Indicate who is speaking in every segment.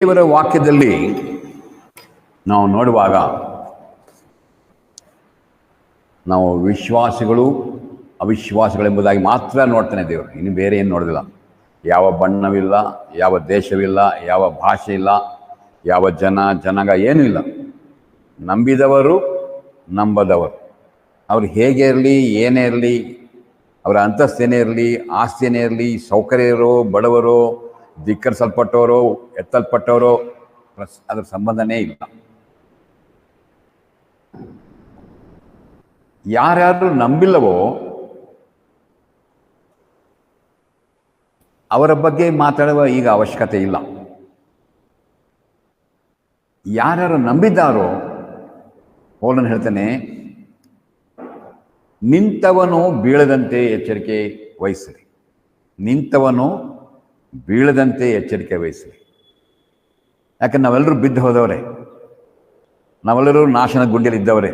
Speaker 1: ದೇವರ ವಾಕ್ಯದಲ್ಲಿ ನಾವು ನೋಡುವಾಗ ನಾವು ವಿಶ್ವಾಸಿಗಳು ಅವಿಶ್ವಾಸಿಗಳೆಂಬುದಾಗಿ ಮಾತ್ರ ನೋಡ್ತಾನೆ ದೇವರು. ಇನ್ನು ಬೇರೆ ಏನು ನೋಡೋದಿಲ್ಲ. ಯಾವ ಬಣ್ಣವಿಲ್ಲ, ಯಾವ ದೇಶವಿಲ್ಲ, ಯಾವ ಭಾಷೆ ಇಲ್ಲ, ಯಾವ ಜನಾಂಗ ಏನೂ ಇಲ್ಲ. ನಂಬಿದವರು ನಂಬದವರು, ಅವ್ರು ಹೇಗೆ ಇರಲಿ, ಏನೇ ಇರಲಿ, ಅವರ ಅಂತಸ್ತೇನೇ ಇರಲಿ, ಆಸ್ತಿಯೇ ಇರಲಿ, ಸೌಕರ್ಯರು, ಬಡವರು, ಧಿಕ್ಕರಿಸಲ್ಪಟ್ಟವರು, ಎತ್ತಲ್ಪಟ್ಟವರು, ಅದರ ಸಂಬಂಧನೇ ಇಲ್ಲ. ಯಾರ್ಯಾರು ನಂಬಿಲ್ಲವೋ ಅವರ ಬಗ್ಗೆ ಮಾತಾಡುವ ಈಗ ಅವಶ್ಯಕತೆ ಇಲ್ಲ. ಯಾರ್ಯಾರು ನಂಬಿದ್ದಾರೋ ಪೌಲನು ಹೇಳ್ತಾನೆ, ನಿಂತವನು ಬೀಳದಂತೆ ಎಚ್ಚರಿಕೆ ವಹಿಸಿರಿ. ನಿಂತವನು ಬೀಳದಂತೆ ಎಚ್ಚರಿಕೆ ವಹಿಸಿರಿ. ಯಾಕಂದ್ರೆ ನಾವೆಲ್ಲರೂ ಬಿದ್ದು ಹೋದವರೇ, ನಾವೆಲ್ಲರೂ ನಾಶನ ಗುಂಡಿಯಲ್ಲಿ ಇದ್ದವರೇ,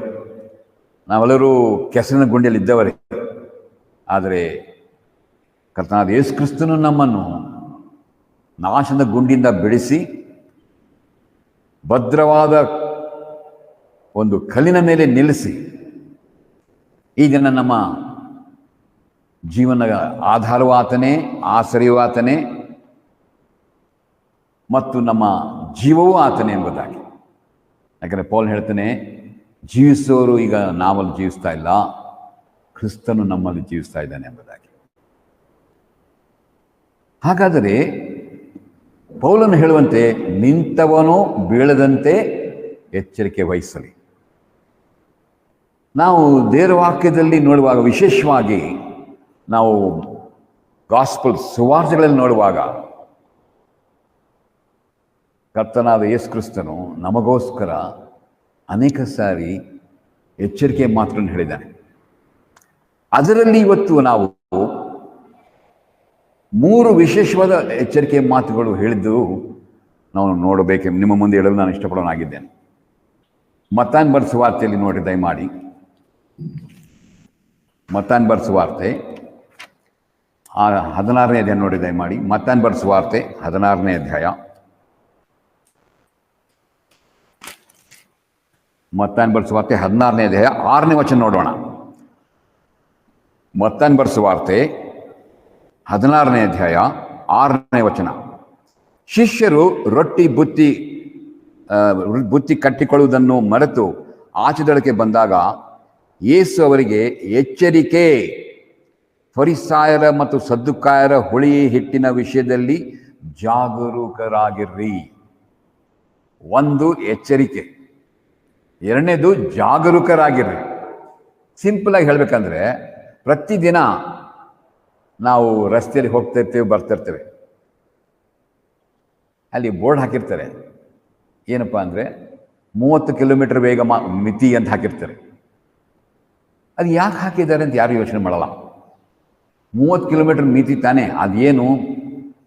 Speaker 1: ನಾವೆಲ್ಲರೂ ಕೆಸರಿನ ಗುಂಡಿಯಲ್ಲಿ ಇದ್ದವರೇ. ಆದರೆ ಕರ್ತನಾದ ಯೇಸು ಕ್ರಿಸ್ತನು ನಮ್ಮನ್ನು ನಾಶದ ಗುಂಡಿಯಿಂದ ಬಿಡಿಸಿ ಭದ್ರವಾದ ಒಂದು ಕಲ್ಲಿನ ಮೇಲೆ ನಿಲ್ಲಿಸಿ ಈ ದಿನ ನಮ್ಮ ಜೀವನ ಆಧಾರವೂ ಆತನೇ, ಆಶ್ರಯವೂ ಆತನೇ ಮತ್ತು ನಮ್ಮ ಜೀವವೂ ಆತನೇ ಎಂಬುದಾಗಿ. ಯಾಕಂದರೆ ಪೌಲ್ ಹೇಳ್ತಾನೆ, ಜೀವಿಸೋರು ಈಗ ನಾವಲ್ಲಿ ಜೀವಿಸ್ತಾ ಇಲ್ಲ, ಕ್ರಿಸ್ತನು ನಮ್ಮಲ್ಲಿ ಜೀವಿಸ್ತಾ ಇದ್ದಾನೆ ಎಂಬುದಾಗಿ. ಹಾಗಾದರೆ ಪೌಲನು ಹೇಳುವಂತೆ ನಿಂತವನು ಬೀಳದಂತೆ ಎಚ್ಚರಿಕೆ ವಹಿಸಲಿ. ನಾವು ದೇವರ ವಾಕ್ಯದಲ್ಲಿ ನೋಡುವಾಗ, ವಿಶೇಷವಾಗಿ ನಾವು ಗಾಸ್ಪಲ್ ಸುವಾರ್ತೆಗಳಲ್ಲಿ ನೋಡುವಾಗ, ಕರ್ತನಾದ ಯೇಸು ಕ್ರಿಸ್ತನು ನಮಗೋಸ್ಕರ ಅನೇಕ ಸಾರಿ ಎಚ್ಚರಿಕೆ ಮಾತುಗಳನ್ನು ಹೇಳಿದ್ದಾನೆ. ಅದರಲ್ಲಿ ಇವತ್ತು ನಾವು 3 ವಿಶೇಷವಾದ ಎಚ್ಚರಿಕೆ ಮಾತುಗಳು ಹೇಳಿದ್ದು ನಾವು ನೋಡಬೇಕು, ನಿಮ್ಮ ಮುಂದೆ ಹೇಳಲು ನಾನು ಇಷ್ಟಪಡೋನಾಗಿದ್ದೇನೆ. ಮತ್ತಾಯನ ಬರೆದ ಸುವಾರ್ತೆಯಲ್ಲಿ ನೋಡಿ ದಯಮಾಡಿ. ಮತ್ತಾಯನ ಬರೆದ ಸುವಾರ್ತೆ 16ನೇ ಅಧ್ಯಾಯ ನೋಡಿ ದಯಮಾಡಿ. ಮತ್ತಾಯನ ಬರೆದ ಸುವಾರ್ತೆ 16ನೇ ಅಧ್ಯಾಯ. ಮತ್ತಾಯನ ಬರೆದ ಸುವಾರ್ತೆ 16ನೇ ಅಧ್ಯಾಯ 6ನೇ ವಚನ ನೋಡೋಣ. ಮತ್ತಾಯನ ಬರೆದ ಸುವಾರ್ತೆ 16ನೇ ಅಧ್ಯಾಯ 6ನೇ ವಚನ. ಶಿಷ್ಯರು ರೊಟ್ಟಿ ಬುತ್ತಿ ಕಟ್ಟಿಕೊಳ್ಳುವುದನ್ನು ಮರೆತು ಆಚೆದೊಳಕ್ಕೆ ಬಂದಾಗ ಯೇಸು ಅವರಿಗೆ, ಎಚ್ಚರಿಕೆ, ಫರಿಸಾಯರ ಮತ್ತು ಸದ್ದುಕಾಯರ ಹುಳಿ ಹಿಟ್ಟಿನ ವಿಷಯದಲ್ಲಿ ಜಾಗರೂಕರಾಗಿರ್ರಿ. ಒಂದು ಎಚ್ಚರಿಕೆ, ಎರಡನೇದು ಜಾಗರೂಕರಾಗಿರ್ರಿ. ಸಿಂಪಲ್ ಆಗಿ ಹೇಳ್ಬೇಕಂದ್ರೆ, ಪ್ರತಿದಿನ ನಾವು ರಸ್ತೆಯಲ್ಲಿ ಹೋಗ್ತಿರ್ತೀವಿ, ಬರ್ತಿರ್ತೇವೆ. ಅಲ್ಲಿ ಬೋರ್ಡ್ ಹಾಕಿರ್ತಾರೆ, ಏನಪ್ಪ ಅಂದರೆ 30 ಕಿಲೋಮೀಟರ್ ವೇಗ ಮಿತಿ ಅಂತ ಹಾಕಿರ್ತಾರೆ. ಅದು ಯಾಕೆ ಹಾಕಿದ್ದಾರೆ ಅಂತ ಯಾರು ಯೋಚನೆ ಮಾಡಲ್ಲ. 30 ಕಿಲೋಮೀಟರ್ ಮಿತಿ ತಾನೇ, ಅದೇನು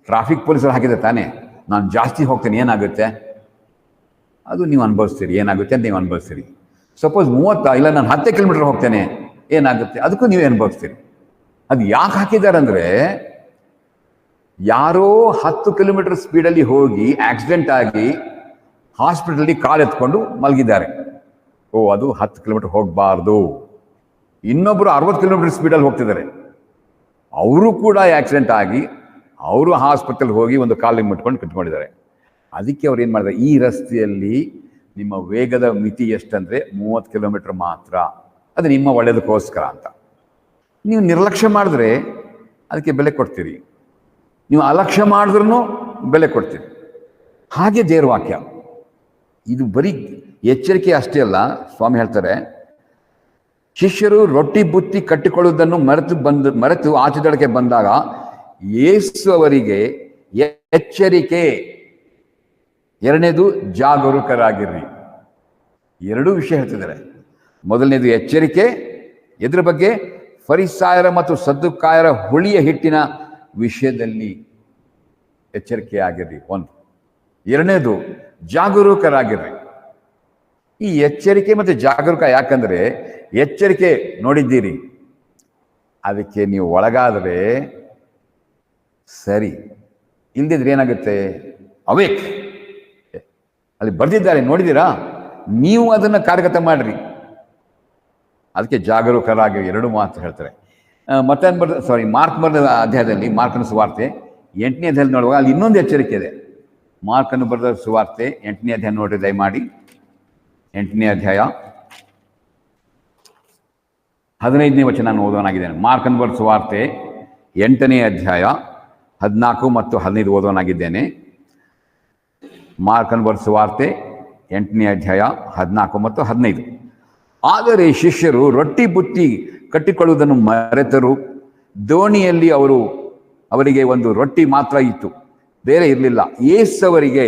Speaker 1: ಟ್ರಾಫಿಕ್ ಪೊಲೀಸರು ಹಾಕಿದೆ ತಾನೇ. ನಾನು ಜಾಸ್ತಿ ಹೋಗ್ತೇನೆ, ಏನಾಗುತ್ತೆ ಅದು ನೀವು ಅನುಭವಿಸ್ತೀರಿ, ಏನಾಗುತ್ತೆ ಅಂತ ನೀವು ಅನುಭವಿಸ್ತೀರಿ. ಸಪೋಸ್ 30 ಇಲ್ಲ ನಾನು 10 ಕಿಲೋಮೀಟರ್ ಹೋಗ್ತೇನೆ, ಏನಾಗುತ್ತೆ ಅದಕ್ಕೂ ನೀವೇ ಅನುಭವಿಸ್ತೀರಿ. ಅದು ಯಾಕೆ ಹಾಕಿದ್ದಾರೆ ಅಂದರೆ, ಯಾರೋ 10 ಕಿಲೋಮೀಟರ್ ಸ್ಪೀಡಲ್ಲಿ ಹೋಗಿ ಆಕ್ಸಿಡೆಂಟ್ ಆಗಿ ಹಾಸ್ಪಿಟಲಲ್ಲಿ ಕಾಲು ಎತ್ಕೊಂಡು ಮಲಗಿದ್ದಾರೆ. ಅದು 10 ಕಿಲೋಮೀಟರ್ ಹೋಗಬಾರ್ದು. ಇನ್ನೊಬ್ಬರು 60 ಕಿಲೋಮೀಟರ್ ಸ್ಪೀಡಲ್ಲಿ ಹೋಗ್ತಿದ್ದಾರೆ, ಅವರು ಕೂಡ ಆಕ್ಸಿಡೆಂಟ್ ಆಗಿ ಅವರು ಹಾಸ್ಪಿಟಲ್ಗೆ ಹೋಗಿ ಒಂದು ಕಾಲಿಗೆ ಮುಟ್ಕೊಂಡು ಕಿತ್ಕೊಂಡಿದ್ದಾರೆ. ಅದಕ್ಕೆ ಅವ್ರು ಏನು ಮಾಡಿದ್ದಾರೆ, ಈ ರಸ್ತೆಯಲ್ಲಿ ನಿಮ್ಮ ವೇಗದ ಮಿತಿ ಎಷ್ಟಂದರೆ 30 ಕಿಲೋಮೀಟರ್ ಮಾತ್ರ, ಅದು ನಿಮ್ಮ ಒಳ್ಳೆಯದಕ್ಕೋಸ್ಕರ ಅಂತ. ನೀವು ನಿರ್ಲಕ್ಷ್ಯ ಮಾಡಿದ್ರೆ ಅದಕ್ಕೆ ಬೆಲೆ ಕೊಡ್ತೀರಿ, ನೀವು ಅಲಕ್ಷ್ಯ ಮಾಡಿದ್ರೂ ಬೆಲೆ ಕೊಡ್ತೀರಿ. ಹಾಗೆ ದೇವರ ವಾಕ್ಯ ಇದು ಬರೀ ಎಚ್ಚರಿಕೆ ಅಷ್ಟೇ ಅಲ್ಲ. ಸ್ವಾಮಿ ಹೇಳ್ತಾರೆ, ಶಿಷ್ಯರು ರೊಟ್ಟಿ ಬುತ್ತಿ ಕಟ್ಟಿಕೊಳ್ಳುವುದನ್ನು ಮರೆತು ಆಚೆದೊಳಕ್ಕೆ ಬಂದಾಗ ಯೇಸು ಅವರಿಗೆ, ಎಚ್ಚರಿಕೆ, ಎರಡನೇದು ಜಾಗರೂಕರಾಗಿರ್ರಿ. 2 ವಿಷಯ ಹೇಳ್ತಿದ್ದಾರೆ. ಮೊದಲನೇದು ಎಚ್ಚರಿಕೆ, ಎದ್ರ ಬಗ್ಗೆ? ಫರಿಸಾಯರ ಮತ್ತು ಸದ್ದುಕಾಯರ ಹುಳಿಯ ಹಿಟ್ಟಿನ ವಿಷಯದಲ್ಲಿ ಎಚ್ಚರಿಕೆಯಾಗಿರ್ರಿ. 1. ಎರಡನೇದು ಜಾಗರೂಕರಾಗಿರ್ರಿ. ಈ ಎಚ್ಚರಿಕೆ ಮತ್ತು ಜಾಗರೂಕ ಯಾಕಂದರೆ, ಎಚ್ಚರಿಕೆ ನೋಡಿದ್ದೀರಿ, ಅದಕ್ಕೆ ನೀವು ಒಳಗಾದರೆ ಸರಿ, ಇಲ್ದಿದ್ರೆ ಏನಾಗುತ್ತೆ? ಅವೇಕ್, ಅಲ್ಲಿ ಬರೆದಿದ್ದಾರೆ, ನೋಡಿದ್ದೀರಾ? ನೀವು ಅದನ್ನು ಕಾರ್ಯಗತ ಮಾಡಿರಿ. ಅದಕ್ಕೆ ಜಾಗರೂಕರಾಗಿ ಎರಡು ಮಾತು ಹೇಳ್ತಾರೆ. ಮತ್ತೆ ಮಾರ್ಕ್ ಬರೆದ ಅಧ್ಯಾಯದಲ್ಲಿ, ಮಾರ್ಕನ ಸುವಾರ್ತೆ 8ನೇ ಅಧ್ಯಾಯದಲ್ಲಿ ನೋಡುವಾಗ ಅಲ್ಲಿ ಇನ್ನೊಂದು ಎಚ್ಚರಿಕೆ ಇದೆ. ಮಾರ್ಕನ್ನು ಬರೆದ ಸುವಾರ್ತೆ 8ನೇ ಅಧ್ಯಾಯ ನೋಡ್ರಿ ದಯಮಾಡಿ. 8ನೇ ಅಧ್ಯಾಯ 15ನೇ ವಚನ ನಾನು ಓದೋನಾಗಿದ್ದೇನೆ. ಮಾರ್ಕನ್ನು ಬರೆದ ಸುವಾರ್ತೆ 8ನೇ ಅಧ್ಯಾಯ 14 ಮತ್ತು 15 ಓದೋನಾಗಿದ್ದೇನೆ. ಮಾರ್ಕನ್ನು ಬರೆದ ಸುವಾರ್ತೆ 8ನೇ ಅಧ್ಯಾಯ 14 ಮತ್ತು 15. ಆದರೆ ಶಿಷ್ಯರು ರೊಟ್ಟಿ ಬುತ್ತಿ ಕಟ್ಟಿಕೊಳ್ಳುವುದನ್ನು ಮರೆತರು. ದೋಣಿಯಲ್ಲಿ ಅವರಿಗೆ ಒಂದು ರೊಟ್ಟಿ ಮಾತ್ರ ಇತ್ತು, ಬೇರೆ ಇರಲಿಲ್ಲ. ಯೇಸುವರಿಗೆ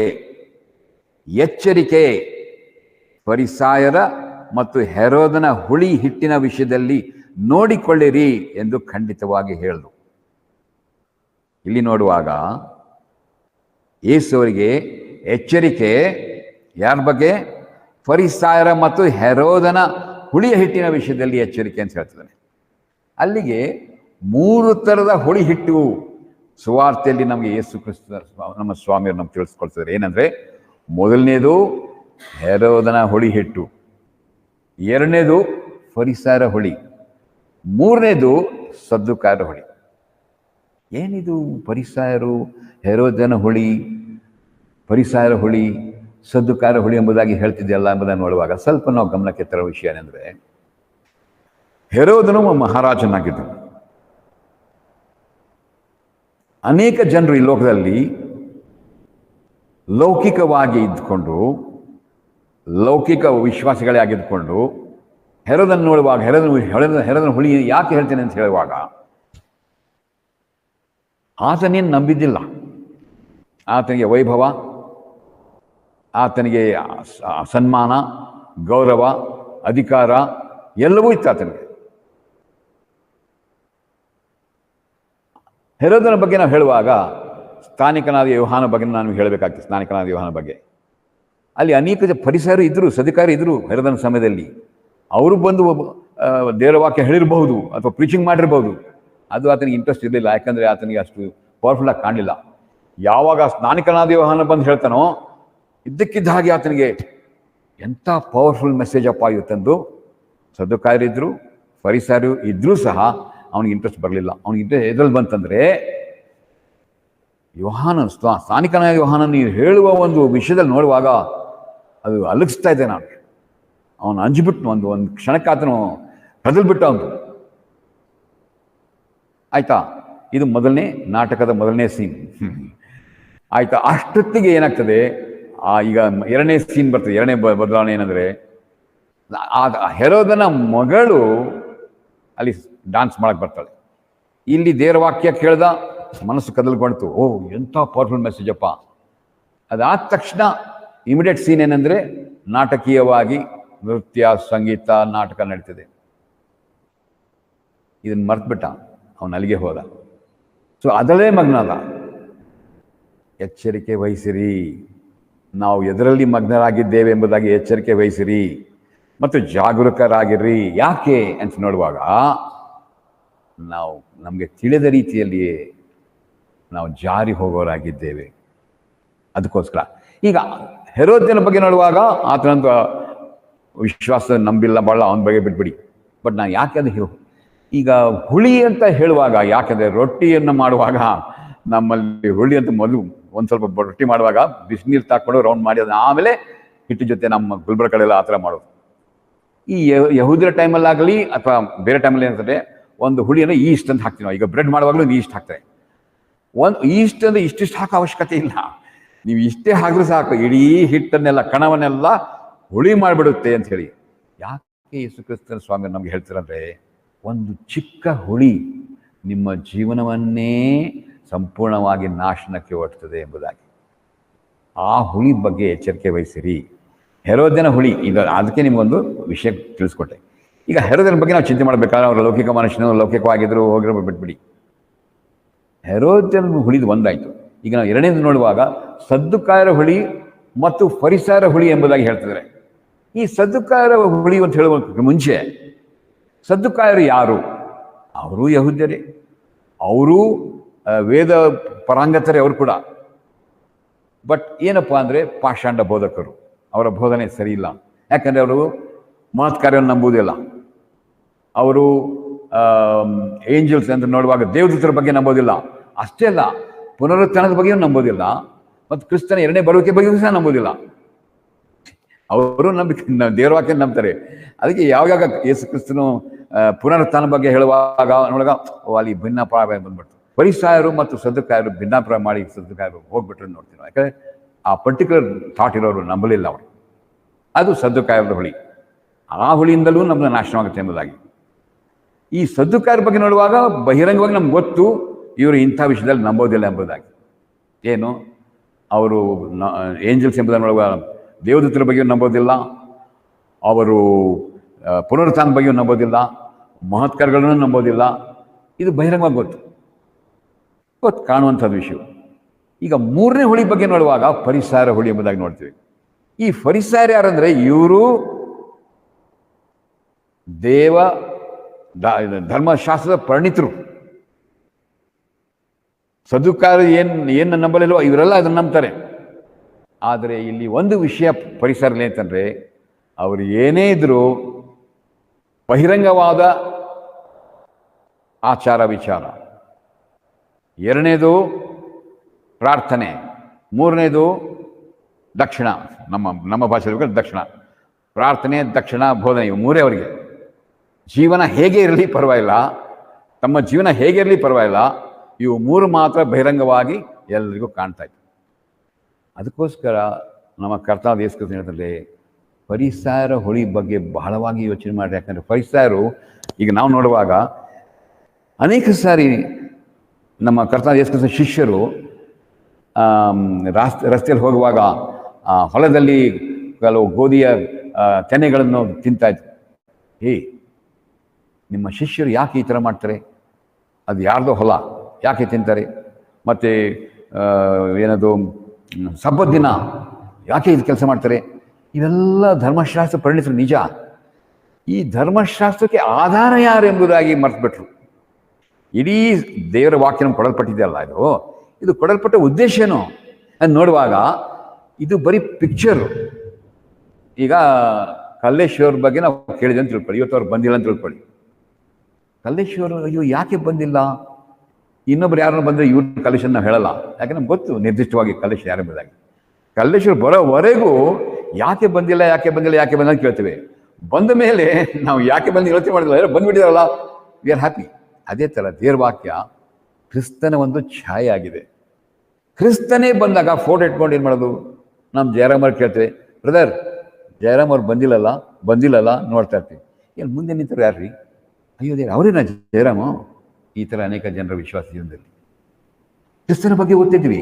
Speaker 1: ಎಚ್ಚರಿಕೆ, ಫರಿಸಾಯರ ಮತ್ತು ಹೆರೋದನ ಹುಳಿ ಹಿಟ್ಟಿನ ವಿಷಯದಲ್ಲಿ ನೋಡಿಕೊಳ್ಳಿರಿ ಎಂದು ಖಂಡಿತವಾಗಿ ಹೇಳಿದರು. ಇಲ್ಲಿ ನೋಡುವಾಗ ಯೇಸುವರಿಗೆ ಎಚ್ಚರಿಕೆ ಯಾರ ಬಗ್ಗೆ? ಫರಿಸಾಯರ ಮತ್ತು ಹೆರೋದನ ಹುಳಿಯ ಹಿಟ್ಟಿನ ವಿಷಯದಲ್ಲಿ ಎಚ್ಚರಿಕೆ ಅಂತ ಹೇಳ್ತಿದ್ದಾನೆ. ಅಲ್ಲಿಗೆ 3 ಥರದ ಹುಳಿ ಹಿಟ್ಟು ಸುವಾರ್ತೆಯಲ್ಲಿ ನಮಗೆ ಯೇಸು ಕ್ರಿಸ್ತ ನಮ್ಮ ಸ್ವಾಮಿಯವರು ನಮ್ಗೆ ತಿಳಿಸ್ಕೊಳ್ತಿದ್ದಾರೆ. ಏನಂದರೆ, ಮೊದಲನೇದು ಹೆರೋದನ ಹುಳಿ ಹಿಟ್ಟು, 2ನೇದು ಫರಿಸಾಯರ ಹುಳಿ, 3ನೇದು ಸದ್ದುಕಾಯರ ಹುಳಿ. ಏನಿದು ಫರಿಸಾಯರು, ಹೆರೋದನ ಹುಳಿ, ಫರಿಸಾಯರ ಹುಳಿ, ಸದ್ದುಕಾಯರ ಹುಳಿ ಎಂಬುದಾಗಿ ಹೇಳ್ತಿದೆಯಲ್ಲ ಎಂಬುದನ್ನು ನೋಡುವಾಗ ಸ್ವಲ್ಪ ನಾವು ಗಮನಕ್ಕೆ ತರುವ ವಿಷಯ ಏನೆಂದರೆ, ಹೆರೋದನು ಮಹಾರಾಜನಾಗಿದ್ದರು. ಅನೇಕ ಜನರು ಈ ಲೋಕದಲ್ಲಿ ಲೌಕಿಕವಾಗಿ ಇದ್ದುಕೊಂಡು, ಲೌಕಿಕ ವಿಶ್ವಾಸಿಗಳೇ ಆಗಿದ್ದುಕೊಂಡು ಹೆರೋದನ್ನು ನೋಡುವಾಗ ಹೆರೋದನ ಹುಳಿ ಯಾಕೆ ಹೇಳ್ತೇನೆ ಅಂತ ಹೇಳುವಾಗ, ಆತನೇನು ನಂಬಿದ್ದಿಲ್ಲ. ಆತನಿಗೆ ವೈಭವ, ಆತನಿಗೆ ಸನ್ಮಾನ, ಗೌರವ, ಅಧಿಕಾರ ಎಲ್ಲವೂ ಇತ್ತು ಆತನಿಗೆ. ಹೆರೋದನ ಬಗ್ಗೆ ನಾವು ಹೇಳುವಾಗ ಸ್ಥಾನಿಕನಾದ ಯೋಹಾನ ಬಗ್ಗೆ ನಾನು ಹೇಳಬೇಕಾಗ್ತದೆ. ಸ್ಥಾನಿಕನಾದ ಯೋಹಾನ ಬಗ್ಗೆ ಅಲ್ಲಿ ಅನೇಕ ಫರಿಸಾಯರು ಇದ್ದರು, ಸದ್ದುಕಾಯರು ಇದ್ದರು ಹೆರೋದನ ಸಮಯದಲ್ಲಿ. ಅವರು ಬಂದು ದೇವರ ವಾಕ್ಯ ಹೇಳಿರಬಹುದು ಅಥವಾ ಪ್ರೀಚಿಂಗ್ ಮಾಡಿರ್ಬೋದು. ಅದು ಆತನಿಗೆ ಇಂಟ್ರೆಸ್ಟ್ ಇರಲಿಲ್ಲ, ಯಾಕಂದರೆ ಆತನಿಗೆ ಅಷ್ಟು ಪವರ್ಫುಲ್ಲಾಗಿ ಕಾಣಲಿಲ್ಲ. ಯಾವಾಗ ಸ್ನಾನಿಕನಾದ ಯೋಹಾನ ಬಂದು ಹೇಳ್ತಾನೋ, ಇದ್ದಕ್ಕಿದ್ದ ಹಾಗೆ ಆತನಿಗೆ ಎಂಥ ಪವರ್ಫುಲ್ ಮೆಸೇಜ್ ಅಪ್ಪ ಇವತ್ತಂದು. ಸದ್ದುಕಾಯರಿದ್ದರು, ಫರಿಸಾಯರು ಇದ್ದರೂ ಸಹ ಅವನಿಗೆ ಇಂಟ್ರೆಸ್ಟ್ ಬರಲಿಲ್ಲ. ಅವನಿಗೆ ಎದ್ರಲ್ಲಿ ಬಂತಂದರೆ, ಸ್ಥಾನಿಕನಾದ ಯೋಹಾನ ನೀವು ಹೇಳುವ ಒಂದು ವಿಷಯದಲ್ಲಿ ನೋಡುವಾಗ ಅದು ಅಲಗಿಸ್ತಾ ಇದೆ. ಅವನು ಅಂಜಿಬಿಟ್ಟು ಒಂದು ಕ್ಷಣಕ್ಕೆ ಆತನು ಕದಲ್ಬಿಟ್ಟ ಅವನು. ಆಯ್ತಾ? ಇದು ನಾಟಕದ ಮೊದಲನೇ ಸೀನ್. ಆಯ್ತಾ? ಅಷ್ಟೊತ್ತಿಗೆ ಏನಾಗ್ತದೆ, ಈಗ 2ನೇ ಸೀನ್ ಬರ್ತದೆ. 2ನೇ ಬದಲಾವಣೆ ಏನಂದರೆ, ಹೆರೋದನ ಮಗಳು ಅಲ್ಲಿ ಡಾನ್ಸ್ ಮಾಡಕ್ಕೆ ಬರ್ತಾಳೆ. ಇಲ್ಲಿ ದೇವರ ವಾಕ್ಯ ಕೇಳ್ದ, ಮನಸ್ಸು ಕದಲ್ಕೊಳ್ತು. ಓ, ಎಂಥ ಪವರ್ಫುಲ್ ಮೆಸೇಜ್ ಅಪ್ಪ. ಅದಾದ ತಕ್ಷಣ ಇಮಿಡಿಯೇಟ್ ಸೀನ್ ಏನಂದರೆ, ನಾಟಕೀಯವಾಗಿ ನೃತ್ಯ, ಸಂಗೀತ, ನಾಟಕ ನಡೀತದೆ. ಇದನ್ನು ಮರ್ತ್ಬಿಟ್ಟ, ಅವನು ಅಲ್ಲಿಗೆ ಹೋದ. ಸೊ ಅದರಲ್ಲೇ ಮಗ್ನಾದ. ಎಚ್ಚರಿಕೆ ವಹಿಸಿರಿ, ನಾವು ಎದರಲ್ಲಿ ಮಗ್ನರಾಗಿದ್ದೇವೆ ಎಂಬುದಾಗಿ ಎಚ್ಚರಿಕೆ ವಹಿಸಿರಿ ಮತ್ತು ಜಾಗರೂಕರಾಗಿರ್ರಿ. ಯಾಕೆ ಅಂತ ನೋಡುವಾಗ, ನಮಗೆ ತಿಳಿದ ರೀತಿಯಲ್ಲಿಯೇ ನಾವು ಜಾರಿ ಹೋಗೋರಾಗಿದ್ದೇವೆ. ಅದಕ್ಕೋಸ್ಕರ ಈಗ ಹೆರೋದ್ಯನ ಬಗ್ಗೆ ನೋಡುವಾಗ ಆತನಂತ ವಿಶ್ವಾಸ ನಂಬಿಲ್ಲ, ಭಾಳ ಅವನ ಬಗ್ಗೆ ಬಿಟ್ಬಿಡಿ. ಬಟ್ ನಾನು ಯಾಕೆ ಅದು ಈಗ ಹುಳಿ ಅಂತ ಹೇಳುವಾಗ, ಯಾಕೆಂದರೆ ರೊಟ್ಟಿಯನ್ನು ಮಾಡುವಾಗ ನಮ್ಮಲ್ಲಿ ಹುಳಿ ಅಂತ ಮೊದಲು ಒಂದು ಸ್ವಲ್ಪ ರೊಟ್ಟಿ ಮಾಡುವಾಗ ಬಿಸಿನೀರು ತಾಕೊಂಡು ರೌಂಡ್ ಮಾಡಿ ಅದನ್ನ ಆಮೇಲೆ ಹಿಟ್ಟು ಜೊತೆ ನಮ್ಮ ಗುಲ್ಬರ್ಗ ಕಡೆಯೆಲ್ಲ ಆ ಥರ ಮಾಡೋದು. ಈ ಯಹೂದ್ಯರ ಟೈಮಲ್ಲಾಗಲಿ ಅಥವಾ ಬೇರೆ ಟೈಮಲ್ಲಿ ಏನಾಗ್ತದೆ, ಒಂದು ಹುಳಿಯನ್ನು ಈಸ್ಟ್ ಅಂತ ಹಾಕ್ತೀವಿ ನಾವು. ಈಗ ಬ್ರೆಡ್ ಮಾಡುವಾಗಲೂ ಈಸ್ಟ್ ಹಾಕ್ತಾರೆ. ಈಸ್ಟ್ ಅಂದರೆ ಇಷ್ಟಿಷ್ಟು ಹಾಕೋ ಅವಶ್ಯಕತೆ ಇಲ್ಲ. ನೀವು ಇಷ್ಟೇ ಹಾಕಿದ್ರೂ ಸಾಕು, ಇಡೀ ಹಿಟ್ಟನ್ನೆಲ್ಲ ಕಣವನ್ನೆಲ್ಲ ಹುಳಿ ಮಾಡಿಬಿಡುತ್ತೆ ಅಂತ ಹೇಳಿ. ಯಾಕೆ ಯೇಸು ಕ್ರಿಸ್ತನ ಸ್ವಾಮಿ ನಮ್ಗೆ ಹೇಳ್ತಾರಂದ್ರೆ, ಒಂದು ಚಿಕ್ಕ ಹುಳಿ ನಿಮ್ಮ ಜೀವನವನ್ನೇ ಸಂಪೂರ್ಣವಾಗಿ ನಾಶನಕ್ಕೆ ಒಡ್ತದೆ ಎಂಬುದಾಗಿ. ಆ ಹುಳಿ ಬಗ್ಗೆ ಎಚ್ಚರಿಕೆ ವಹಿಸಿರಿ. ಹೆರೋದ್ಯನ ಹುಳಿ, ಈಗ ಅದಕ್ಕೆ ನಿಮಗೊಂದು ವಿಷಯ ತಿಳಿಸ್ಕೊಟ್ಟೆ. ಈಗ ಹೆರೋದ್ಯನ ಬಗ್ಗೆ ನಾವು ಚಿಂತೆ ಮಾಡಬೇಕಾದ್ರೆ, ಅವರು ಲೌಕಿಕ ಮನುಷ್ಯನು, ಲೌಕಿಕವಾಗಿದ್ದರು, ಹೋಗಿರೋ ಬಿಟ್ಬಿಡಿ. ಹೆರೋದ್ಯನ ಹುಳಿದು ಒಂದಾಯಿತು. ಈಗ ನಾವು 2ನೇದು ನೋಡುವಾಗ ಸದ್ದುಕಾಯರ ಹುಳಿ ಮತ್ತು ಫರಿಸಾಯರ ಹುಳಿ ಎಂಬುದಾಗಿ ಹೇಳ್ತಿದ್ದಾರೆ. ಈ ಸದ್ದುಕಾಯರ ಹುಳಿ ಅಂತ ಹೇಳುವ ಮುಂಚೆ, ಸದ್ದುಕಾಯರು ಯಾರು? ಅವರು ಯಹೂದ್ಯರೇ, ಅವರು ವೇದ ಪರಾಂಗತರೇ. ಅವರು ಕೂಡ ಬಟ್ ಏನಪ್ಪ ಅಂದರೆ ಪಾಷಾಂಡ ಬೋಧಕರು, ಅವರ ಬೋಧನೆ ಸರಿ ಇಲ್ಲ. ಯಾಕಂದರೆ ಅವರು ಮಹತ್ಕಾರ್ಯವನ್ನು ನಂಬುವುದಿಲ್ಲ. ಅವರು ಏಂಜಲ್ಸ್ ಅಂತ ನೋಡುವಾಗ ದೇವದೂತರ ಬಗ್ಗೆ ನಂಬೋದಿಲ್ಲ. ಅಷ್ಟೇ ಅಲ್ಲ, ಪುನರುತ್ಥಾನದ ಬಗ್ಗೆಯೂ ನಂಬೋದಿಲ್ಲ, ಮತ್ತು ಕ್ರಿಸ್ತನ ಎರಡನೇ ಬರುವಿಕೆ ಬಗ್ಗೆಯೂ ಸಹ ನಂಬೋದಿಲ್ಲ. ಅವರು ನಂಬಿಕೆ ದೇವರ ವಾಕ್ಯ ನಂಬ್ತಾರೆ. ಅದಕ್ಕೆ ಯಾವಾಗ ಯೇಸು ಕ್ರಿಸ್ತನು ಪುನರುತ್ಥಾನ ಬಗ್ಗೆ ಹೇಳುವಾಗ ನೋಡುವಾಗ ಅಲ್ಲಿ ಭಿನ್ನಾಭಿಪ್ರಾಯ ಬಂದ್ಬಿಡ್ತು. ಫರಿಸಾಯರು ಮತ್ತು ಸದ್ದುಕಾಯರು ಭಿನ್ನಾಭಿಪ್ರಾಯ ಮಾಡಿ ಸದ್ದುಕಾಯರು ಹೋಗ್ಬಿಟ್ರೆ ನೋಡ್ತೀವಿ. ಯಾಕಂದರೆ ಆ ಪರ್ಟಿಕ್ಯುಲರ್ ಥಾಟ್ ಇರೋರು ನಂಬಲಿಲ್ಲ ಅವರು. ಅದು ಸದ್ದುಕಾಯರ ಹುಳಿ. ಆ ಹುಳಿಯಿಂದಲೂ ನಮ್ಮನ್ನು ನಾಶನವಾಗುತ್ತೆ ಎಂಬುದಾಗಿ. ಈ ಸದ್ದುಕಾಯರ ಬಗ್ಗೆ ನೋಡುವಾಗ ಬಹಿರಂಗವಾಗಿ ನಮ್ಗೆ ಗೊತ್ತು ಇವರು ಇಂಥ ವಿಷಯದಲ್ಲಿ ನಂಬೋದಿಲ್ಲ ಎಂಬುದಾಗಿ. ಏನು, ಅವರು ಏಂಜಲ್ಸ್ ಎಂಬುದನ್ನು ನೋಡುವಾಗ ದೇವದೂತರ ಬಗ್ಗೆಯೂ ನಂಬೋದಿಲ್ಲ, ಅವರು ಪುನರುತ್ಥಾನ ಬಗ್ಗೆಯೂ ನಂಬೋದಿಲ್ಲ, ಮಹತ್ಕಾರಗಳನ್ನು ನಂಬೋದಿಲ್ಲ. ಇದು ಬಹಿರಂಗವಾಗಿ ಗೊತ್ತು ಕಾಣುವಂಥದ್ದು ವಿಷಯ. ಈಗ ಮೂರನೇ ಹುಳಿ ಬಗ್ಗೆ ನೋಡುವಾಗ ಫರಿಸಾಯರ ಹುಳಿ ಎಂಬುದಾಗಿ ನೋಡ್ತೀವಿ. ಈ ಫರಿಸಾಯರು ಯಾರಂದರೆ ಇವರು ಧರ್ಮಶಾಸ್ತ್ರದ ಪರಿಣಿತರು. ಸದ್ದುಕಾಯರು ಏನು ನಂಬಲಿಲ್ವೋ ಇವರೆಲ್ಲ ಅದನ್ನು ನಂಬ್ತಾರೆ. ಆದರೆ ಇಲ್ಲಿ ಒಂದು ವಿಷಯ ಫರಿಸಾಯರಲ್ಲಿ ಅಂತಂದರೆ, ಅವರು ಏನೇ ಇದ್ರೂ ಬಹಿರಂಗವಾದ ಆಚಾರ ವಿಚಾರ, ಎರಡನೇದು ಪ್ರಾರ್ಥನೆ, ಮೂರನೇದು ದಕ್ಷಿಣ. ನಮ್ಮ ಭಾಷೆಯಲ್ಲಿ ದಕ್ಷಿಣ, ಪ್ರಾರ್ಥನೆ, ದಕ್ಷಿಣ, ಬೋಧನೆ, ಇವು ಮೂರೇ ಅವರಿಗೆ. ಜೀವನ ಹೇಗೆ ಇರಲಿ ಪರವಾಗಿಲ್ಲ, ತಮ್ಮ ಜೀವನ ಹೇಗೆ ಇರಲಿ ಪರವಾಗಿಲ್ಲ, ಇವು ಮೂರು ಮಾತ್ರ ಬಹಿರಂಗವಾಗಿ ಎಲ್ಲರಿಗೂ ಕಾಣ್ತಾ ಇತ್ತು. ಅದಕ್ಕೋಸ್ಕರ ನಮ್ಮ ಕರ್ತಾವಾದ ಯೇಸು ಕ್ರಿಸ್ತನು ಹೇಳ್ತಾರೆ, ಫರಿಸಾಯರ ಹುಳಿ ಬಗ್ಗೆ ಬಹಳವಾಗಿ ಯೋಚನೆ ಮಾಡಿ. ಯಾಕಂದರೆ ಫರಿಸಾಯರು ಈಗ ನಾವು ನೋಡುವಾಗ ಅನೇಕ ಸಾರಿ ನಮ್ಮ ಕರ್ತಾವಾದ ಯೇಸು ಕ್ರಿಸ್ತನ ಶಿಷ್ಯರು ರಸ್ತೆಯಲ್ಲಿ ಹೋಗುವಾಗ ಹೊಲದಲ್ಲಿ ಕೆಲವು ಗೋಧಿಯ ತೆನೆಗಳನ್ನು ತಿಂತಾಯಿದ್ರು. ನಿಮ್ಮ ಶಿಷ್ಯರು ಯಾಕೆ ಈ ಥರ ಮಾಡ್ತಾರೆ? ಅದು ಯಾರ್ದೋ ಹೊಲ, ಯಾಕೆ ತಿಂತಾರೆ? ಮತ್ತು ಏನದು ಸಬ್ಬತ್ ದಿನ ಯಾಕೆ ಇದು ಕೆಲಸ ಮಾಡ್ತಾರೆ? ಇವೆಲ್ಲ ಧರ್ಮಶಾಸ್ತ್ರ ಪರಿಣಿತರು ನಿಜ. ಈ ಧರ್ಮಶಾಸ್ತ್ರಕ್ಕೆ ಆಧಾರ ಯಾರು ಎಂಬುದಾಗಿ ಮರೆತುಬಿಟ್ರು. ಇಡೀ ದೇವರ ವಾಕ್ಯನ ಕೊಡಲ್ಪಟ್ಟಿದೆಯಲ್ಲ, ಇದು ಕೊಡಲ್ಪಟ್ಟ ಉದ್ದೇಶ ಏನು ಅದು ನೋಡುವಾಗ ಇದು ಬರೀ ಪಿಕ್ಚರು. ಈಗ ಕಲ್ಲೇಶ್ವರ ಬಗ್ಗೆ ನಾವು ಕೇಳಿದೆ ಅಂತ ತಿಳ್ಕೊಳ್ಳಿ, ಇವತ್ತು ಅವ್ರು ಬಂದಿಲ್ಲ ಅಂತ ತಿಳ್ಕೊಳ್ಳಿ. ಕಲ್ಲೇಶ್ವರು ಅಯ್ಯೋ ಯಾಕೆ ಬಂದಿಲ್ಲ, ಇನ್ನೊಬ್ರು ಯಾರನ್ನು ಬಂದರೆ ಇವ್ರ ಕಲ್ಲೇಶನ್ ನಾವು ಹೇಳಲ್ಲ. ಯಾಕೆ ನಮ್ಗೆ ಗೊತ್ತು ನಿರ್ದಿಷ್ಟವಾಗಿ ಕಲ್ಲೇಶ್ ಯಾರು ಎಂಬುದಾಗಿ. ಕಲ್ಲೇಶ್ವರ ಬರೋವರೆಗೂ ಯಾಕೆ ಬಂದಿಲ್ಲ ಅಂತ ಕೇಳ್ತೇವೆ. ಬಂದ ಮೇಲೆ ನಾವು ಯಾಕೆ ಬಂದು ಯೋಚನೆ ಮಾಡಿಲ್ಲ, ಬಂದುಬಿಟ್ಟಿದಾರಲ್ಲ, ವಿ ಆರ್ ಹ್ಯಾಪಿ. ಅದೇ ಥರ ದೇವ್ರ ವಾಕ್ಯ ಕ್ರಿಸ್ತನ ಒಂದು ಛಾಯೆ ಆಗಿದೆ. ಕ್ರಿಸ್ತನೇ ಬಂದಾಗ ಫೋಟೋ ಇಟ್ಕೊಂಡು ಏನು ಮಾಡೋದು? ನಮ್ಮ ಜಯರಾಮ್ ಅವ್ರು ಕೇಳ್ತೇವೆ, ಬ್ರದರ್ ಜಯರಾಮ್ ಅವ್ರು ಬಂದಿಲ್ಲಲ್ಲ ನೋಡ್ತಾ ಇರ್ತೀವಿ. ಏನು ಮುಂದೆ ನಿಂತರು ಯಾರ್ರೀ? ಅಯ್ಯೋ ದೇವ್ರ ಅವರೇನ ಜಯರಾಮು? ಈ ಥರ ಅನೇಕ ಜನರ ವಿಶ್ವಾಸ ಜೀವನದಲ್ಲಿ ಕ್ರಿಸ್ತನ ಬಗ್ಗೆ ಓದ್ತಿದ್ವಿ,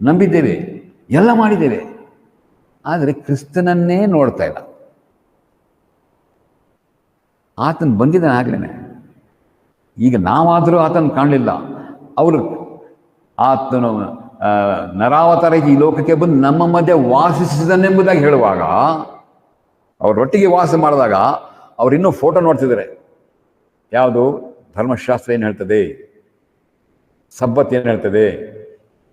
Speaker 1: ನಂಬಿದ್ದೇವೆ, ಎಲ್ಲ ಮಾಡಿದ್ದೇವೆ, ಆದರೆ ಕ್ರಿಸ್ತನನ್ನೇ ನೋಡ್ತಾ ಇಲ್ಲ. ಆತನ ಬಂದಿದ್ದಾನೆ ಆಗ್ಲೇ. ಈಗ ನಾವಾದರೂ ಆತನ ಕಾಣಲಿಲ್ಲ. ಅವರು ಆತನು ನರಾವತಾರ ಈ ಲೋಕಕ್ಕೆ ಬಂದು ನಮ್ಮ ಮಧ್ಯೆ ವಾಸಿಸಿದನೆಂಬುದಾಗಿ ಹೇಳುವಾಗ, ಅವರೊಟ್ಟಿಗೆ ವಾಸ ಮಾಡಿದಾಗ ಅವ್ರು ಇನ್ನೂ ಫೋಟೋ ನೋಡ್ತಿದ್ದಾರೆ. ಯಾವುದು? ಧರ್ಮಶಾಸ್ತ್ರ ಏನು ಹೇಳ್ತದೆ, ಸಬ್ಬತ್ ಏನು ಹೇಳ್ತದೆ,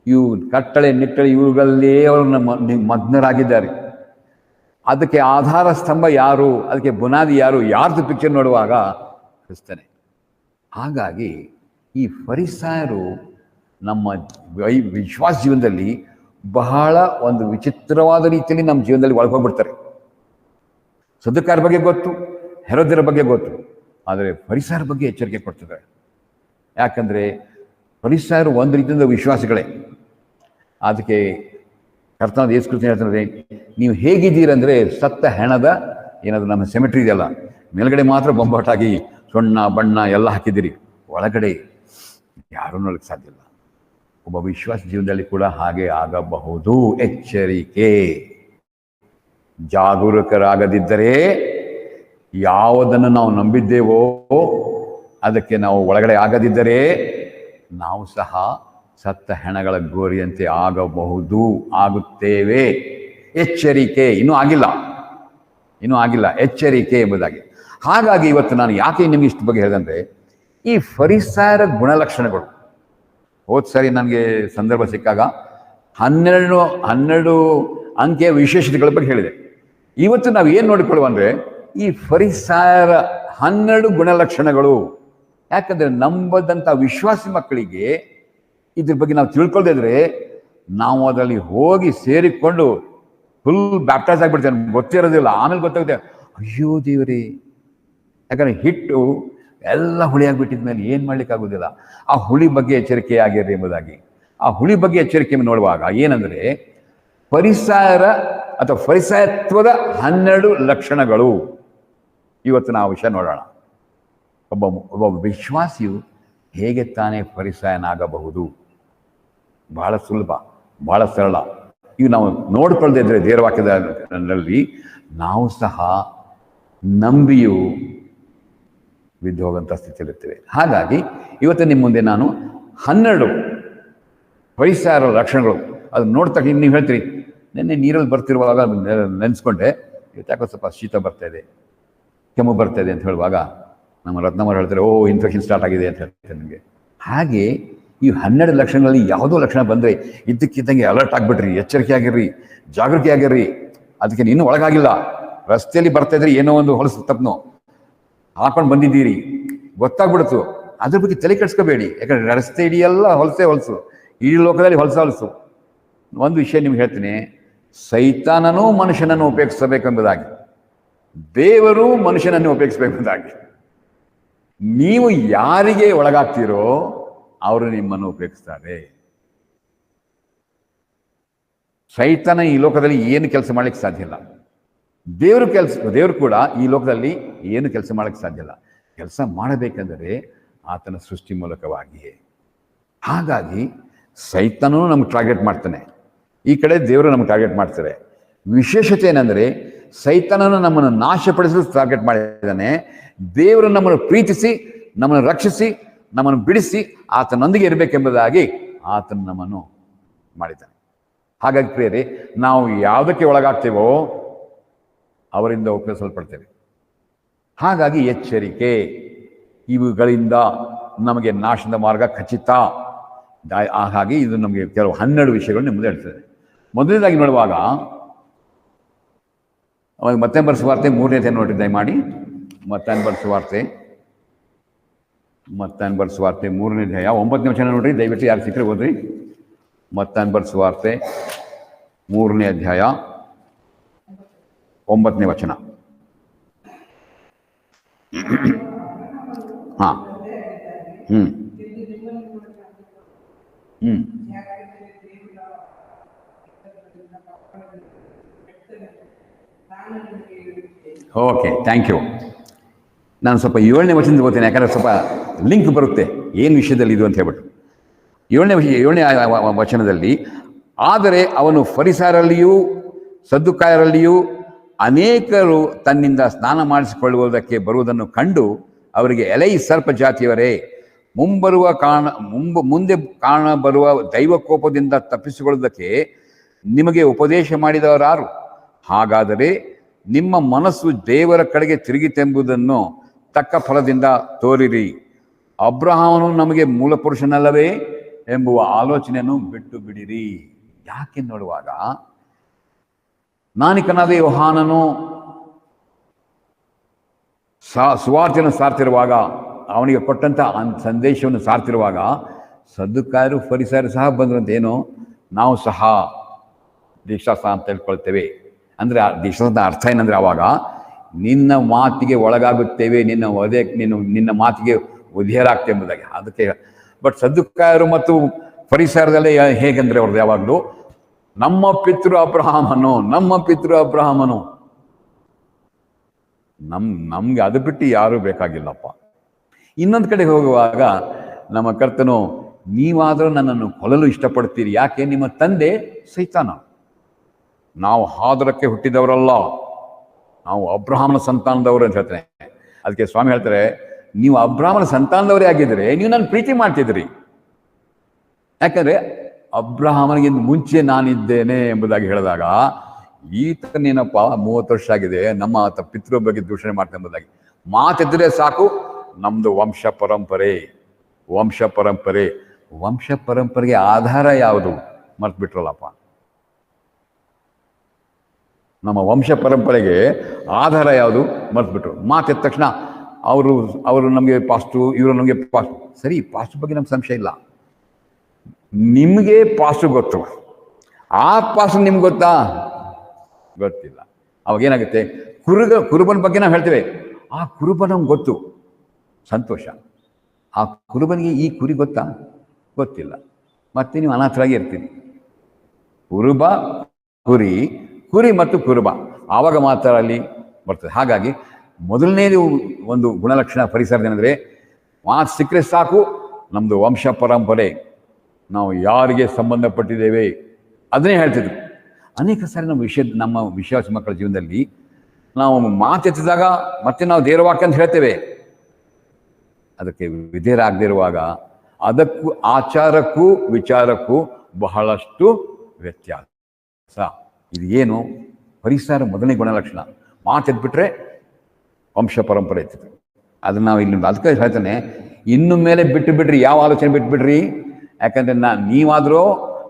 Speaker 1: ಇವು ಕಟ್ಟಳೆ ನಿಟ್ಟಳೆ ಇವುಗಳಲ್ಲೇ ಅವರು ಮಗ್ನರಾಗಿದ್ದಾರೆ. ಅದಕ್ಕೆ ಆಧಾರ ಸ್ತಂಭ ಯಾರು, ಅದಕ್ಕೆ ಬುನಾದಿ ಯಾರು, ಯಾರ್ದು ಪಿಕ್ಚರ್ ನೋಡುವಾಗ ಕ್ರಿಸ್ತನೇ. ಹಾಗಾಗಿ ಈ ಫರಿಸಾಯರು ನಮ್ಮ ವಿಶ್ವಾಸ ಜೀವನದಲ್ಲಿ ಬಹಳ ಒಂದು ವಿಚಿತ್ರವಾದ ರೀತಿಯಲ್ಲಿ ನಮ್ಮ ಜೀವನದಲ್ಲಿ ಒಳಗೋಗ್ಬಿಡ್ತಾರೆ. ಸದ್ದುಕಾಯರ ಬಗ್ಗೆ ಗೊತ್ತು, ಹೆರೋದ್ಯರ ಬಗ್ಗೆ ಗೊತ್ತು, ಆದರೆ ಫರಿಸಾಯರ ಬಗ್ಗೆ ಎಚ್ಚರಿಕೆ ಕೊಡ್ತಿದ್ದಾರೆ. ಯಾಕಂದರೆ ಫರಿಸಾಯರು ಒಂದು ರೀತಿಯಿಂದ ವಿಶ್ವಾಸಿಗಳೇ. ಅದಕ್ಕೆ ಕರ್ತನಾದ ಯೇಸು ಕ್ರಿಸ್ತನು ಹೇಳ್ತಾರೆ, ನೀವು ಹೇಗಿದ್ದೀರಂದರೆ ಸತ್ತ ಹೆಣದ ಏನಾದರೂ ನಮ್ಮ ಸೆಮೆಟ್ರಿ ಇದೆಯಲ್ಲ, ಮೇಲ್ಗಡೆ ಮಾತ್ರ ಬೊಂಬಾಟಾಗಿ ಸೊಣ್ಣ ಬಣ್ಣ ಎಲ್ಲ ಹಾಕಿದ್ದೀರಿ, ಒಳಗಡೆ ಯಾರೂ ನೋಡಕ್ಕೆ ಸಾಧ್ಯ ಇಲ್ಲ. ಒಬ್ಬ ವಿಶ್ವಾಸ ಜೀವನದಲ್ಲಿ ಕೂಡ ಹಾಗೆ ಆಗಬಹುದು. ಎಚ್ಚರಿಕೆ. ಜಾಗರೂಕರಾಗದಿದ್ದರೆ ಯಾವುದನ್ನು ನಾವು ನಂಬಿದ್ದೇವೋ ಅದಕ್ಕೆ ನಾವು ಒಳಗಡೆ ಆಗದಿದ್ದರೆ ನಾವು ಸಹ ಸತ್ತ ಹೆಣಗಳ ಗೋರಿಯಂತೆ ಆಗುತ್ತೇವೆ. ಎಚ್ಚರಿಕೆ. ಇನ್ನೂ ಆಗಿಲ್ಲ ಎಚ್ಚರಿಕೆ ಎಂಬುದಾಗಿ. ಹಾಗಾಗಿ ಇವತ್ತು ನಾನು ಯಾಕೆ ನಿಮಗೆ ಇಷ್ಟು ಬಗ್ಗೆ ಹೇಳಿದಂದರೆ, ಈ ಫರಿಸಾಯರ ಗುಣಲಕ್ಷಣಗಳು. ಹೋದ ಸಾರಿ ನನಗೆ ಸಂದರ್ಭ ಸಿಕ್ಕಾಗ 12 ಅಂಕೆಯ ವಿಶೇಷತೆಗಳ ಬಗ್ಗೆ ಹೇಳಿದೆ. ಇವತ್ತು ನಾವು ಏನು ನೋಡಿಕೊಳ್ಳುವ ಅಂದರೆ ಈ ಫರಿಸಾಯರ 12 ಗುಣಲಕ್ಷಣಗಳು. ಯಾಕಂದರೆ ನಂಬದಂಥ ವಿಶ್ವಾಸಿ ಮಕ್ಕಳಿಗೆ ಇದ್ರ ಬಗ್ಗೆ ನಾವು ತಿಳ್ಕೊಳ್ದೇ ಇದ್ರೆ ನಾವು ಅದರಲ್ಲಿ ಹೋಗಿ ಸೇರಿಕೊಂಡು ಫುಲ್ ಬ್ಯಾಪ್ಟೈಸ್ ಆಗಿಬಿಡ್ತೇವೆ, ನಮ್ಗೆ ಗೊತ್ತಿರೋದಿಲ್ಲ. ಆಮೇಲೆ ಗೊತ್ತಾಗುತ್ತೆ, ಅಯ್ಯೋ ದೇವರೇ, ಯಾಕಂದರೆ ಹಿಟ್ಟು ಎಲ್ಲ ಹುಳಿಯಾಗಿಬಿಟ್ಟಿದ ಮೇಲೆ ಏನು ಮಾಡ್ಲಿಕ್ಕಾಗೋದಿಲ್ಲ. ಆ ಹುಳಿ ಬಗ್ಗೆ ಎಚ್ಚರಿಕೆ ಆಗಿರ್ರಿ ಎಂಬುದಾಗಿ. ಆ ಹುಳಿ ಬಗ್ಗೆ ಎಚ್ಚರಿಕೆ ನೋಡುವಾಗ ಏನಂದರೆ ಫರಿಸಾಯರ ಅಥವಾ ಫರಿಸಾಯತ್ವದ 12 ಲಕ್ಷಣಗಳು. ಇವತ್ತು ನಾವು ವಿಷಯ ನೋಡೋಣ. ಒಬ್ಬ ವಿಶ್ವಾಸಿಯು ಹೇಗೆ ತಾನೇ ಫರಿಸಾಯನಾಗಬಹುದು? ಬಹಳ ಸುಲಭ, ಬಹಳ ಸರಳ. ಇವು ನಾವು ನೋಡ್ಕೊಳ್ದೇ ಇದ್ರೆ ದೇವರ ವಾಕ್ಯದಲ್ಲಿ ನಾವು ಸಹ ನಂಬಿಯೂ ಬಿದ್ದು ಹೋಗುವಂಥ ಸ್ಥಿತಿಯಲ್ಲಿರ್ತೇವೆ. ಹಾಗಾಗಿ ಇವತ್ತು ನಿಮ್ಮ ಮುಂದೆ ನಾನು 12 ಫರಿಸಾಯರ ಲಕ್ಷಣಗಳು ಅದನ್ನು ನೋಡ್ತಾ ನೀವು ಹೇಳ್ತೀರಿ, ನಿನ್ನೆ ನೀರಲ್ಲಿ ಬರ್ತಿರುವಾಗ ನೆನೆಸ್ಕೊಂಡೆ, ಇವತ್ತು ಯಾಕೋ ಸ್ವಲ್ಪ ಶೀತ ಬರ್ತಾ ಇದೆ, ಕೆಮ್ಮು ಬರ್ತಾ ಇದೆ ಅಂತ ಹೇಳುವಾಗ ನಮ್ಮ ರತ್ನಮ್ಮರು ಹೇಳ್ತಾರೆ, ಓ ಇನ್ಫೆಕ್ಷನ್ ಸ್ಟಾರ್ಟ್ ಆಗಿದೆ ಅಂತ ಹೇಳ್ತಾರೆ ನಿಮಗೆ. ಹಾಗೆ ಈ 12 ಲಕ್ಷಣಗಳಲ್ಲಿ ಯಾವುದೋ ಲಕ್ಷಣ ಬಂದರೆ ಇದ್ದಕ್ಕಿದ್ದಂಗೆ ಅಲರ್ಟ್ ಆಗಿಬಿಡ್ರಿ, ಎಚ್ಚರಿಕೆ ಆಗಿರ್ರಿ, ಜಾಗೃತಿ ಆಗಿರ್ರಿ. ಅದಕ್ಕೆ ನೀನು ಒಳಗಾಗಿಲ್ಲ, ರಸ್ತೆಯಲ್ಲಿ ಬರ್ತಾ ಇದ್ರೆ ಏನೋ ಒಂದು ಹೊಲಸು ತಪ್ಪನು ಹಾಕೊಂಡು ಬಂದಿದ್ದೀರಿ, ಗೊತ್ತಾಗ್ಬಿಡ್ತು. ಅದ್ರ ಬಗ್ಗೆ ತಲೆ ಕೆಡಿಸ್ಕೋಬೇಡಿ. ಯಾಕಂದರೆ ರಸ್ತೆ ಇಡಿಯೆಲ್ಲ ಹೊಲಸು, ಈ ಲೋಕದಲ್ಲಿ ಹೊಲಸು. ಒಂದು ವಿಷಯ ನಿಮ್ಗೆ ಹೇಳ್ತೀನಿ, ಸೈತಾನನೂ ಮನುಷ್ಯನನ್ನು ಉಪಯೋಗಿಸಬೇಕೆಂಬುದಾಗಿ, ದೇವರು ಮನುಷ್ಯನನ್ನು ಉಪಯೋಗಿಸಬೇಕೆಂಬುದಾಗಿ. ನೀವು ಯಾರಿಗೆ ಒಳಗಾಗ್ತೀರೋ ಅವರು ನಿಮ್ಮನ್ನು ಉಪಯೋಗಿಸ್ತಾರೆ. ಸೈತಾನ ಈ ಲೋಕದಲ್ಲಿ ಏನು ಕೆಲಸ ಮಾಡ್ಲಿಕ್ಕೆ ಸಾಧ್ಯ ಇಲ್ಲ. ದೇವರು ಕೂಡ ಈ ಲೋಕದಲ್ಲಿ ಏನು ಕೆಲಸ ಮಾಡಲಿಕ್ಕೆ ಸಾಧ್ಯ ಇಲ್ಲ. ಕೆಲಸ ಮಾಡಬೇಕೆಂದರೆ ಆತನ ಸೃಷ್ಟಿ ಮೂಲಕವಾಗಿಯೇ. ಹಾಗಾಗಿ ಸೈತಾನೂ ನಮ್ಗೆ ಟಾರ್ಗೆಟ್ ಮಾಡ್ತಾನೆ, ಈ ಕಡೆ ದೇವರು ನಮ್ಗೆ ಟಾರ್ಗೆಟ್ ಮಾಡ್ತಾರೆ. ವಿಶೇಷತೆ ಏನಂದರೆ ಸೈತಾನನು ನಮ್ಮನ್ನು ನಾಶಪಡಿಸಲು ಟಾರ್ಗೆಟ್ ಮಾಡಿದ್ದಾನೆ. ದೇವರು ನಮ್ಮನ್ನು ಪ್ರೀತಿಸಿ, ನಮ್ಮನ್ನು ರಕ್ಷಿಸಿ, ನಮ್ಮನ್ನು ಬಿಡಿಸಿ ಆತನೊಂದಿಗೆ ಇರಬೇಕೆಂಬುದಾಗಿ ಆತನು ನಮ್ಮನ್ನು ಮಾಡಿದ್ದಾನೆ. ಹಾಗಾಗಿ ಪ್ರಿಯರೇ, ನಾವು ಯಾವುದಕ್ಕೆ ಒಳಗಾಗ್ತೇವೋ ಅವರಿಂದ ಉಪಯೋಗಿಸಲ್ಪಡ್ತೇವೆ. ಹಾಗಾಗಿ ಎಚ್ಚರಿಕೆ, ಇವುಗಳಿಂದ ನಮಗೆ ನಾಶದ ಮಾರ್ಗ ಖಚಿತ. ಹಾಗಾಗಿ ಇದು ನಮಗೆ ಕೆಲವು 12 ವಿಷಯಗಳು ನಿಮ್ಮದು ಹೇಳ್ತದೆ. ಮೊದಲನೇದಾಗಿ ನೋಡುವಾಗ ಮತ್ತಾಯನ ಬರೆದ ಸುವಾರ್ತೆ 3ನೇ ನೋಡಿ, ದಯಮಾಡಿ ಮತ್ತಾಯನ ಬರೆದ ಸುವಾರ್ತೆ 3ನೇ ಅಧ್ಯಾಯ 9ನೇ ವಚನ ನೋಡ್ರಿ, ದಯವಿಟ್ಟು ಯಾರು ಸಿಕ್ಕರೆ ಓದ್ರಿ. ಮತ್ತಾಯನ ಬರೆದ ಸುವಾರ್ತೆ 3ನೇ ಅಧ್ಯಾಯ 9ನೇ ವಚನ. ಹಾ, ಓಕೆ, ಥ್ಯಾಂಕ್ ಯು. ನಾನು ಸ್ವಲ್ಪ 7ನೇ ವಚನದಿಂದ ಓದ್ತೇನೆ, ಯಾಕಂದರೆ ಸ್ವಲ್ಪ ಲಿಂಕ್ ಬರುತ್ತೆ ಏನು ವಿಷಯದಲ್ಲಿ ಇದು ಅಂತ ಹೇಳ್ಬಿಟ್ಟು. 7ನೇ ವಚನದಲ್ಲಿ, ಆದರೆ ಅವನು ಫರಿಸಾಯರಲ್ಲಿಯೂ ಸದ್ದುಕಾಯರಲ್ಲಿಯೂ ಅನೇಕರು ತನ್ನಿಂದ ಸ್ನಾನ ಮಾಡಿಸಿಕೊಳ್ಳುವುದಕ್ಕೆ ಬರುವುದನ್ನು ಕಂಡು ಅವರಿಗೆ, ಎಲೈ ಸರ್ಪ ಜಾತಿಯವರೇ, ಮುಂದೆ ಕಾಣಬರುವ ದೈವಕೋಪದಿಂದ ತಪ್ಪಿಸಿಕೊಳ್ಳುವುದಕ್ಕೆ ನಿಮಗೆ ಉಪದೇಶ ಮಾಡಿದವರಾರು? ಹಾಗಾದರೆ ನಿಮ್ಮ ಮನಸ್ಸು ದೇವರ ಕಡೆಗೆ ತಿರುಗಿತೆಂಬುದನ್ನು ತಕ್ಕ ಫಲದಿಂದ ತೋರಿರಿ. ಅಬ್ರಹಾಮನು ನಮಗೆ ಮೂಲಪುರುಷನಲ್ಲವೇ ಎಂಬುವ ಆಲೋಚನೆಯನ್ನು ಬಿಟ್ಟು ಬಿಡಿರಿ. ಯಾಕೆ ನೋಡುವಾಗ, ನಾನಿಕನಾದ ಯೋಹಾನನು ಸುವಾರ್ತೆಯನ್ನು ಸಾರ್ತಿರುವಾಗ, ಅವನಿಗೆ ಕೊಟ್ಟಂಥ ಸಂದೇಶವನ್ನು ಸಾರ್ತಿರುವಾಗ ಸದ್ದುಕಾಯರು ಫರಿಸಾಯರು ಸಹ ಬಂದ್ರಂತ. ಏನು, ನಾವು ಸಹ ದೀಕ್ಷಾಸ್ನಾನ ಅಂತ ಹೇಳ್ಕೊಳ್ತೇವೆ. ಅಂದರೆ ಆ ದೀಕ್ಷಾಸ್ನಾನದ ಅರ್ಥ ಏನಂದರೆ, ಆವಾಗ ನಿನ್ನ ಮಾತಿಗೆ ಒಳಗಾಗುತ್ತೇವೆ, ನಿನ್ನ ಮಾತಿಗೆ ಉದಯರಾಗ್ತೇವೆ ಎಂಬುದಾಗಿ. ಅದಕ್ಕೆ ಬಟ್ ಸದ್ದುಕಾಯರು ಮತ್ತು ಫರಿಸಾಯರದಲ್ಲೇ ಹೇಗೆಂದರೆ ಅವ್ರದ್ದು ಯಾವಾಗಲೂ ನಮ್ಮ ಪಿತೃ ಅಬ್ರಹಾಮನು ನಮ್ಗೆ ಅದು ಬಿಟ್ಟು ಯಾರೂ ಬೇಕಾಗಿಲ್ಲಪ್ಪ. ಇನ್ನೊಂದು ಕಡೆ ಹೋಗುವಾಗ ನಮ್ಮ ಕರ್ತನು, ನೀವಾದರೂ ನನ್ನನ್ನು ಕೊಲ್ಲಲು ಇಷ್ಟಪಡ್ತೀರಿ, ಯಾಕೆ? ನಿಮ್ಮ ತಂದೆ ಸೈತಾನ. ನಾವು ಹಾದರಕ್ಕೆ ಹುಟ್ಟಿದವರಲ್ಲ, ನಾವು ಅಬ್ರಹಾಮನ ಸಂತಾನದವರು ಅಂತ ಹೇಳ್ತೇನೆ. ಅದಕ್ಕೆ ಸ್ವಾಮಿ ಹೇಳ್ತಾರೆ, ನೀವು ಅಬ್ರಹಾಮನ ಸಂತಾನದವರೇ ಆಗಿದ್ರೆ ನೀವು ನನ್ನ ಪ್ರೀತಿ ಮಾಡ್ತಿದ್ರಿ. ಯಾಕಂದರೆ ಅಬ್ರಹಾಮನಿಗಿಂತ ಮುಂಚೆ ನಾನಿದ್ದೇನೆ ಎಂಬುದಾಗಿ ಹೇಳಿದಾಗ, ಈತನೇನಪ್ಪ 30 ವರ್ಷ ಆಗಿದೆ, ನಮ್ಮ ಆತ ಪಿತೃ ಬಗ್ಗೆ ದೂಷಣೆ ಮಾಡ್ತಾನೆ ಎಂಬುದಾಗಿ ಮಾತಿದ್ರೆ ಸಾಕು, ನಮ್ಮದು ವಂಶ ಪರಂಪರೆಗೆ ಆಧಾರ ಯಾವುದು? ಮರ್ತು ಬಿಟ್ರಲ್ಲಪ್ಪ. ನಮ್ಮ ವಂಶ ಪರಂಪರೆಗೆ ಆಧಾರ ಯಾವುದು ಮರ್ತು ಬಿಟ್ರು. ಮಾತೆದ್ದ ತಕ್ಷಣ ಅವರು ನಮಗೆ ಪಾಸ್ಟು, ಇವರು ನಮಗೆ ಪಾಸ್ಟ್. ಸರಿ, ಪಾಸ್ಟ್ ಬಗ್ಗೆ ನಮ್ಗೆ ಸಂಶಯ ಇಲ್ಲ. ನಿಮಗೆ ಪಾಸ್ಟು ಗೊತ್ತು, ಆ ಪಾಸ್ಟ್ ನಿಮ್ಗೆ ಗೊತ್ತಾ? ಗೊತ್ತಿಲ್ಲ. ಅವಾಗೇನಾಗುತ್ತೆ, ಕುರುಬನ ಬಗ್ಗೆ ನಾವು ಹೇಳ್ತೇವೆ, ಆ ಕುರುಬ ನಮ್ಗೆ ಗೊತ್ತು, ಸಂತೋಷ. ಆ ಕುರುಬನಿಗೆ ಈ ಕುರಿ ಗೊತ್ತಾ? ಗೊತ್ತಿಲ್ಲ. ಮತ್ತೆ ನೀವು ಅನಾಥರಾಗಿ ಇರ್ತೀರಿ. ಕುರುಬ, ಕುರಿ, ಕುರಿ ಮತ್ತು ಕುರುಬ, ಆವಾಗ ಮಾತ್ರ ಅಲ್ಲಿ ಬರ್ತದೆ. ಹಾಗಾಗಿ ಮೊದಲನೇದು ಒಂದು ಗುಣಲಕ್ಷಣ ಪರಿಸರದೇನೆಂದರೆ, ಮಾತು ಸಿಕ್ಕರೆ ಸಾಕು, ನಮ್ಮದು ವಂಶ ಪರಂಪರೆ, ನಾವು ಯಾರಿಗೆ ಸಂಬಂಧಪಟ್ಟಿದ್ದೇವೆ ಅದನ್ನೇ ಹೇಳ್ತಿದ್ರು. ಅನೇಕ ಸಾರಿ ನಮ್ಮ ವಿಶ್ವಾಸ ಮಕ್ಕಳ ಜೀವನದಲ್ಲಿ ನಾವು ಮಾತೆತ್ತಿದಾಗ ಮತ್ತೆ ನಾವು ದೇವರ ವಾಕ್ಯ ಅಂತ ಹೇಳ್ತೇವೆ, ಅದಕ್ಕೆ ವಿಧೇಯರಾಗದೇ ಇರುವಾಗ ಅದಕ್ಕೂ ಆಚಾರಕ್ಕೂ ವಿಚಾರಕ್ಕೂ ಬಹಳಷ್ಟು ವ್ಯತ್ಯಾಸ. ಇದು ಏನು? ಪರಿಸರ ಮೊದಲನೇ ಗುಣಲಕ್ಷಣ. ಮಾತೆದ್ಬಿಟ್ರೆ ವಂಶ ಪರಂಪರೆ ಇರ್ತದೆ. ಅದನ್ನು ನಾವು ಇಲ್ಲಿ ಅದಕ್ಕೆ ಹೇಳ್ತಾನೆ, ಇನ್ನು ಮೇಲೆ ಬಿಟ್ಟು ಬಿಡ್ರಿ, ಯಾವ ಆಲೋಚನೆ ಬಿಟ್ಬಿಡ್ರಿ. ಯಾಕಂದರೆ ನೀವಾದರೂ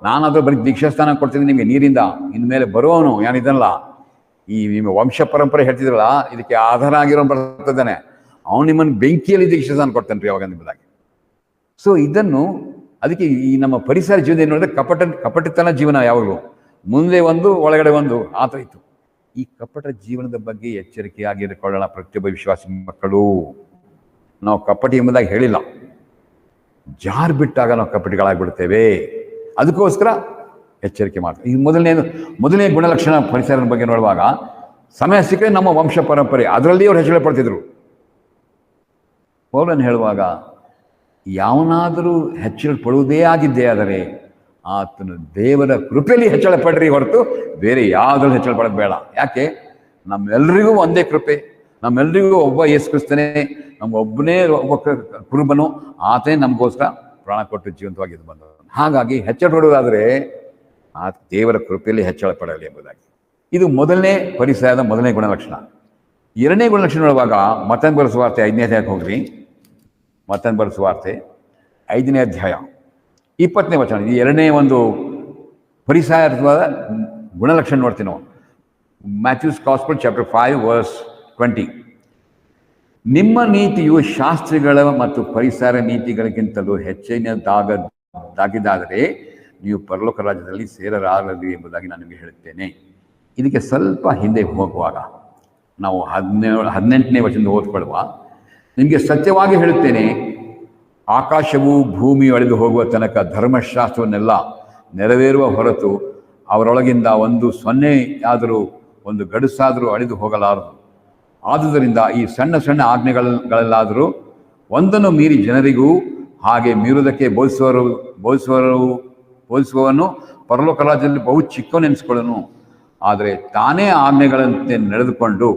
Speaker 1: ನಾನಾದರೂ ಬರೀ ದೀಕ್ಷಾಸ್ಥಾನ ಕೊಡ್ತೀನಿ ನಿಮಗೆ ನೀರಿಂದ, ಇನ್ಮೇಲೆ ಬರುವವನು ಏನಿದಲ್ಲ, ಈ ನಿಮ್ಮ ವಂಶ ಪರಂಪರೆ ಹೇಳ್ತಿದ್ರಲ್ಲ, ಇದಕ್ಕೆ ಆಧಾರ ಆಗಿರೋನು ಬರ್ತಿದ್ದಾನೆ, ಅವನು ನಿಮ್ಮನ್ನು ಬೆಂಕಿಯಲ್ಲಿ ದೀಕ್ಷಾಸ್ಥಾನ ಕೊಡ್ತಾನೆ ರೀ ಅವಾಗ ನಿಮ್ಮದಾಗಿ. ಸೊ ಇದನ್ನು ಅದಕ್ಕೆ ಈ ನಮ್ಮ ಪರಿಸರ ಜೀವನ ಏನು ನೋಡಿದ್ರೆ ಕಪಟತನ ಜೀವನ ಯಾವಾಗಲೂ ಮುಂದೆ ಒಂದು ಒಳಗಡೆ ಒಂದು ಆ ಥರ ಇತ್ತು. ಈ ಕಪಟ ಜೀವನದ ಬಗ್ಗೆ ಎಚ್ಚರಿಕೆಯಾಗಿರಿಕೊಳ್ಳೋಣ ಪ್ರತಿಯೊಬ್ಬ ವಿಶ್ವಾಸಿ ಮಕ್ಕಳು. ನಾವು ಕಪಟಿ ಎಂಬುದಾಗಿ ಹೇಳಿಲ್ಲ, ಜಾರು ಬಿಟ್ಟಾಗ ನಾವು ಕಪಟಿಗಳಾಗಿಬಿಡ್ತೇವೆ. ಅದಕ್ಕೋಸ್ಕರ ಎಚ್ಚರಿಕೆ ಮಾಡ್ತೀವಿ. ಈ ಮೊದಲನೇ ಗುಣಲಕ್ಷಣ ಪರಿಸರದ ಬಗ್ಗೆ ನೋಡುವಾಗ, ಸಮಯ ಸಿಕ್ಕರೆ ನಮ್ಮ ವಂಶ ಪರಂಪರೆ ಅದರಲ್ಲಿ ಅವ್ರು ಹೆಚ್ಚಳ ಪಡ್ತಿದ್ರು. ಪೌಲನು ಹೇಳುವಾಗ, ಯಾವನಾದರೂ ಹೆಚ್ಚಳ ಪಡುವುದೇ ಆಗಿದ್ದೇ ಆದರೆ ಆತನು ದೇವರ ಕೃಪೆಯಲ್ಲಿ ಹೆಚ್ಚಳ ಪಡ್ರಿ ಹೊರತು ಬೇರೆ ಯಾವುದ್ರಲ್ಲಿ ಹೆಚ್ಚಳ ಪಡೋದು ಬೇಡ. ಯಾಕೆ? ನಮ್ಮೆಲ್ಲರಿಗೂ ಒಂದೇ ಕೃಪೆ, ನಮ್ಮೆಲ್ಲರಿಗೂ ಒಬ್ಬ ಯೇಸು ಕ್ರಿಸ್ತನೇ, ನಮಗೊಬ್ಬನೇ ಒಬ್ಬ ಕುರುಬನು, ಆತನೇ ನಮಗೋಸ್ಕರ ಪ್ರಾಣ ಕೊಟ್ಟು ಜೀವಂತವಾಗಿದ್ದು ಬಂದವನು. ಹಾಗಾಗಿ ಹೆಚ್ಚಳ ಪಡುವುದಾದರೆ ಆ ದೇವರ ಕೃಪೆಯಲ್ಲಿ ಹೆಚ್ಚಳ ಪಡಲಿ ಎಂಬುದಾಗಿ. ಇದು ಮೊದಲನೇ ಪರಿಸರದ ಮೊದಲನೇ ಗುಣಲಕ್ಷಣ. ಎರಡನೇ ಗುಣಲಕ್ಷಣ ಹೇಳುವಾಗ ಮತ್ತೊಂದು ಬರೆಸುವ ವಾರ್ತೆ 5ನೇ ಅಧ್ಯಾಯಕ್ಕೆ ಹೋಗ್ರಿ. ಮತ್ತೊಂದು ಬರೆಸುವ ವಾರ್ತೆ 5ನೇ ಅಧ್ಯಾಯ 20ನೇ ವಚನ. ಇದು ಎರಡನೇ ಒಂದು ಪರಿಸರದ ಗುಣಲಕ್ಷಣ ನೋಡ್ತೀವಿ ನಾವು. Matthew's gospel chapter 5 verse 20. ನಿಮ್ಮ ನೀತಿಯು ಶಾಸ್ತ್ರಿಗಳ ಮತ್ತು ಪರಿಸರ ನೀತಿಗಳಿಗಿಂತಲೂ ಹೆಚ್ಚಿನದಾಗಿದ್ದಾದರೆ ನೀವು ಪರಲೋಕ ರಾಜ್ಯದಲ್ಲಿ ಸೇರಲಾರದು ಎಂಬುದಾಗಿ ನಾನು ನಿಮಗೆ ಹೇಳುತ್ತೇನೆ. ಇದಕ್ಕೆ ಸ್ವಲ್ಪ ಹಿಂದೆ ಹೋಗುವಾಗ ನಾವು 18ನೇ ವಚನ ಓದ್ಕೊಳ್ಳುವ, ನಿಮಗೆ ಸತ್ಯವಾಗಿ ಹೇಳುತ್ತೇನೆ, ಆಕಾಶವು ಭೂಮಿಯು ಅಳಿದು ಹೋಗುವ ತನಕ ಧರ್ಮಶಾಸ್ತ್ರವನ್ನೆಲ್ಲ ನೆರವೇರುವ ಹೊರತು ಅವರೊಳಗಿಂದ ಒಂದು ಸೊನ್ನೆ ಆದರೂ ಒಂದು ಗಡುಸಾದರೂ ಅಳಿದು ಹೋಗಲಾರದು. ಆದುದರಿಂದ ಈ ಸಣ್ಣ ಸಣ್ಣ ಆಜ್ಞೆಗಳಲ್ಲಾದರೂ ಒಂದನ್ನು ಮೀರಿ ಜನರಿಗೂ ಹಾಗೆ ಮೀರುವುದಕ್ಕೆ ಬೋಧಿಸುವವನು ಪರಲೋಕ ರಾಜ್ಯದಲ್ಲಿ ಬಹು ಚಿಕ್ಕವನೆನಿಸಿಕೊಳ್ಳನು. ಆದರೆ ತಾನೇ ಆಜ್ಞೆಗಳಂತೆ ನಡೆದುಕೊಂಡು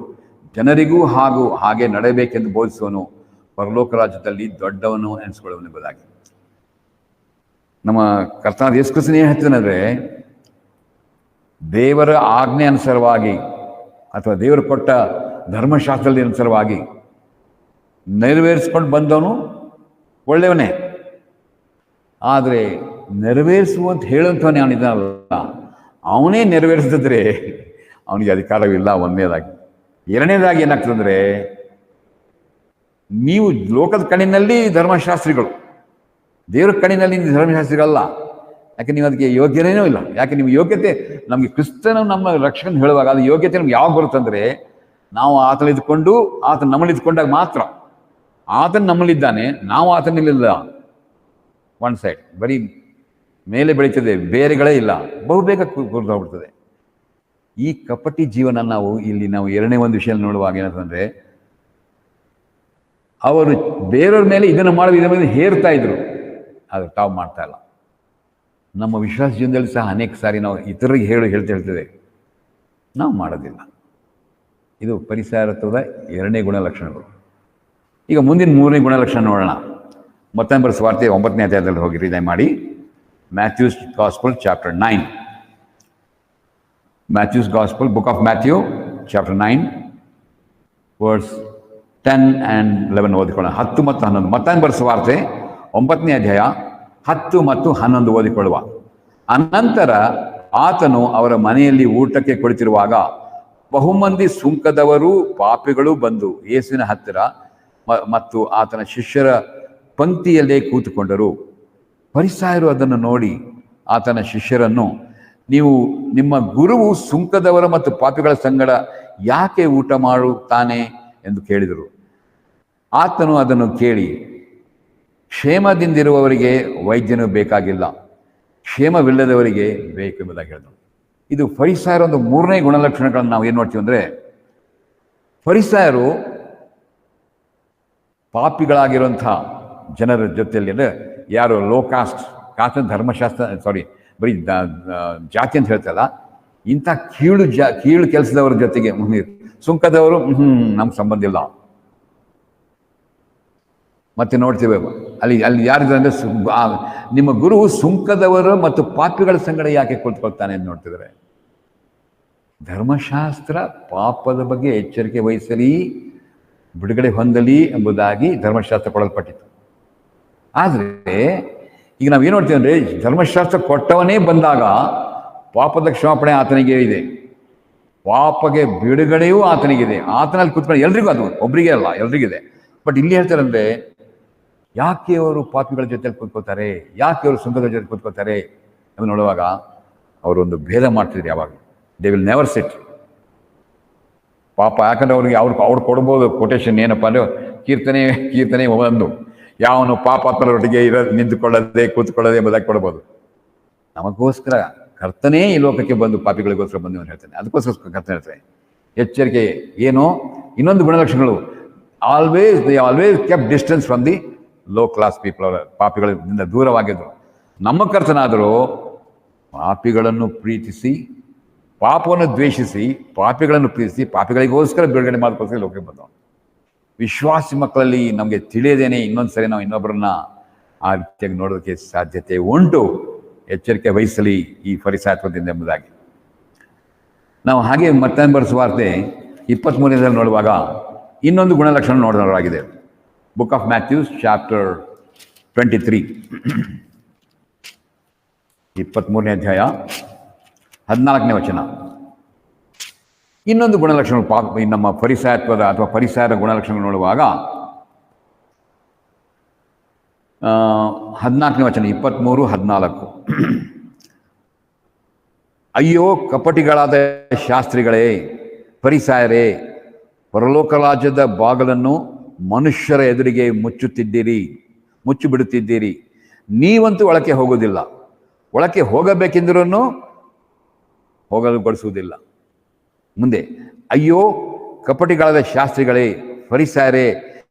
Speaker 1: ಜನರಿಗೂ ಹಾಗೆ ನಡೆಯಬೇಕೆಂದು ಬೋಧಿಸುವನು ಪರಲೋಕ ರಾಜ್ಯದಲ್ಲಿ ದೊಡ್ಡವನು ಎನಿಸಿಕೊಳ್ಳುವನೆಂಬುದಾಗಿ. ನಮ್ಮ ಕರ್ತನಾದ ಯೇಸು ಕ್ರಿಸ್ತನು ಏನು ಹೇಳ್ತಾನೆಂದರೆ, ದೇವರ ಆಜ್ಞೆ ಅನುಸಾರವಾಗಿ ಅಥವಾ ದೇವರು ಕೊಟ್ಟ ಧರ್ಮಶಾಸ್ತ್ರದ ಅನುಸಾರವಾಗಿ ನೆರವೇರಿಸ್ಕೊಂಡು ಬಂದವನು ಒಳ್ಳೆಯವನೇ. ಆದರೆ ನೆರವೇರಿಸುವಂತ ಹೇಳುವಂಥವನೇ ಅವನಿದ್ದಾನಲ್ಲ, ಅವನೇ ನೆರವೇರಿಸಿದ್ರೆ ಅವನಿಗೆ ಅಧಿಕಾರವಿಲ್ಲ. ಒಂದನೇದಾಗಿ. ಎರಡನೇದಾಗಿ ಏನಾಗ್ತದಂದರೆ, ನೀವು ಲೋಕದ ಕಣ್ಣಿನಲ್ಲಿ ಧರ್ಮಶಾಸ್ತ್ರಿಗಳು, ದೇವ್ರ ಕಣ್ಣಿನಲ್ಲಿ ಧರ್ಮಶಾಸ್ತ್ರಿಗಳಲ್ಲ. ಯಾಕೆ ನೀವು ಅದಕ್ಕೆ ಯೋಗ್ಯನೇನೂ ಇಲ್ಲ. ಯಾಕೆ ನಿಮ್ಮ ಯೋಗ್ಯತೆ, ನಮಗೆ ಕ್ರಿಸ್ತನ ನಮ್ಮ ರಕ್ಷಕನ ಹೇಳುವಾಗ ಅದು ಯೋಗ್ಯತೆ ನಮ್ಗೆ ಯಾವಾಗ ಬರುತ್ತಂದರೆ, ನಾವು ಆತನ ಇದ್ಕೊಂಡು ಆತನ ನಮ್ಮಲ್ಲಿ ಇದ್ಕೊಂಡಾಗ ಮಾತ್ರ. ಆತನ ನಮ್ಮಲ್ಲಿದ್ದಾನೆ, ನಾವು ಆತನಲ್ಲಿಲ್ಲ. ಒನ್ ಸೈಡ್ ಬರೀ ಮೇಲೆ ಬೆಳೀತದೆ, ಬೇರೆಗಳೇ ಇಲ್ಲ, ಬಹುಬೇಗ ಹೋಗ್ಬಿಡ್ತದೆ. ಈ ಕಪಟಿ ಜೀವನ ನಾವು ಎರಡನೇ ಒಂದು ವಿಷಯ ನೋಡುವಾಗ ಏನಂತಂದರೆ, ಅವರು ಬೇರೆಯವ್ರ ಮೇಲೆ ಇದನ್ನು ಮಾಡೋದು ಇದರ ಮೇಲೆ ಹೇರ್ತಾ ಇದ್ರು, ಆದರೆ ತಾವು ಮಾಡ್ತಾ ಇಲ್ಲ. ನಮ್ಮ ವಿಶ್ವಾಸ ಜೀವನದಲ್ಲಿ ಸಹ ಅನೇಕ ಸಾರಿ ನಾವು ಇತರರಿಗೆ ಹೇಳ್ತೇವೆ, ನಾವು ಮಾಡೋದಿಲ್ಲ. ಇದು ಪರಿಸರದ ಎರಡನೇ ಗುಣಲಕ್ಷಣಗಳು. ಈಗ ಮುಂದಿನ ಮೂರನೇ ಗುಣಲಕ್ಷಣ ನೋಡೋಣ. ಮತ್ತೊಂದು ಬರೆಸುವ ವಾರ್ತೆ 9ನೇ ಅಧ್ಯಾಯದಲ್ಲಿ ಹೋಗಿರಿ, ದಯಮಾಡಿ. Matthew's gospel chapter 9. Matthew's gospel, book of Matthew chapter 9 verse 10 and 11 ಓದಿಕೊಳ್ಳೋಣ. 10 ಮತ್ತು 11. ಮತ್ತೊಂದು ಬರೆಸುವ ವಾರ್ತೆ 9ನೇ ಅಧ್ಯಾಯ 10 ಮತ್ತು 11 ಓದಿಕೊಳ್ಳುವ. ಅನಂತರ ಆತನು ಅವರ ಮನೆಯಲ್ಲಿ ಊಟಕ್ಕೆ ಕುಳಿತಿರುವಾಗ ಬಹುಮಂದಿ ಸುಂಕದವರು ಪಾಪಿಗಳು ಬಂದು ಯೇಸುವಿನ ಹತ್ತಿರ ಮತ್ತು ಆತನ ಶಿಷ್ಯರ ಪಂಕ್ತಿಯಲ್ಲೇ ಕೂತುಕೊಂಡರು. ಫರಿಸಾಯರು ಅದನ್ನು ನೋಡಿ ಆತನ ಶಿಷ್ಯರನ್ನು, ನೀವು ನಿಮ್ಮ ಗುರುವು ಸುಂಕದವರ ಮತ್ತು ಪಾಪಿಗಳ ಸಂಗಡ ಯಾಕೆ ಊಟ ಮಾಡುತ್ತಾನೆ ಎಂದು ಕೇಳಿದರು. ಆತನು ಅದನ್ನು ಕೇಳಿ, ಕ್ಷೇಮದಿಂದಿರುವವರಿಗೆ ವೈದ್ಯನು ಬೇಕಾಗಿಲ್ಲ, ಕ್ಷೇಮವಿಲ್ಲದವರಿಗೆ ಬೇಕೆಂಬುದಾಗಿ ಹೇಳಿದರು. ಇದು ಫರಿಸಾಯರ ಒಂದು ಮೂರನೇ ಗುಣಲಕ್ಷಣಗಳನ್ನು ನಾವು ಏನು ನೋಡ್ತೀವಿ ಅಂದರೆ, ಫರಿಸಾಯರು ಪಾಪಿಗಳಾಗಿರುವಂಥ ಜನರ ಜೊತೆಯಲ್ಲಿ, ಅಂದರೆ ಯಾರು ಲೋ ಕಾಸ್ಟ್ ಧರ್ಮಶಾಸ್ತ್ರ ಬರೀ ಜಾತಿ ಅಂತ ಹೇಳ್ತಲ್ಲ, ಇಂಥ ಕೀಳು ಕೆಲಸದವರ ಜೊತೆಗೆ ಸುಂಕದವರು ನಮ್ಗೆ ಸಂಬಂಧ ಇಲ್ಲ. ಮತ್ತೆ ನೋಡ್ತೀವಿ ಅಲ್ಲಿ ಯಾರಿದ್ದಾರೆ ಅಂದರೆ, ನಿಮ್ಮ ಗುರು ಸುಂಕದವರು ಮತ್ತು ಪಾಪಿಗಳ ಸಂಗಡ ಯಾಕೆ ಕುಳಿತುಕೊಳ್ತಾನೆ ಅಂತ ನೋಡ್ತಿದ್ದಾರೆ. ಧರ್ಮಶಾಸ್ತ್ರ ಪಾಪದ ಬಗ್ಗೆ ಎಚ್ಚರಿಕೆ ವಹಿಸಲಿ, ಬಿಡುಗಡೆ ಹೊಂದಲಿ ಎಂಬುದಾಗಿ ಧರ್ಮಶಾಸ್ತ್ರ ಕೊಡಲ್ಪಟ್ಟಿತ್ತು. ಆದರೆ ಈಗ ನಾವೇನು ನೋಡ್ತೀವಿ ಅಂದರೆ, ಧರ್ಮಶಾಸ್ತ್ರ ಕೊಟ್ಟವನೇ ಬಂದಾಗ ಪಾಪದ ಕ್ಷಮಾಪಣೆ ಆತನಿಗೆ ಇದೆ, ಪಾಪಗೆ ಬಿಡುಗಡೆಯೂ ಆತನಿಗಿದೆ. ಆತನಲ್ಲಿ ಕೂತ್ಕೊಂಡು ಎಲ್ರಿಗೂ, ಅದು ಒಬ್ಬರಿಗೆ ಅಲ್ಲ ಎಲ್ರಿಗಿದೆ. ಬಟ್ ಇಲ್ಲಿ ಹೇಳ್ತಾರೆ ಅಂದರೆ, ಯಾಕೆ ಅವರು ಪಾಪಿಗಳ ಜೊತೆಲಿ ಕೂತ್ಕೋತಾರೆ, ಯಾಕೆ ಅವರು ಸುಂಕದ ಜೊತೆ ಕೂತ್ಕೋತಾರೆ ಅಂತ ನೋಡುವಾಗ ಅವರೊಂದು ಭೇದ ಮಾಡ್ತಿದ್ರು. ಯಾವಾಗ ದೇ ವಿಲ್ ನೆವರ್ ಸಿಟ್ ಪಾಪ, ಯಾಕಂದ್ರೆ ಅವ್ರಿಗೆ ಅವ್ರು ಕೊಡ್ಬೋದು ಕೊಟೇಶನ್ ಏನಪ್ಪ ಅಂದರೆ, ಕೀರ್ತನೆ ಒಂದು, ಯಾವನು ಪಾಪಾತ್ಮರೊಟ್ಟಿಗೆ ನಿಂತುಕೊಳ್ಳದೆ ಕೂತ್ಕೊಳ್ಳದೆ ಎಂಬುದಾಗಿ ಕೊಡ್ಬೋದು. ನಮಗೋಸ್ಕರ ಕರ್ತನೇ ಈ ಲೋಕಕ್ಕೆ ಬಂದು ಪಾಪಿಗಳಿಗೋಸ್ಕರ ಬಂದು ಅವನು ಹೇಳ್ತಾನೆ. ಅದಕ್ಕೋಸ್ಕರ ಕರ್ತನೆ ಹೇಳ್ತಾನೆ ಎಚ್ಚರಿಕೆ ಏನು. ಇನ್ನೊಂದು ಗುಣಲಕ್ಷಣಗಳು, they always kep distance from the low class people. ಅವರ ಪಾಪಿಗಳಿಂದ ದೂರವಾಗಿದ್ದರು. ನಮ್ಮ ಕರ್ತನಾದರೂ ಪಾಪಿಗಳನ್ನು ಪ್ರೀತಿಸಿ, ಪಾಪವನ್ನು ದ್ವೇಷಿಸಿ, ಪಾಪಿಗಳನ್ನು ಪ್ರೀತಿಸಿ, ಪಾಪಿಗಳಿಗೋಸ್ಕರ ಬಿಡುಗಡೆ ಮಾಡೋದಕ್ಕೋಸ್ಕರ ಲೋಕಕ್ಕೆ ಬಂದವು. ವಿಶ್ವಾಸಿ ಮಕ್ಕಳಲ್ಲಿ ನಮಗೆ ತಿಳಿಯದೇನೆ ಇನ್ನೊಂದು ಸರಿ ನಾವು ಇನ್ನೊಬ್ಬರನ್ನ ಆ ರೀತಿಯಾಗಿ ನೋಡೋದಕ್ಕೆ ಸಾಧ್ಯತೆ ಉಂಟು. ಎಚ್ಚರಿಕೆ ವಹಿಸಲಿ ಈ ಫರಿಸಾಯತ್ವದಿಂದ ಎಂಬುದಾಗಿ. ನಾವು ಹಾಗೆ ಮತ್ತಾಯನ ಸುವಾರ್ತೆ 23ನೇದಲ್ಲಿ ನೋಡುವಾಗ ಇನ್ನೊಂದು ಗುಣಲಕ್ಷಣ ನೋಡೋರಾಗಿದೆ. ಬುಕ್ ಆಫ್ ಮ್ಯಾಥ್ಯೂಸ್ ಚಾಪ್ಟರ್ 23, 23ನೇ ಅಧ್ಯಾಯ 14ನೇ ವಚನ. ಇನ್ನೊಂದು ಗುಣಲಕ್ಷಣ ನಮ್ಮ ಫರಿಸಾಯತ್ವದ ಅಥವಾ ಪರಿಸಾಯದ ಗುಣಲಕ್ಷಣ ನೋಡುವಾಗ 14ನೇ ವಚನ, 23, 14. ಅಯ್ಯೋ ಕಪಟಿಗಳಾದ ಶಾಸ್ತ್ರಿಗಳೇ, ಫರಿಸಾಯರೇ, ಪರಲೋಕ ರಾಜ್ಯದ ಬಾಗಿಲನ್ನು ಮನುಷ್ಯರ ಎದುರಿಗೆ ಮುಚ್ಚಿಬಿಡುತ್ತಿದ್ದೀರಿ. ನೀವಂತೂ ಒಳಕ್ಕೆ ಹೋಗೋದಿಲ್ಲ, ಒಳಕ್ಕೆ ಹೋಗಬೇಕೆಂದರೂ ಹೋಗಲು ಗೊಳಿಸುವುದಿಲ್ಲ. ಮುಂದೆ, ಅಯ್ಯೋ ಕಪಟಿಗಳಾದ ಶಾಸ್ತ್ರಿಗಳೇ, ಫರಿಸಾಯರೇ,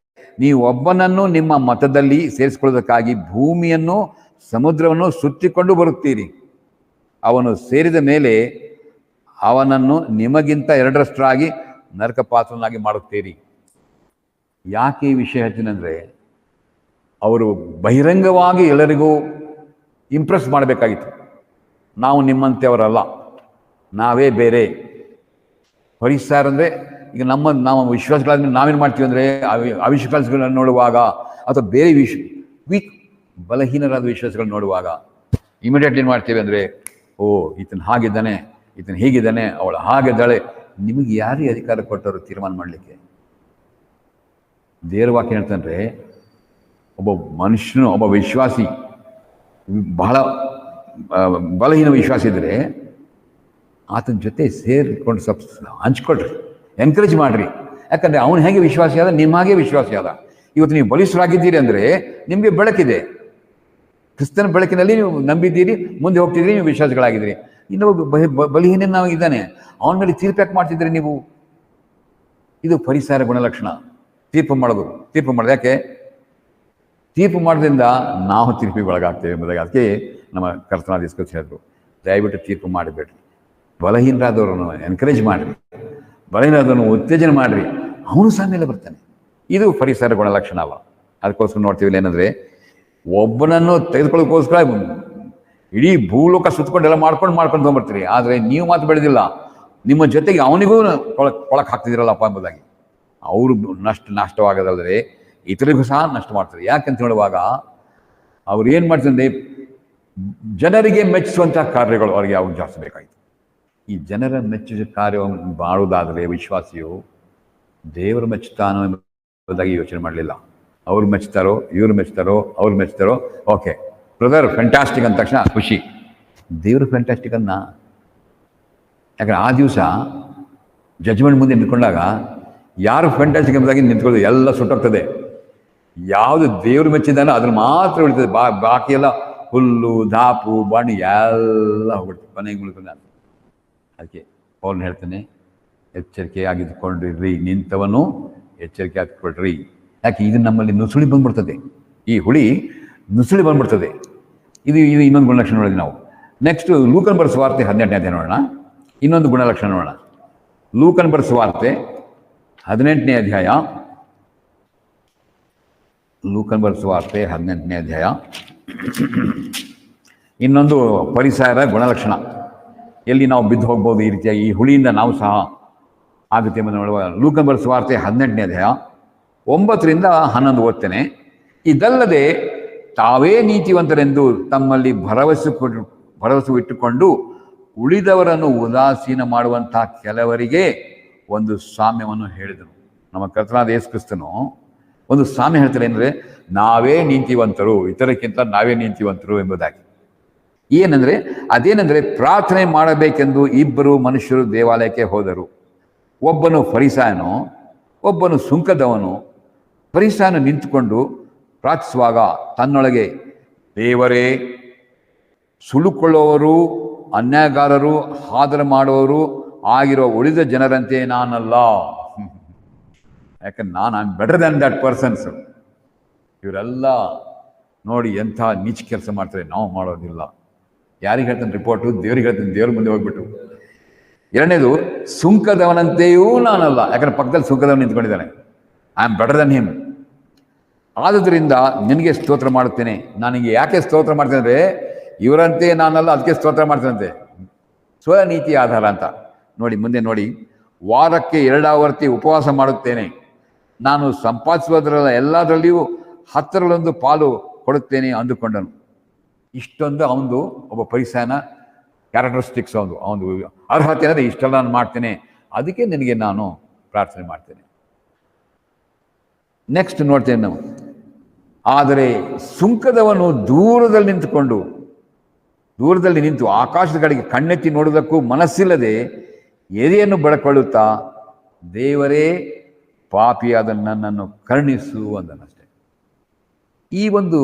Speaker 1: ನೀವು ಒಬ್ಬನನ್ನು ನಿಮ್ಮ ಮತದಲ್ಲಿ ಸೇರಿಸಿಕೊಳ್ಳೋದಕ್ಕಾಗಿ ಭೂಮಿಯನ್ನು ಸಮುದ್ರವನ್ನು ಸುತ್ತಿಕೊಂಡು ಬರುತ್ತೀರಿ. ಅವನು ಸೇರಿದ ಮೇಲೆ ಅವನನ್ನು ನಿಮಗಿಂತ 2ರಷ್ಟಾಗಿ ನರಕಪಾತ್ರನಾಗಿ ಮಾಡುತ್ತೀರಿ. ಯಾಕೆ ಈ ವಿಷಯ ಹೆಚ್ಚಿನಂದರೆ, ಅವರು ಬಹಿರಂಗವಾಗಿ ಎಲ್ಲರಿಗೂ ಇಂಪ್ರೆಸ್ ಮಾಡಬೇಕಾಗಿತ್ತು. ನಾವು ನಿಮ್ಮಂತೆ ಅವರಲ್ಲ, ನಾವೇ ಬೇರೆ. ಫರಿಸಾಯರಂದರೆ ಈಗ ನಾವು ವಿಶ್ವಾಸಗಳಾದ್ಮೇಲೆ ನಾವೇನು ಮಾಡ್ತೀವಿ ಅಂದರೆ, ಅವಿಶ್ವಾಸಗಳನ್ನು ನೋಡುವಾಗ ಅಥವಾ ಬೇರೆ ಬಲಹೀನರಾದ ವಿಶ್ವಾಸಗಳನ್ನ ನೋಡುವಾಗ ಇಮಿಡಿಯೇಟ್ಲಿ ಏನು ಮಾಡ್ತೀವಿ ಅಂದರೆ, ಓ ಈತನ ಹಾಗಿದ್ದಾನೆ, ಈತನ ಹೀಗಿದ್ದಾನೆ, ಅವಳು ಹಾಗಿದ್ದಾಳೆ. ನಿಮಗೆ ಯಾರಿಗೆ ಅಧಿಕಾರ ಕೊಟ್ಟವರು ತೀರ್ಮಾನ ಮಾಡಲಿಕ್ಕೆ? ದೇವರ ವಾಕ್ಯ ಹೇಳ್ತಾನೆ, ಒಬ್ಬ ಮನುಷ್ಯನು, ಒಬ್ಬ ವಿಶ್ವಾಸಿ, ಬಹಳ ಬಲಹೀನ ವಿಶ್ವಾಸ ಇದ್ದರೆ ಆತನ ಜೊತೆ ಸೇರಿಕೊಂಡು ಸ್ವಲ್ಪ ಹಂಚ್ಕೊಳ್ರಿ, ಎನ್ಕರೇಜ್ ಮಾಡಿರಿ. ಯಾಕಂದರೆ ಅವನು ಹೇಗೆ ವಿಶ್ವಾಸಿ ಆದ, ನಿಮ್ಮ ಹಾಗೆ ವಿಶ್ವಾಸಿ ಆದ. ಇವತ್ತು ನೀವು ಬಲಿಷ್ಠರಾಗಿದ್ದೀರಿ ಅಂದರೆ ನಿಮಗೆ ಬೆಳಕಿದೆ, ಕ್ರಿಸ್ತನ ಬೆಳಕಿನಲ್ಲಿ ನೀವು ನಂಬಿದ್ದೀರಿ, ಮುಂದೆ ಹೋಗ್ತಿದ್ದೀರಿ, ನೀವು ವಿಶ್ವಾಸಗಳಾಗಿದ್ದೀರಿ. ಇನ್ನೊಬ್ಬ ಬಲಹೀನ ಇದ್ದಾನೆ, ಅವನ ಮೇಲೆ ತೀರ್ಪು ಯಾಕೆ ಮಾಡ್ತಿದ್ದೀರಿ ನೀವು? ಇದು ಫರಿಸಾಯರ ಗುಣಲಕ್ಷಣ. ತೀರ್ಪು ಮಾಡೋದು. ಯಾಕೆ ತೀರ್ಪು ಮಾಡೋದ್ರಿಂದ ನಾವು ತೀರ್ಪಿಗೆ ಒಳಗಾಗ್ತೇವೆ ಎಂಬುದಾಗಿ. ಅದಕ್ಕೆ ನಮ್ಮ ಕರ್ತನಾದ ಯೇಸು ಹೇಳಿದ್ರು, ದಯವಿಟ್ಟು ತೀರ್ಪು ಮಾಡಬೇಡ್ರಿ, ಬಲಹೀನರಾದವರನ್ನು ಎನ್ಕರೇಜ್ ಮಾಡಿರಿ, ಬಲಹೀನರಾದವರನ್ನು ಉತ್ತೇಜನ ಮಾಡಿರಿ, ಅವನು ಸಹ ಮೇಲೆ ಬರ್ತಾನೆ. ಇದು ಫರಿಸಾಯರ ಗುಣಲಕ್ಷಣ ಅಲ್ಲ. ಅದಕ್ಕೋಸ್ಕರ ನೋಡ್ತೀವಿ ಏನಂದರೆ, ಒಬ್ಬನನ್ನು ತೆಗೆದುಕೊಳ್ಳೋಕ್ಕೋಸ್ಕರ ಇಡೀ ಭೂಲೋಕ ಸುತ್ತಕೊಂಡೆಲ್ಲ ಮಾಡ್ಕೊಂಡು ತೊಗೊಂಬರ್ತೀರಿ. ಆದರೆ ನೀವು ಮಾತು ಬೆಳೆದಿಲ್ಲ, ನಿಮ್ಮ ಜೊತೆಗೆ ಅವನಿಗೂ ಕೊಳಕ್ಕೆ ಹಾಕ್ತಿದ್ದೀರಲ್ಲಪ್ಪ ಎಂಬುದಾಗಿ. ಅವರು ನಷ್ಟವಾಗೋದಲ್ಲದೆ ಇತರಿಗೂ ಸಹ ನಷ್ಟ ಮಾಡ್ತಾರೆ. ಯಾಕಂತ ಹೇಳುವಾಗ ಅವ್ರು ಏನು ಮಾಡ್ತಾರೆ, ಜನರಿಗೆ ಮೆಚ್ಚಿಸುವಂತಹ ಕಾರ್ಯಗಳು ಅವ್ರಿಗೆ ಯಾವಾಗ ಜಾಸ್ತಿ ಬೇಕಾಯಿತು. ಈ ಜನರ ಮೆಚ್ಚಿಸುವ ಕಾರ್ಯವನ್ನು ಮಾಡುವುದಾದರೆ ವಿಶ್ವಾಸಿಯು ದೇವರು ಮೆಚ್ಚುತ್ತಾನೋ ಎಂಬುದಾಗಿ ಯೋಚನೆ ಮಾಡಲಿಲ್ಲ. ಅವ್ರು ಮೆಚ್ತಾರೋ, ಇವ್ರು ಮೆಚ್ತಾರೋ, ಅವ್ರು ಮೆಚ್ತಾರೋ, ಓಕೆ ಬ್ರದರ್ ಫ್ಯಾಂಟಾಸ್ಟಿಕ್ ಅಂದ ತಕ್ಷಣ ಖುಷಿ. ದೇವರು ಫ್ಯಾಂಟಾಸ್ಟಿಕ್ ಅನ್ನ. ಯಾಕಂದ್ರೆ ಆ ದಿವಸ ಜಡ್ಜ್ಮೆಂಟ್ ಮುಂದೆ ನಿಂತ್ಕೊಂಡಾಗ ಯಾರು ಫ್ಯಾಂಟಾಸ್ಟಿಕ್ ಎಂಬುದಾಗಿ ನಿಂತ್ಕೊಳ್ಳೋದು ಎಲ್ಲ ಸುಟ್ಟೋಗ್ತದೆ. ಯಾವುದು ದೇವರು ಮೆಚ್ಚಿದಾನೋ ಅದ್ರ ಮಾತ್ರ ಉಳಿತದೆ. ಬಾಕಿ ಎಲ್ಲ ಹುಲ್ಲು ದಾಪು ಬಾಣಿ ಎಲ್ಲ ಹೋಗ್ಬಿಡ್ತದೆ, ಕೊನೆಗೆ ಉಳ್ಕೊಂಡ. ಅದಕ್ಕೆ ಅವ್ರನ್ನ ಹೇಳ್ತಾನೆ, ಎಚ್ಚರಿಕೆ ಆಗಿದ್ದುಕೊಂಡಿರ್ರಿ, ನಿಂತವನು ಎಚ್ಚರಿಕೆ ಆಗಿಕೊಳ್ರಿ. ಯಾಕೆ ಇದು ನಮ್ಮಲ್ಲಿ ನುಸುಳಿ ಬಂದ್ಬಿಡ್ತದೆ, ಈ ಹುಳಿ ನುಸುಳಿ ಬಂದ್ಬಿಡ್ತದೆ. ಇದು ಇನ್ನೊಂದು ಗುಣಲಕ್ಷಣ ನೋಡಿದ್ವಿ ನಾವು. ನೆಕ್ಸ್ಟ್ ಲೂಕನ್ ಬರೆದ ಸುವಾರ್ತೆ 18ನೇ ಅಧ್ಯಾಯ ನೋಡೋಣ. ಇನ್ನೊಂದು ಗುಣಲಕ್ಷಣ ನೋಡೋಣ. ಲೂಕನ್ ಬರೆದ ಸುವಾರ್ತೆ 18ನೇ ಅಧ್ಯಾಯ. ಲೂಕನ್ ಬರೆದ ಸುವಾರ್ತೆ 18ನೇ ಅಧ್ಯಾಯ. ಇನ್ನೊಂದು ಪರಿಸರ ಗುಣಲಕ್ಷಣ, ಎಲ್ಲಿ ನಾವು ಬಿದ್ದು ಹೋಗ್ಬೋದು, ಈ ರೀತಿಯಾಗಿ ಈ ಹುಳಿಯಿಂದ ನಾವು ಸಹ ಆಗುತ್ತೆ ಎಂಬುದು ನೋಡುವ. ಲೂಕನ್ ಬರೆದ ಸುವಾರ್ತೆ 18ನೇ ಅಧ್ಯಾಯ 9ರಿಂದ 11 ಓದ್ತೇನೆ. ಇದಲ್ಲದೆ ತಾವೇ ನೀತಿವಂತರೆಂದು ತಮ್ಮಲ್ಲಿ ಭರವಸೆ ಇಟ್ಟುಕೊಂಡು ಉಳಿದವರನ್ನು ಉದಾಸೀನ ಮಾಡುವಂತಹ ಕೆಲವರಿಗೆ ಒಂದು ಸಾಮ್ಯವನ್ನು ಹೇಳಿದರು. ನಮ್ಮ ಕರ್ತನಾದ ಯೇಸು ಕ್ರಿಸ್ತನು ಒಂದು ಸಾಮ್ಯ ಹೇಳ್ತಾರೆ, ಅಂದರೆ ನಾವೇ ನೀತಿವಂತರು, ಇತರಕ್ಕಿಂತ ನಾವೇ ನೀತಿವಂತರು ಎಂಬುದಾಗಿ. ಏನಂದರೆ ಅದೇನೆಂದರೆ, ಪ್ರಾರ್ಥನೆ ಮಾಡಬೇಕೆಂದು ಇಬ್ಬರು ಮನುಷ್ಯರು ದೇವಾಲಯಕ್ಕೆ ಹೋದರು. ಒಬ್ಬನು ಫರಿಸಾಯನು, ಒಬ್ಬನು ಸುಂಕದವನು. ಫರಿಸಾಯನು ನಿಂತುಕೊಂಡು ಪ್ರಾರ್ಥಿಸುವಾಗ ತನ್ನೊಳಗೆ, ದೇವರೇ, ಸುಳುಕೊಳ್ಳುವವರು, ಅನ್ಯಾಯಗಾರರು, ಹಾದರ ಮಾಡುವವರು ಆಗಿರೋ ಉಳಿದ ಜನರಂತೆ ನಾನಲ್ಲ. ಯಾಕಂದ್ರೆ I am better than that persons. ಇವರೆಲ್ಲ ನೋಡಿ ಎಂಥ ನೀಚ ಕೆಲಸ ಮಾಡ್ತಾರೆ, ನಾವು ಮಾಡೋದಿಲ್ಲ. ಯಾರಿಗೆ ಹೇಳ್ತಾನೆ ರಿಪೋರ್ಟು? ದೇವ್ರಿಗೆ ಹೇಳ್ತಾನೆ, ದೇವ್ರ ಮುಂದೆ ಹೋಗ್ಬಿಟ್ಟು. ಎರಡನೇದು, ಸುಂಕದವನಂತೆಯೂ ನಾನಲ್ಲ. ಯಾಕಂದ್ರೆ ಪಕ್ಕದಲ್ಲಿ ಸುಂಕದವನು ನಿಂತ್ಕೊಂಡಿದ್ದಾನೆ. I am better than him. ಆದುದರಿಂದ ನಿನಗೆ ಸ್ತೋತ್ರ ಮಾಡುತ್ತೇನೆ. ನನಗೆ ಯಾಕೆ ಸ್ತೋತ್ರ ಮಾಡ್ತೇನೆ ಅಂದರೆ, ಇವರಂತೆ ನಾನಲ್ಲ, ಅದಕ್ಕೆ ಸ್ತೋತ್ರ ಮಾಡ್ತೇನಂತೆ. ಸ್ವನೀತಿ ಆಧಾರ ಅಂತ ನೋಡಿ. ಮುಂದೆ ನೋಡಿ, ವಾರಕ್ಕೆ 2 ಆವರ್ತಿ ಉಪವಾಸ ಮಾಡುತ್ತೇನೆ. ನಾನು ಸಂಪಾದಿಸುವುದರಲ್ಲ ಎಲ್ಲದರಲ್ಲಿಯೂ 10ರಲ್ಲಿ 1 ಪಾಲು ಕೊಡುತ್ತೇನೆ ಅಂದುಕೊಂಡನು. ಇಷ್ಟೊಂದು ಅವನು ಒಬ್ಬ ಪರಿಸರನ ಕ್ಯಾರೆಕ್ಟರಿಸ್ಟಿಕ್ಸ್, ಅವನು ಅರ್ಹತೆ ಅಂದರೆ ಇಷ್ಟೆಲ್ಲ ನಾನು ಮಾಡ್ತೇನೆ, ಅದಕ್ಕೆ ನಿನಗೆ ನಾನು ಪ್ರಾರ್ಥನೆ ಮಾಡ್ತೇನೆ. ನೆಕ್ಸ್ಟ್ ನೋಡ್ತೇನೆ ನಾವು. ಆದರೆ ಸುಂಕದವನು ದೂರದಲ್ಲಿ ನಿಂತು ಆಕಾಶದ ಕಡೆಗೆ ಕಣ್ಣೆತ್ತಿ ನೋಡುವುದಕ್ಕೂ ಮನಸ್ಸಿಲ್ಲದೆ ಎದೆಯನ್ನು ಬಡಕೊಳ್ಳುತ್ತಾ, ದೇವರೇ, ಪಾಪಿಯಾದ ನನ್ನನ್ನು ಕರುಣಿಸು ಅಂದನಷ್ಟೆ. ಈ ಒಂದು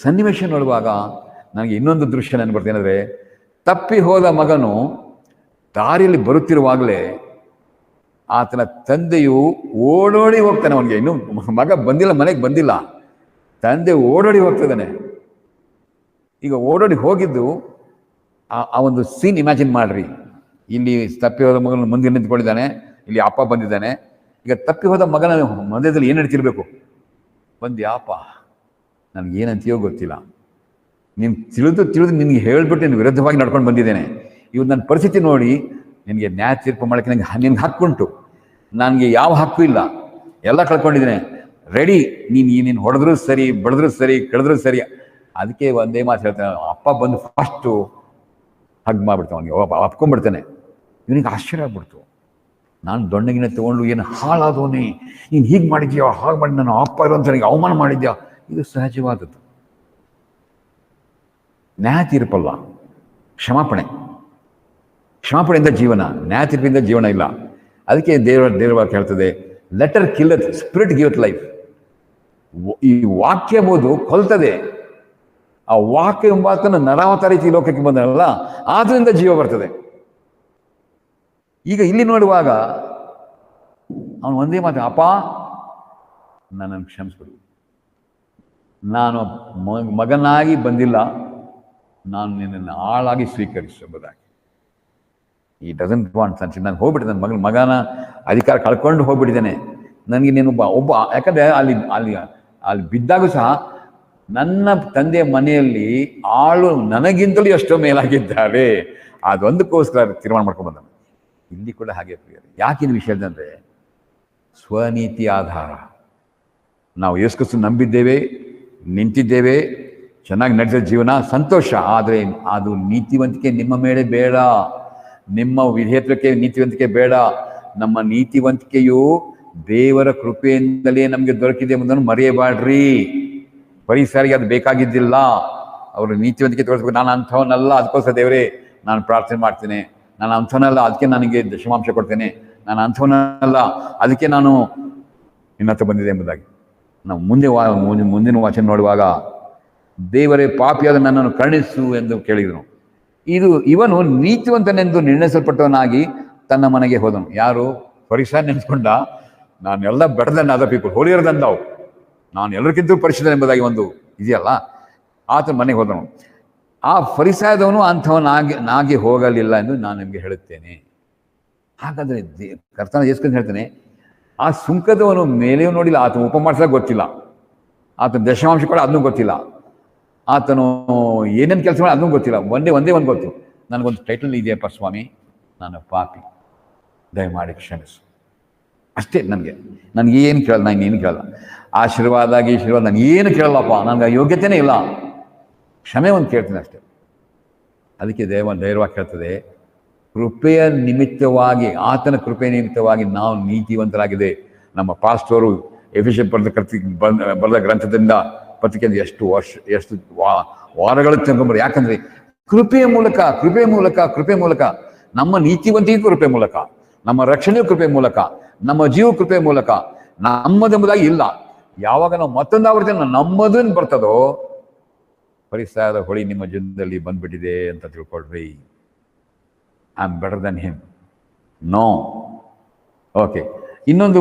Speaker 1: ಸನ್ನಿವೇಶ ನೋಡುವಾಗ ನನಗೆ ಇನ್ನೊಂದು ದೃಶ್ಯ ನೆನಪು ಏನಂದರೆ, ತಪ್ಪಿ ಹೋದ ಮಗನು ದಾರಿಯಲ್ಲಿ ಬರುತ್ತಿರುವಾಗಲೇ ಆತನ ತಂದೆಯು ಓಡೋಡಿ ಹೋಗ್ತಾನೆ. ಅವನಿಗೆ ಇನ್ನೂ ಮಗ ಬಂದಿಲ್ಲ, ಮನೆಗೆ ಬಂದಿಲ್ಲ, ತಂದೆ ಓಡೋಡಿ ಹೋಗ್ತಿದ್ದಾನೆ. ಈಗ ಓಡೋಡಿ ಹೋಗಿದ್ದು ಆ ಒಂದು ಸೀನ್ ಇಮ್ಯಾಜಿನ್ ಮಾಡ್ರಿ. ಇಲ್ಲಿ ತಪ್ಪಿ ಹೋದ ಮಗನ ಮುಂದೆ ನಿಂತ್ಕೊಂಡಿದ್ದಾನೆ, ಇಲ್ಲಿ ಅಪ್ಪ ಬಂದಿದ್ದಾನೆ. ಈಗ ತಪ್ಪಿ ಹೋದ ಮಗನ ಮಧ್ಯದಲ್ಲಿ ಏನು ನಡೀತಿರ್ಬೇಕು? ಬಂದ್ಯಾಪ, ನನಗೇನಂತೀಯೋ ಗೊತ್ತಿಲ್ಲ, ನೀನು ತಿಳಿದು ನಿನಗೆ ಹೇಳ್ಬಿಟ್ಟು ನಿನ್ನ ವಿರುದ್ಧವಾಗಿ ನಡ್ಕೊಂಡು ಬಂದಿದ್ದೇನೆ. ಇವತ್ತು ನನ್ನ ಪರಿಸ್ಥಿತಿ ನೋಡಿ ನಿನಗೆ ನ್ಯಾಯ ತೀರ್ಪು ಮಾಡೋಕ್ಕೆ ನಿನ್ಗೆ ಹಕ್ಕುಂಟು, ನನಗೆ ಯಾವ ಹಕ್ಕು ಇಲ್ಲ, ಎಲ್ಲ ಕಳ್ಕೊಂಡಿದ್ದೇನೆ. ರೆಡಿ, ನೀನು ಹೊಡೆದ್ರೂ ಸರಿ, ಬಡಿದ್ರೂ ಸರಿ, ಕೆಳೆದ್ರೂ ಸರಿ. ಅದಕ್ಕೆ ಒಂದೇ ಮಾತು ಹೇಳ್ತಾನೆ. ಅಪ್ಪ ಬಂದು ಫಸ್ಟು ಹಗ್ ಮಾಡಿಬಿಡ್ತಾನೆ, ಅವನಿಗೆ ಅಪ್ಕೊಂಡ್ಬಿಡ್ತಾನೆ. ಇವನಿಗೆ ಆಶ್ಚರ್ಯ ಆಗ್ಬಿಡ್ತು. ನಾನು ದೊಣ್ಣಗಿನ ತೊಗೊಂಡು ಏನು ಹಾಳಾದವನೇ, ನೀನು ಹೀಗೆ ಮಾಡಿದ್ಯಾ, ಹಾಗೆ ಮಾಡಿ ನಾನು ಅಪ್ಪ ಇರೋಂಥ ನನಗೆ ಅವಮಾನ ಮಾಡಿದ್ಯಾ. ಇದು ಸಹಜವಾದದ್ದು. ನ್ಯಾಯ ತೀರ್ಪಲ್ಲ, ಕ್ಷಮಾಪಣೆಯಿಂದ ಜೀವನ, ನ್ಯಾಯ ತೀರ್ಪಿಂದ ಜೀವನ ಇಲ್ಲ. ಅದಕ್ಕೆ ದೇವರ ಹೇಳ್ತದೆ, ಲೆಟರ್ ಕಿಲ್ಲತ್, ಸ್ಪಿರಿಟ್ ಗಿವತ್ ಲೈಫ್. ಈ ವಾಕ್ಯ ಎಂಬುದು ಕೊಲ್ತದೆ. ಆ ವಾಕ್ಯ ಎಂಬಾತನ ನರಾವತಾರಿತಿ ಲೋಕಕ್ಕೆ ಬಂದನಲ್ಲ, ಆದ್ರಿಂದ ಜೀವ ಬರ್ತದೆ. ಈಗ ಇಲ್ಲಿ ನೋಡುವಾಗ ಅವನು ಒಂದೇ ಮಾತು, ಅಪ್ಪ ನನ್ನನ್ನು ಕ್ಷಮಿಸ್ಬಿಡು, ನಾನು ಮಗನಾಗಿ ಬಂದಿಲ್ಲ, ನಾನು ನಿನ್ನನ್ನು ಆಳಾಗಿ ಸ್ವೀಕರಿಸಬಹುದಾಗಿ. ಈ ಡಸಂಟ್ ವಾಂಟ್ ಅನ್ಸಿ ನಾನು ಹೋಗ್ಬಿಟ್ಟಿದ್ದೆ, ನನ್ನ ಮಗನ ಅಧಿಕಾರ ಕಳ್ಕೊಂಡು ಹೋಗ್ಬಿಟ್ಟಿದ್ದೇನೆ. ನನಗೆ ನೀನು ಒಬ್ಬ ಯಾಕಂದರೆ ಅಲ್ಲಿ ಬಿದ್ದಾಗೂ ಸಹ ನನ್ನ ತಂದೆಯ ಮನೆಯಲ್ಲಿ ಆಳು ನನಗಿಂತಲೂ ಎಷ್ಟೋ ಮೇಲಾಗಿದ್ದಾರೆ, ಅದೊಂದಕ್ಕೋಸ್ಕರ ತೀರ್ಮಾನ ಮಾಡ್ಕೊಂಡು ಬಂದ. ಇಲ್ಲಿ ಕೂಡ ಹಾಗೆ ಪ್ರಿಯರೇ. ಯಾಕಿನ ವಿಷಯದಂದರೆ ಸ್ವನೀತಿ ಆಧಾರ. ನಾವು ಯೇಸು ಕ್ರಿಸ್ತನ ನಂಬಿದ್ದೇವೆ, ನಿಂತಿದ್ದೇವೆ, ಚೆನ್ನಾಗಿ ನಡೆಸೋ ಜೀವನ ಸಂತೋಷ, ಆದರೆ ಅದು ನೀತಿವಂತಿಕೆ ನಿಮ್ಮ ಮೇಲೆ ಬೇಡ, ನಿಮ್ಮ ವಿಧೇಯತ್ವಕ್ಕೆ ನೀತಿವಂತಿಕೆ ಬೇಡ. ನಮ್ಮ ನೀತಿವಂತಿಕೆಯು ದೇವರ ಕೃಪೆಯಿಂದಲೇ ನಮಗೆ ದೊರಕಿದೆ ಎಂಬುದನ್ನು ಮರೆಯಬಾಡ್ರಿ. ಪರಿಸರಿಗೆ ಅದು ಬೇಕಾಗಿದ್ದಿಲ್ಲ. ಅವರು ನೀತಿವಂತಿಕೆ ತೋರಿಸ್ಬೇಕು, ನಾನು ಅಂಥವನಲ್ಲ, ಅದಕ್ಕೋಸ್ಕರ ದೇವರೇ ನಾನು ಪ್ರಾರ್ಥನೆ ಮಾಡ್ತೇನೆ, ನಾನು ಅಂಥವನಲ್ಲ ಅದಕ್ಕೆ ನನಗೆ ದಶಮಾಂಶ ಕೊಡ್ತೇನೆ, ನಾನು ಅಂಥವನಲ್ಲ ಅದಕ್ಕೆ ನಾನು ನಿನ್ನ ಹತ್ರ ಬಂದಿದೆ ಎಂಬುದಾಗಿ. ನಾವು ಮುಂದಿನ ವಚನ ನೋಡುವಾಗ ದೇವರೇ ಪಾಪಿಯಾದ ನನ್ನನ್ನು ಕರುಣಿಸು ಎಂದು ಕೇಳಿದನು. ಇವನು ನೀತಿವಂತನೆಂದು ನಿರ್ಣಯಿಸಲ್ಪಟ್ಟವನಾಗಿ ತನ್ನ ಮನೆಗೆ ಹೋದನು. ಯಾರು? ಫರಿಸಾಯ ನೆನೆಸ್ಕೊಂಡ, ನಾನೆಲ್ಲ better than other people, ಹೋಲಿಯರ್ Dhan thou, ನಾನು ಎಲ್ಲರಿಗಿಂತಲೂ ಪರಿಶುದ್ಧ ಎಂಬುದಾಗಿ ಒಂದು ಇದೆಯಲ್ಲ, ಆತನ ಮನೆಗೆ ಹೋದನು. ಆ ಫರಿಸಾಯದವನು ಅಂಥವನಾಗಿ ಹೋಗಲಿಲ್ಲ ಎಂದು ನಾನು ನಿಮಗೆ ಹೇಳುತ್ತೇನೆ. ಹಾಗಾದರೆ ಕರ್ತನ ಯೇಸು ಹೇಳ್ತೇನೆ, ಆ ಸುಂಕದವನು ಮೇಲೆಯೂ ನೋಡಿಲ್ಲ, ಆತನ ಉಪಮಾಸ ಗೊತ್ತಿಲ್ಲ, ಆತನ ದಶಮಾಂಶ ಕೂಡ ಅದನ್ನೂ ಗೊತ್ತಿಲ್ಲ, ಆತನು ಏನೇನು ಕೆಲಸ ಮಾಡಿ ಅದನ್ನೂ ಗೊತ್ತಿಲ್ಲ. ಒಂದೇ ಒಂದು ಗೊತ್ತು, ನನಗೊಂದು ಟೈಟಲ್ ಇದೆಯಪ್ಪ ಸ್ವಾಮಿ, ನಾನು ಪಾಪಿ, ದಯಮಾಡಿ ಕ್ಷಮಿಸು, ಅಷ್ಟೇ. ನನಗೇನು ಕೇಳಲ್ಲ, ನಾನು ಏನು ಕೇಳಲ್ಲ, ಆಶೀರ್ವಾದ ನಾನು ಏನು ಕೇಳಲ್ಲಪ್ಪ, ನನಗೆ ಯೋಗ್ಯತೆಯೇ ಇಲ್ಲ, ಕ್ಷಮೆ ಒಂದು ಕೇಳ್ತೀನಿ ಅಷ್ಟೇ. ಅದಕ್ಕೆ ಧೈರ್ಯವಾಗಿ ಕೇಳ್ತದೆ, ಕೃಪೆಯ ನಿಮಿತ್ತವಾಗಿ, ಆತನ ಕೃಪೆಯ ನಿಮಿತ್ತವಾಗಿ ನಾವು ನೀತಿವಂತರಾಗಿದೆ. ನಮ್ಮ ಪಾಸ್ಟರು ಎಫೆಸೀಯರು ಬರೆದ ಗ್ರಂಥದಿಂದ ಪತ್ರಿಕೆಯಿಂದ ಎಷ್ಟು ವಾರಗಳು ತಗೊಂಡ್ಬರು. ಯಾಕಂದ್ರೆ ಕೃಪೆಯ ಮೂಲಕ ನಮ್ಮ ನೀತಿವಂತಿಕೆ ಕೃಪೆ ಮೂಲಕ, ನಮ್ಮ ರಕ್ಷಣೆಯ ಕೃಪೆ ಮೂಲಕ, ನಮ್ಮ ಜೀವ ಕೃಪೆ ಮೂಲಕ, ನಮ್ಮದೆಂಬುದಾಗಿ ಇಲ್ಲ. ಯಾವಾಗ ನಾವು ಮತ್ತೊಂದು ಆವರ್ತನ ನಮ್ಮದನ್ನು ಬರ್ತದೋ, ಪರಿಸರದ ಹೊಳಿ ನಿಮ್ಮ ಜೀವನದಲ್ಲಿ ಬಂದ್ಬಿಟ್ಟಿದೆ ಅಂತ ತಿಳ್ಕೊಳ್ರಿ. I am better than him. No. Okay, ಇನ್ನೊಂದು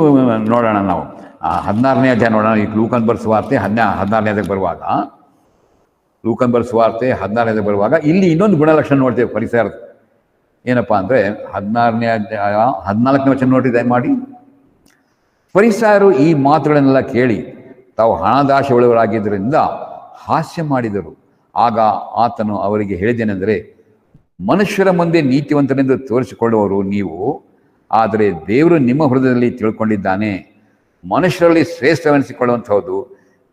Speaker 1: ನೋಡೋಣ ನಾವು. 16ನೇ ಅಧ್ಯಾಯ ನೋಡೋಣ. ಈಗ ಲೂಕನ್ ಬರೆದ ಸುವಾರ್ತೆ 16ನೇ ಅಧ್ಯಾಯಕ್ಕೆ ಬರುವಾಗ, ಲೂಕನ್ ಬರೆದ ಸುವಾರ್ತೆ 16ನೇ ಅಧ್ಯಾಯಕ್ಕೆ ಬರುವಾಗ ಇಲ್ಲಿ ಇನ್ನೊಂದು ಗುಣಲಕ್ಷಣ ನೋಡ್ತೇವೆ ಪರಿಸರದ. ಏನಪ್ಪ ಅಂದರೆ 16ನೇ ಅಧ್ಯಾಯ 14ನೇ ವಚನ ನೋಡಿ ದಯಮಾಡಿ. ಫರಿಸಾಯರು ಈ ಮಾತುಗಳನ್ನೆಲ್ಲ ಕೇಳಿ ತಾವು ಹಣದಾಶೆ ಉಳ್ಳವರಾಗಿದ್ದರಿಂದ ಹಾಸ್ಯ ಮಾಡಿದರು. ಆಗ ಆತನು ಅವರಿಗೆ ಹೇಳಿದ್ದೇನೆಂದರೆ, ಮನುಷ್ಯರ ಮುಂದೆ ನೀತಿವಂತನೆಂದು ತೋರಿಸಿಕೊಳ್ಳುವವರು ನೀವು, ಆದರೆ ದೇವರು ನಿಮ್ಮ ಹೃದಯದಲ್ಲಿ ತಿಳ್ಕೊಂಡಿದ್ದಾನೆ. ಮನುಷ್ಯರಲ್ಲಿ ಶ್ರೇಷ್ಠವೆನಿಸಿಕೊಳ್ಳುವಂಥದ್ದು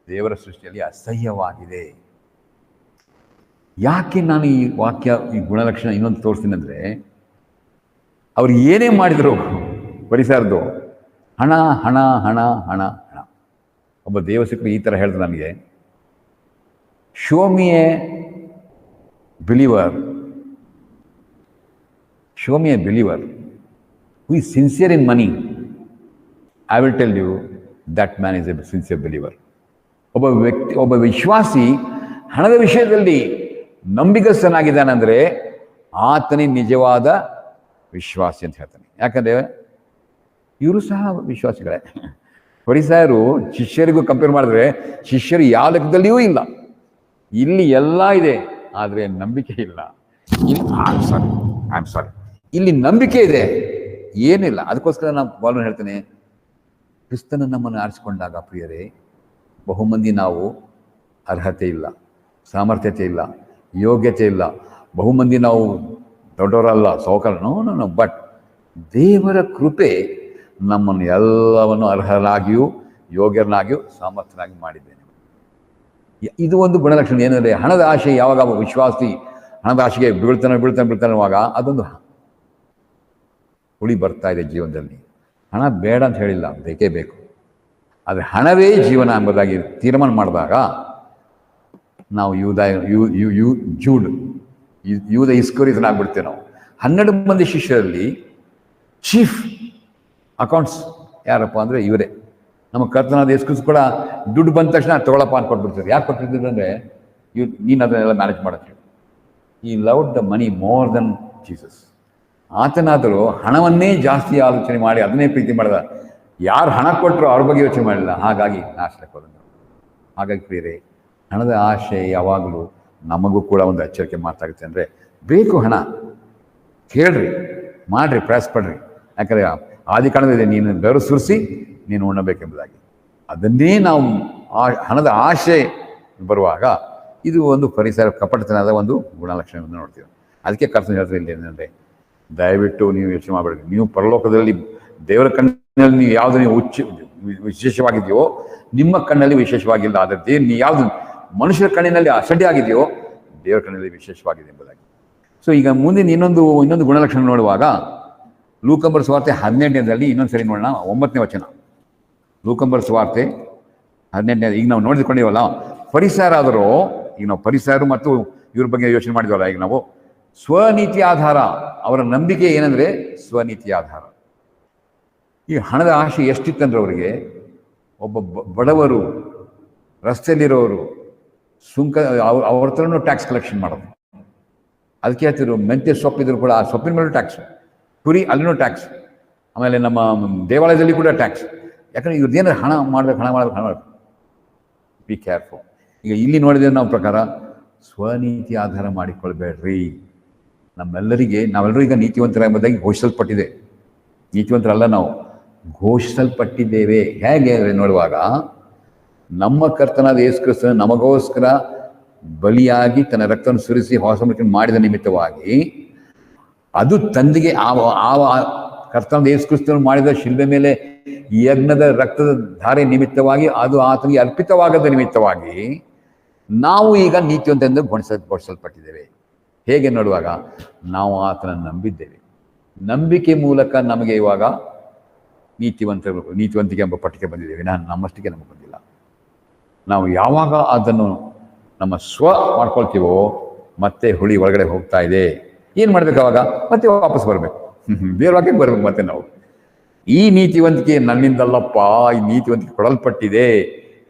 Speaker 1: ದೇವರ ಸೃಷ್ಟಿಯಲ್ಲಿ ಅಸಹ್ಯವಾಗಿದೆ. ಯಾಕೆ ನಾನು ಈ ಗುಣಲಕ್ಷಣ ಇನ್ನೊಂದು ತೋರಿಸ್ತೀನಿ ಅಂದರೆ, ಅವ್ರು ಏನೇ ಮಾಡಿದರು ಪರಿಸರದ್ದು, ಹಣ ಹಣ ಹಣ ಹಣ ಹಣ. ಒಬ್ಬ ದೇವಸಿಕರು ಈ ಥರ ಹೇಳಿದ್ರು ನನಗೆ, show me a believer who is sincere in money, I will tell you that man is a sincere believer. ಒಬ್ಬ ವಿಶ್ವಾಸಿ ಹಣದ ವಿಷಯದಲ್ಲಿ ನಂಬಿಗಸ್ತನಾಗಿದ್ದಾನೆಂದರೆ ಆತನೇ ನಿಜವಾದ ವಿಶ್ವಾಸಿ ಅಂತ ಹೇಳ್ತಾನೆ. ಯಾಕಂದರೆ ಇವರು ಸಹ ವಿಶ್ವಾಸಿಗಳೇ. ಫರಿಸಾಯರು ಶಿಷ್ಯರಿಗೂ ಕಂಪೇರ್ ಮಾಡಿದ್ರೆ ಶಿಷ್ಯರು ಯಾವ ಲೆಕ್ಕದಲ್ಲಿಯೂ ಇಲ್ಲ. ಇಲ್ಲಿ ಎಲ್ಲ ಇದೆ, ಆದರೆ ನಂಬಿಕೆ ಇಲ್ಲ. ಇಲ್ಲಿ ನಂಬಿಕೆ ಇದೆ, ಏನಿಲ್ಲ. ಅದಕ್ಕೋಸ್ಕರ ನಾನು ಬಾಲನ್ನು ಹೇಳ್ತೇನೆ, ಕ್ರಿಸ್ತನ ನಮ್ಮನ್ನು ಆರಿಸಿಕೊಂಡಾಗ ಪ್ರಿಯರೇ, ಬಹುಮಂದಿ ನಾವು ಅರ್ಹತೆ ಇಲ್ಲ, ಸಾಮರ್ಥ್ಯತೆ ಇಲ್ಲ, ಯೋಗ್ಯತೆ ಇಲ್ಲ, ಬಹುಮಂದಿ ನಾವು ದೊಡ್ಡವರಲ್ಲ, ಸಾಹುಕಾರ, ನೋ. ಬಟ್ ದೇವರ ಕೃಪೆ ನಮ್ಮನ್ನು ಎಲ್ಲವನ್ನು ಅರ್ಹರಾಗಿಯೂ ಯೋಗ್ಯರನ್ನಾಗಿಯೂ ಸಾಮರ್ಥ್ಯನಾಗಿ ಮಾಡಿದ್ದೇನೆ. ಇದು ಒಂದು ಗುಣಲಕ್ಷಣ. ಏನಂದರೆ ಹಣದ ಆಶೆ ಯಾವಾಗ ವಿಶ್ವಾಸಿ ಹಣದ ಆಶೆಗೆ ಬೀಳ್ತಾನುವಾಗ ಅದೊಂದು ಹುಳಿ ಬರ್ತಾ ಇದೆ ಜೀವನದಲ್ಲಿ. ಹಣ ಬೇಡ ಅಂತ ಹೇಳಿಲ್ಲ, ಬೇಕೇ ಬೇಕು. ಆದರೆ ಹಣವೇ ಜೀವನ ಎಂಬುದಾಗಿ ತೀರ್ಮಾನ ಮಾಡಿದಾಗ ನಾವು ಯೂದ ಇಸ್ಕರಿತನಾಗ್ಬಿಡ್ತೇವೆ. ನಾವು 12 ಮಂದಿ ಶಿಷ್ಯರಲ್ಲಿ ಚೀಫ್ ಅಕೌಂಟ್ಸ್ ಯಾರಪ್ಪ ಅಂದರೆ ಇವರೇ. ನಮ್ಮ ಕರ್ತನಾದ ಯೇಸು ಕೂಡ ದುಡ್ಡು ಬಂದ ತಕ್ಷಣ ತಗೊಳಪ್ಪ ಅಂತ ಕೊಟ್ಬಿಡ್ತಾರೆ. ಯಾಕೆ ಕೊಟ್ಟಿದ್ರು ಅಂದರೆ, ನೀನು ಅದನ್ನೆಲ್ಲ ಮ್ಯಾನೇಜ್ ಮಾಡೋಕ್ಕೆ. ಈ loved the money more than Jesus. ಆತನಾದರೂ ಹಣವನ್ನೇ ಜಾಸ್ತಿ ಆಲೋಚನೆ ಮಾಡಿ ಅದನ್ನೇ ಪ್ರೀತಿ ಮಾಡಿದ. ಯಾರು ಹಣ ಕೊಟ್ಟರು ಅವ್ರ ಬಗ್ಗೆ ಯೋಚನೆ ಮಾಡಲಿಲ್ಲ, ಹಾಗಾಗಿ ನಾಶಕ್ಕೆ ಹೋದ. ಹಾಗಾಗಿ ಪ್ರಿಯರೇ, ಹಣದ ಆಶೆ ಯಾವಾಗಲೂ ನಮಗೂ ಕೂಡ ಒಂದು ಎಚ್ಚರಿಕೆ ಮಾತಾಗುತ್ತೆ. ಅಂದರೆ ಬೇಕು ಹಣ, ಕೇಳ್ರಿ, ಮಾಡಿರಿ, ಪ್ರಯಾಸ ಪಡ್ರಿ. ಯಾಕಂದರೆ ಆದಿಕಾಂಡದಲ್ಲಿ ನೀನು ಬೆವರು ಸುರಿಸಿ ನೀನು ಉಣ್ಣಬೇಕೆಂಬುದಾಗಿ. ಅದನ್ನೇ ನಾವು ಹಣದ ಆಶೆ ಬರುವಾಗ ಇದು ಒಂದು ಪರಿಸರ ಕಪಟತನದ ಒಂದು ಗುಣಲಕ್ಷಣವನ್ನು ನೋಡ್ತೀವಿ. ಅದಕ್ಕೆ ಕರ್ತನ ಹೇಳ್ತಾರೆ ಇಲ್ಲಿ ಏನಂದರೆ, ದಯವಿಟ್ಟು ನೀವು ಯೋಚನೆ ಮಾಡಬೇಡಿ. ನೀವು ಪರಲೋಕದಲ್ಲಿ ದೇವರ ಕಣ್ಣಲ್ಲಿ ನೀವು ಯಾವುದು ನೀವು ವಿಶೇಷವಾಗಿದೆಯೋ ನಿಮ್ಮ ಕಣ್ಣಲ್ಲಿ ವಿಶೇಷವಾಗಿಲ್ಲ. ಆದರೆ ನೀವು ಯಾವುದು ಮನುಷ್ಯರ ಕಣ್ಣಿನಲ್ಲಿ ಅಸಡ್ಡೆ ಆಗಿದೆಯೋ ದೇವರ ಕಣ್ಣಿನಲ್ಲಿ ವಿಶೇಷವಾಗಿದೆ ಎಂಬುದಾಗಿ. ಸೊ ಈಗ ಮುಂದಿನ ಇನ್ನೊಂದು ಗುಣಲಕ್ಷಣ ನೋಡುವಾಗ ಲೂಕಂಬರ್ ಸುವಾರ್ತೆ 12ನೇದಲ್ಲಿ ಇನ್ನೊಂದು ಸರಿ ನೋಡೋಣ. 9ನೇ ವಚನ. ಲೂಕಂಬರ್ ಸುವಾರ್ತೆ 12ನೇ. ಈಗ ನಾವು ನೋಡಿಕೊಂಡಿವಲ್ಲ ಫರಿಸಾಯರಾದರೂ, ಈಗ ನಾವು ಫರಿಸಾಯರು ಮತ್ತು ಇವ್ರ ಬಗ್ಗೆ ಯೋಚನೆ ಮಾಡಿದ್ವಲ್ಲ, ಈಗ ನಾವು ಸ್ವನೀತಿ ಆಧಾರ, ಅವರ ನಂಬಿಕೆ ಏನಂದ್ರೆ ಸ್ವನೀತಿ ಆಧಾರ. ಈ ಹಣದ ಆಶೆ ಎಷ್ಟಿತ್ತಂದ್ರೆ ಅವರಿಗೆ, ಒಬ್ಬ ಬಡವರು ರಸ್ತೆಯಲ್ಲಿರೋರು ಸುಂಕ ಅವ್ರ ಹತ್ರನೂ ಟ್ಯಾಕ್ಸ್ ಕಲೆಕ್ಷನ್ ಮಾಡೋದು. ಅದಕ್ಕೆ ಹೇಳ್ತಿದ್ರು ಮೆಂತ್ಯ ಸೊಪ್ಪಿದ್ರು ಕೂಡ ಆ ಸೊಪ್ಪಿನ ಮೇಲೂ ಟ್ಯಾಕ್ಸ್, ಕುರಿ ಅಲ್ಲಿನೂ ಟ್ಯಾಕ್ಸ್, ಆಮೇಲೆ ನಮ್ಮ ದೇವಾಲಯದಲ್ಲಿ ಕೂಡ ಟ್ಯಾಕ್ಸ್. ಯಾಕಂದ್ರೆ ಇವ್ರದ್ದೇನಾದ್ರು ಹಣ ಮಾಡಬೇಕು. Be careful. ಈಗ ಇಲ್ಲಿ ನೋಡಿದ್ರೆ ನಾವು ಪ್ರಕಾರ ಸ್ವನೀತಿ ಆಧಾರ ಮಾಡಿಕೊಳ್ಬೇಡ್ರಿ. ನಾವೆಲ್ಲರೂ ಈಗ ನೀತಿವಂತರಾಗಿ ಘೋಷಿಸಲ್ಪಟ್ಟಿದೆ. ನೀತಿವಂತರಲ್ಲ, ನಾವು ಘೋಷಿಸಲ್ಪಟ್ಟಿದ್ದೇವೆ. ಹೇಗೆ ನೋಡುವಾಗ ನಮ್ಮ ಕರ್ತನಾದ ಯೇಸು ಕ್ರಿಸ್ತನು ನಮಗೋಸ್ಕರ ಬಲಿಯಾಗಿ ತನ್ನ ರಕ್ತವನ್ನು ಸುರಿಸಿ ಹೊಸ ಮೃತ್ಯುವನ್ನು ಮಾಡಿದ ನಿಮಿತ್ತವಾಗಿ, ಅದು ತಂದೆಗೆ ಆ ಕರ್ತನಾದ ಯೇಸು ಕ್ರಿಸ್ತನು ಮಾಡಿದ ಶಿಲ್ಬೆ ಮೇಲೆ ಯಜ್ಞದ ರಕ್ತದ ಧಾರೆ ನಿಮಿತ್ತವಾಗಿ, ಅದು ಆತನಿಗೆ ಅರ್ಪಿತವಾಗದ ನಿಮಿತ್ತವಾಗಿ ನಾವು ಈಗ ನೀತಿವಂತೆಂದು ಘೋಷಿಸಲ್ಪಟ್ಟಿದ್ದೇವೆ. ಹೇಗೆ ನೋಡುವಾಗ ನಾವು ಆತನನ್ನು ನಂಬಿದ್ದೇವೆ. ನಂಬಿಕೆ ಮೂಲಕ ನಮಗೆ ಇವಾಗ ನೀತಿವಂತಿಕೆ ಎಂಬ ಪಟ್ಟಿಗೆ ಬಂದಿದ್ದೇವೆ. ನಮ್ಮಷ್ಟಿಗೆ ನಮಗೆ ಬಂದಿಲ್ಲ. ನಾವು ಯಾವಾಗ ಅದನ್ನು ನಮ್ಮ ಮಾಡ್ಕೊಳ್ತೀವೋ ಮತ್ತೆ ಹುಳಿ ಒಳಗಡೆ ಹೋಗ್ತಾ ಇದೆ. ಏನು ಮಾಡ್ಬೇಕು ಅವಾಗ? ಮತ್ತೆ ವಾಪಸ್ ಬರಬೇಕು, ಬೇರೆ ವಾಕ್ಯಕ್ಕೆ ಬರ್ಬೇಕು. ಮತ್ತೆ ನಾವು ಈ ನೀತಿವಂತಿಕೆ ನನ್ನಿಂದಲ್ಲಪ್ಪ, ಈ ನೀತಿವಂತಿಕೆ ಕೊಡಲ್ಪಟ್ಟಿದೆ.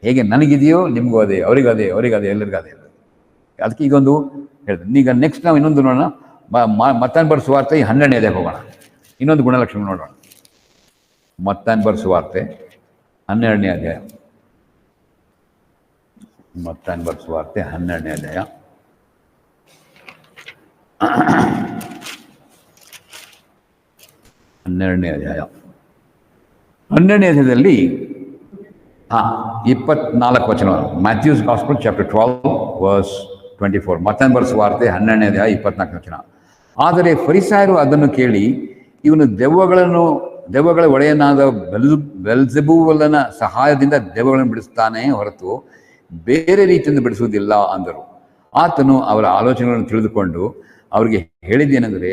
Speaker 1: ಹೇಗೆ ನನಗಿದೆಯೋ ನಿಮಗೂ ಅದೇ, ಅವರಿಗದೇ, ಎಲ್ಲರಿಗೂ ಅದೇ. ಅದಕ್ಕೆ ಈಗೊಂದು ಹೇಳ್ತೇನೆ. ಈಗ ನೆಕ್ಸ್ಟ್ ನಾವು ಇನ್ನೊಂದು ನೋಡೋಣ. ಮತ್ತಾಯನ ಬರೆದ ಸುವಾರ್ತೆ 12ನೇ ಅಧ್ಯಾಯಕ್ಕೆ ಹೋಗೋಣ. ಇನ್ನೊಂದು ಗುಣಲಕ್ಷಣ ನೋಡೋಣ. ಮತ್ತಾಯನ ಬರೆದ ಸುವಾರ್ತೆ 12ನೇ ಅಧ್ಯಾಯ. ಮತ್ತಾಯನ ಬರೆದ ಸುವಾರ್ತೆ 12ನೇ ಅಧ್ಯಾಯ. ಹನ್ನೆರಡನೇ ಅಧ್ಯಾಯದಲ್ಲಿ 24 ವಚನ. Matthew's gospel chapter 12 verse 24. ಮತ್ತಾಯನ ಬರೆದ ಸುವಾರ್ತೆ 12ನೇ ಅಧ್ಯಾಯ 24 ವಚನ. ಆದರೆ ಫರಿಸಾಯರು ಅದನ್ನು ಕೇಳಿ, ಇವನು ದೆವ್ವಗಳ ಒಡೆಯನಾದ ಬೆಲ್ಜೆಬೂಲನ ಸಹಾಯದಿಂದ ದೆವ್ವಗಳನ್ನು ಬಿಡಿಸ್ತಾನೆ ಹೊರತು ಬೇರೆ ರೀತಿಯಿಂದ ಬಿಡಿಸುವುದಿಲ್ಲ ಅಂದರು. ಆತನು ಅವರ ಆಲೋಚನೆಗಳನ್ನು ತಿಳಿದುಕೊಂಡು ಅವರಿಗೆ ಹೇಳಿದ್ದೇನೆಂದರೆ,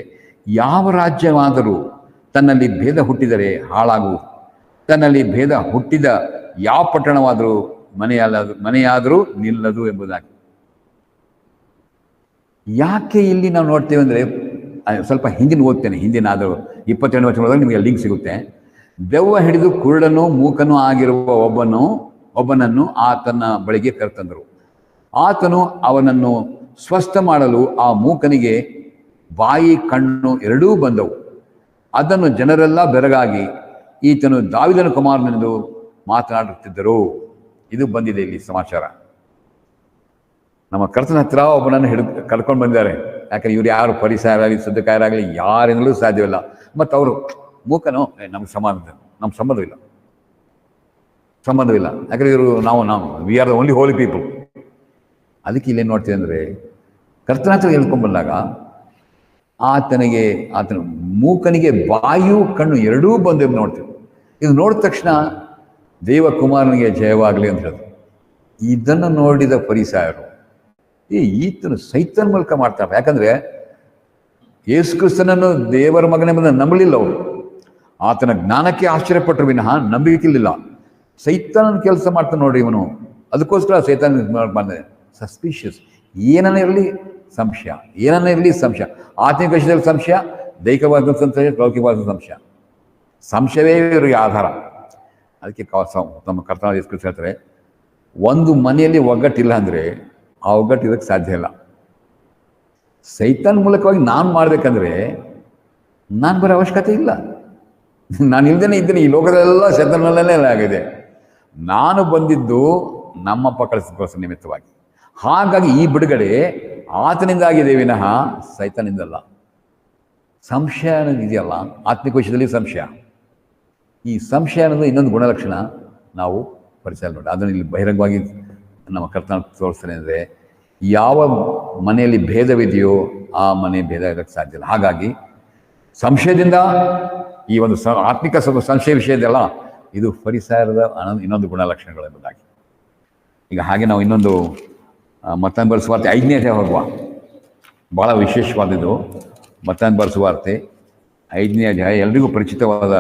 Speaker 1: ಯಾವ ರಾಜ್ಯವಾದರೂ ತನ್ನಲ್ಲಿ ಭೇದ ಹುಟ್ಟಿದರೆ ಹಾಳಾಗುವುದು, ತನ್ನಲ್ಲಿ ಭೇದ ಹುಟ್ಟಿದ ಯಾವ ಪಟ್ಟಣವಾದರೂ ಮನೆಯಾದರೂ ನಿಲ್ಲದು ಎಂಬುದಾಗಿ. ಯಾಕೆ ಇಲ್ಲಿ ನಾವು ನೋಡ್ತೇವೆ ಅಂದರೆ, ಸ್ವಲ್ಪ ಹಿಂದಿನ ಓದ್ತೇನೆ. ಆದರೂ 22 ವಚನದೊಳಗೆ ನಿಮಗೆ ಲಿಂಕ್ ಸಿಗುತ್ತೆ. ದೆವ್ವ ಹಿಡಿದು ಕುರುಡನೂ ಮೂಕನೂ ಆಗಿರುವ ಒಬ್ಬನನ್ನು ಆತನ ಬಳಿಗೆ ಕರೆತಂದರು. ಆತನು ಅವನನ್ನು ಸ್ವಸ್ಥ ಮಾಡಲು ಆ ಮೂಕನಿಗೆ ಬಾಯಿ ಕಣ್ಣು ಎರಡೂ ಬಂದವು. ಅದನ್ನು ಜನರೆಲ್ಲ ಬೆರಗಾಗಿ ಈತನು ದಾವಿದನ ಕುಮಾರನೆಂದು ಮಾತನಾಡುತ್ತಿದ್ದರು. ಇದು ಬಂದಿದೆ ಇಲ್ಲಿ ಸಮಾಚಾರ. ನಮ್ಮ ಕರ್ತನ ಹತ್ರ ಒಬ್ಬನನ್ನು ಕರ್ಕೊಂಡು ಬಂದಿದ್ದಾರೆ. ಯಾಕಂದ್ರೆ ಇವ್ರು ಯಾರು ಪರಿಸರಾಗಲಿ ಸದ್ದುಕಾಯರಾಗಲಿ ಯಾರಿಂದಲೂ ಸಾಧ್ಯವಿಲ್ಲ. ಮತ್ತು ಅವರು ಮೂಕನೋ ನಮ್ಗೆ ಸಂಬಂಧವಿಲ್ಲ. ಯಾಕಂದ್ರೆ ಇವರು ನಾವು we are the only holy people. ಅದಕ್ಕೆ ಇಲ್ಲೇನು ನೋಡ್ತೀವಿ ಅಂದರೆ, ಕರ್ತನ ಹತ್ರ ಹೇಳ್ಕೊಂಡ್ಬಂದಾಗ ಆತನ ಮೂಕನಿಗೆ ಬಾಯು ಕಣ್ಣು ಎರಡೂ ಬಂದು ನೋಡ್ತೀವಿ. ಇದು ನೋಡಿದ ತಕ್ಷಣ ದೇವಕುಮಾರನಿಗೆ ಜಯವಾಗಲಿ ಅಂತ ಹೇಳೋದು. ಇದನ್ನು ನೋಡಿದ ಫರಿಸಾಯರು ಈತನು ಸೈತನ ಮೂಲಕ ಮಾಡ್ತಾರೆ. ಯಾಕಂದ್ರೆ ಯೇಸು ಕ್ರಿಸ್ತನನ್ನು ದೇವರ ಮಗನೆಂಬುದನ್ನು ನಂಬಲಿಲ್ಲ ಅವರು. ಆತನ ಜ್ಞಾನಕ್ಕೆ ಆಶ್ಚರ್ಯಪಟ್ಟರು ವಿನಃ ನಂಬಿಕೆಯಿಲ್ಲ. ಸೈತನ ಕೆಲಸ ಮಾಡ್ತಾನೆ ನೋಡ್ರಿ ಇವನು. ಅದಕ್ಕೋಸ್ಕರ ಸೈತನ್ ಬಂದ ಸಸ್ಪಿಷಿಯಸ್. ಏನನ್ನ ಇರಲಿ ಸಂಶಯ, ಆತ್ಮಿಕ ವಿಷಯದಲ್ಲಿ ಸಂಶಯ, ದೈಹಿಕವಾದ ಸಂಶಯ, ಲೌಕಿಕವಾದ ಸಂಶಯ. ಸಂಶಯವೇ ಇವರಿಗೆ ಆಧಾರ. ಅದಕ್ಕೆ ನಮ್ಮ ಕರ್ತನಾದ ಯೇಸು ಕ್ರಿಸ್ತ ಹೇಳ್ತಾರೆ, ಒಂದು ಮನೆಯಲ್ಲಿ ಒಗ್ಗಟ್ಟಿಲ್ಲ ಅಂದರೆ ಆ ಒಗ್ಗಟ್ಟು ಇರೋಕ್ಕೆ ಸಾಧ್ಯ ಇಲ್ಲ. ಸೈತಾನ್ ಮೂಲಕವಾಗಿ ನಾನು ಮಾಡಬೇಕಂದ್ರೆ ನಾನು ಬರೋ ಅವಶ್ಯಕತೆ ಇಲ್ಲ. ನಾನು ಇಲ್ದೇನೆ ಇದ್ದೀನಿ. ಈ ಲೋಕದೆಲ್ಲ ಸೈತಾನಲ್ಲೇ ಆಗಿದೆ. ನಾನು ಬಂದಿದ್ದು ನಮ್ಮ ಪಕ್ಕಳಿಸೋಸ್ಕರ ನಿಮಿತ್ತವಾಗಿ. ಹಾಗಾಗಿ ಈ ಬಿಡುಗಡೆ ಆತನಿಂದ ಆಗಿದೆ ವಿನಃ ಸೈತಾನಿಂದಲ್ಲ. ಸಂಶಯ ಅನ್ನೋದು ಇದೆಯಲ್ಲ, ಆತ್ಮಿಕ ವಿಷಯದಲ್ಲಿ ಸಂಶಯ. ಈ ಸಂಶಯ ಅನ್ನೋದು ಇನ್ನೊಂದು ಗುಣಲಕ್ಷಣ ನಾವು ಪರಿಚಯ ನೋಡಿ. ಅದನ್ನು ಇಲ್ಲಿ ಬಹಿರಂಗವಾಗಿ ನಮ್ಮ ಕರ್ತನ ತೋರಿಸ್ತಾನೆ ಅಂದರೆ, ಯಾವ ಮನೆಯಲ್ಲಿ ಭೇದವಿದೆಯೋ ಆ ಮನೆ ಭೇದ ಇರೋಕ್ಕೆ ಸಾಧ್ಯ ಇಲ್ಲ. ಹಾಗಾಗಿ ಸಂಶಯದಿಂದ ಈ ಒಂದು ಆತ್ಮಿಕ ಸಂಶಯ ವಿಷಯದಲ್ಲ, ಇದು ಫರಿಸಾಯರದ ಇನ್ನೊಂದು ಗುಣಲಕ್ಷಣಗಳು ಎಂಬುದಾಗಿ. ಈಗ ಹಾಗೆ ನಾವು ಇನ್ನೊಂದು ಮತ್ತಾಯನ ಬರೆದ ಸುವಾರ್ತೆ 5ನೇ ಅಧ್ಯಾಯ ಹೋಗುವ. ಭಾಳ ವಿಶೇಷವಾದದ್ದು ಮತ್ತಾಯನ ಬರೆದ ಸುವಾರ್ತೆ 5ನೇ ಅಧ್ಯಾಯ, ಎಲ್ರಿಗೂ ಪರಿಚಿತವಾದ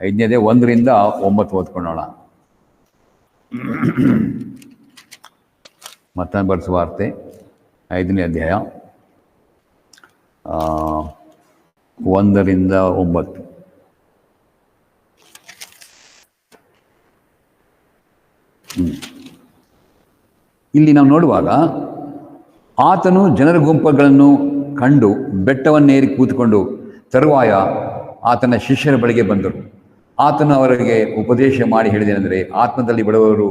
Speaker 1: 5ನೇ ಅಧ್ಯಾಯ 1ರಿಂದ 9 ಓದ್ಕೊಳ್ಳೋಣ. ಮತ್ತಾಯನ ಬರೆದ ಸುವಾರ್ತೆ 5ನೇ ಅಧ್ಯಾಯ 1ರಿಂದ 9. ಇಲ್ಲಿ ನಾವು ನೋಡುವಾಗ, ಆತನು ಜನರ ಗುಂಪುಗಳನ್ನು ಕಂಡು ಬೆಟ್ಟವನ್ನೇರಿ ಕೂತುಕೊಂಡು ತರುವಾಯ ಆತನ ಶಿಷ್ಯರ ಬಳಿಗೆ ಬಂದರು. ಆತನು ಅವರಿಗೆ ಉಪದೇಶ ಮಾಡಿ ಹೇಳಿದೇನೆಂದರೆ, ಆತ್ಮದಲ್ಲಿ ಬಡವರು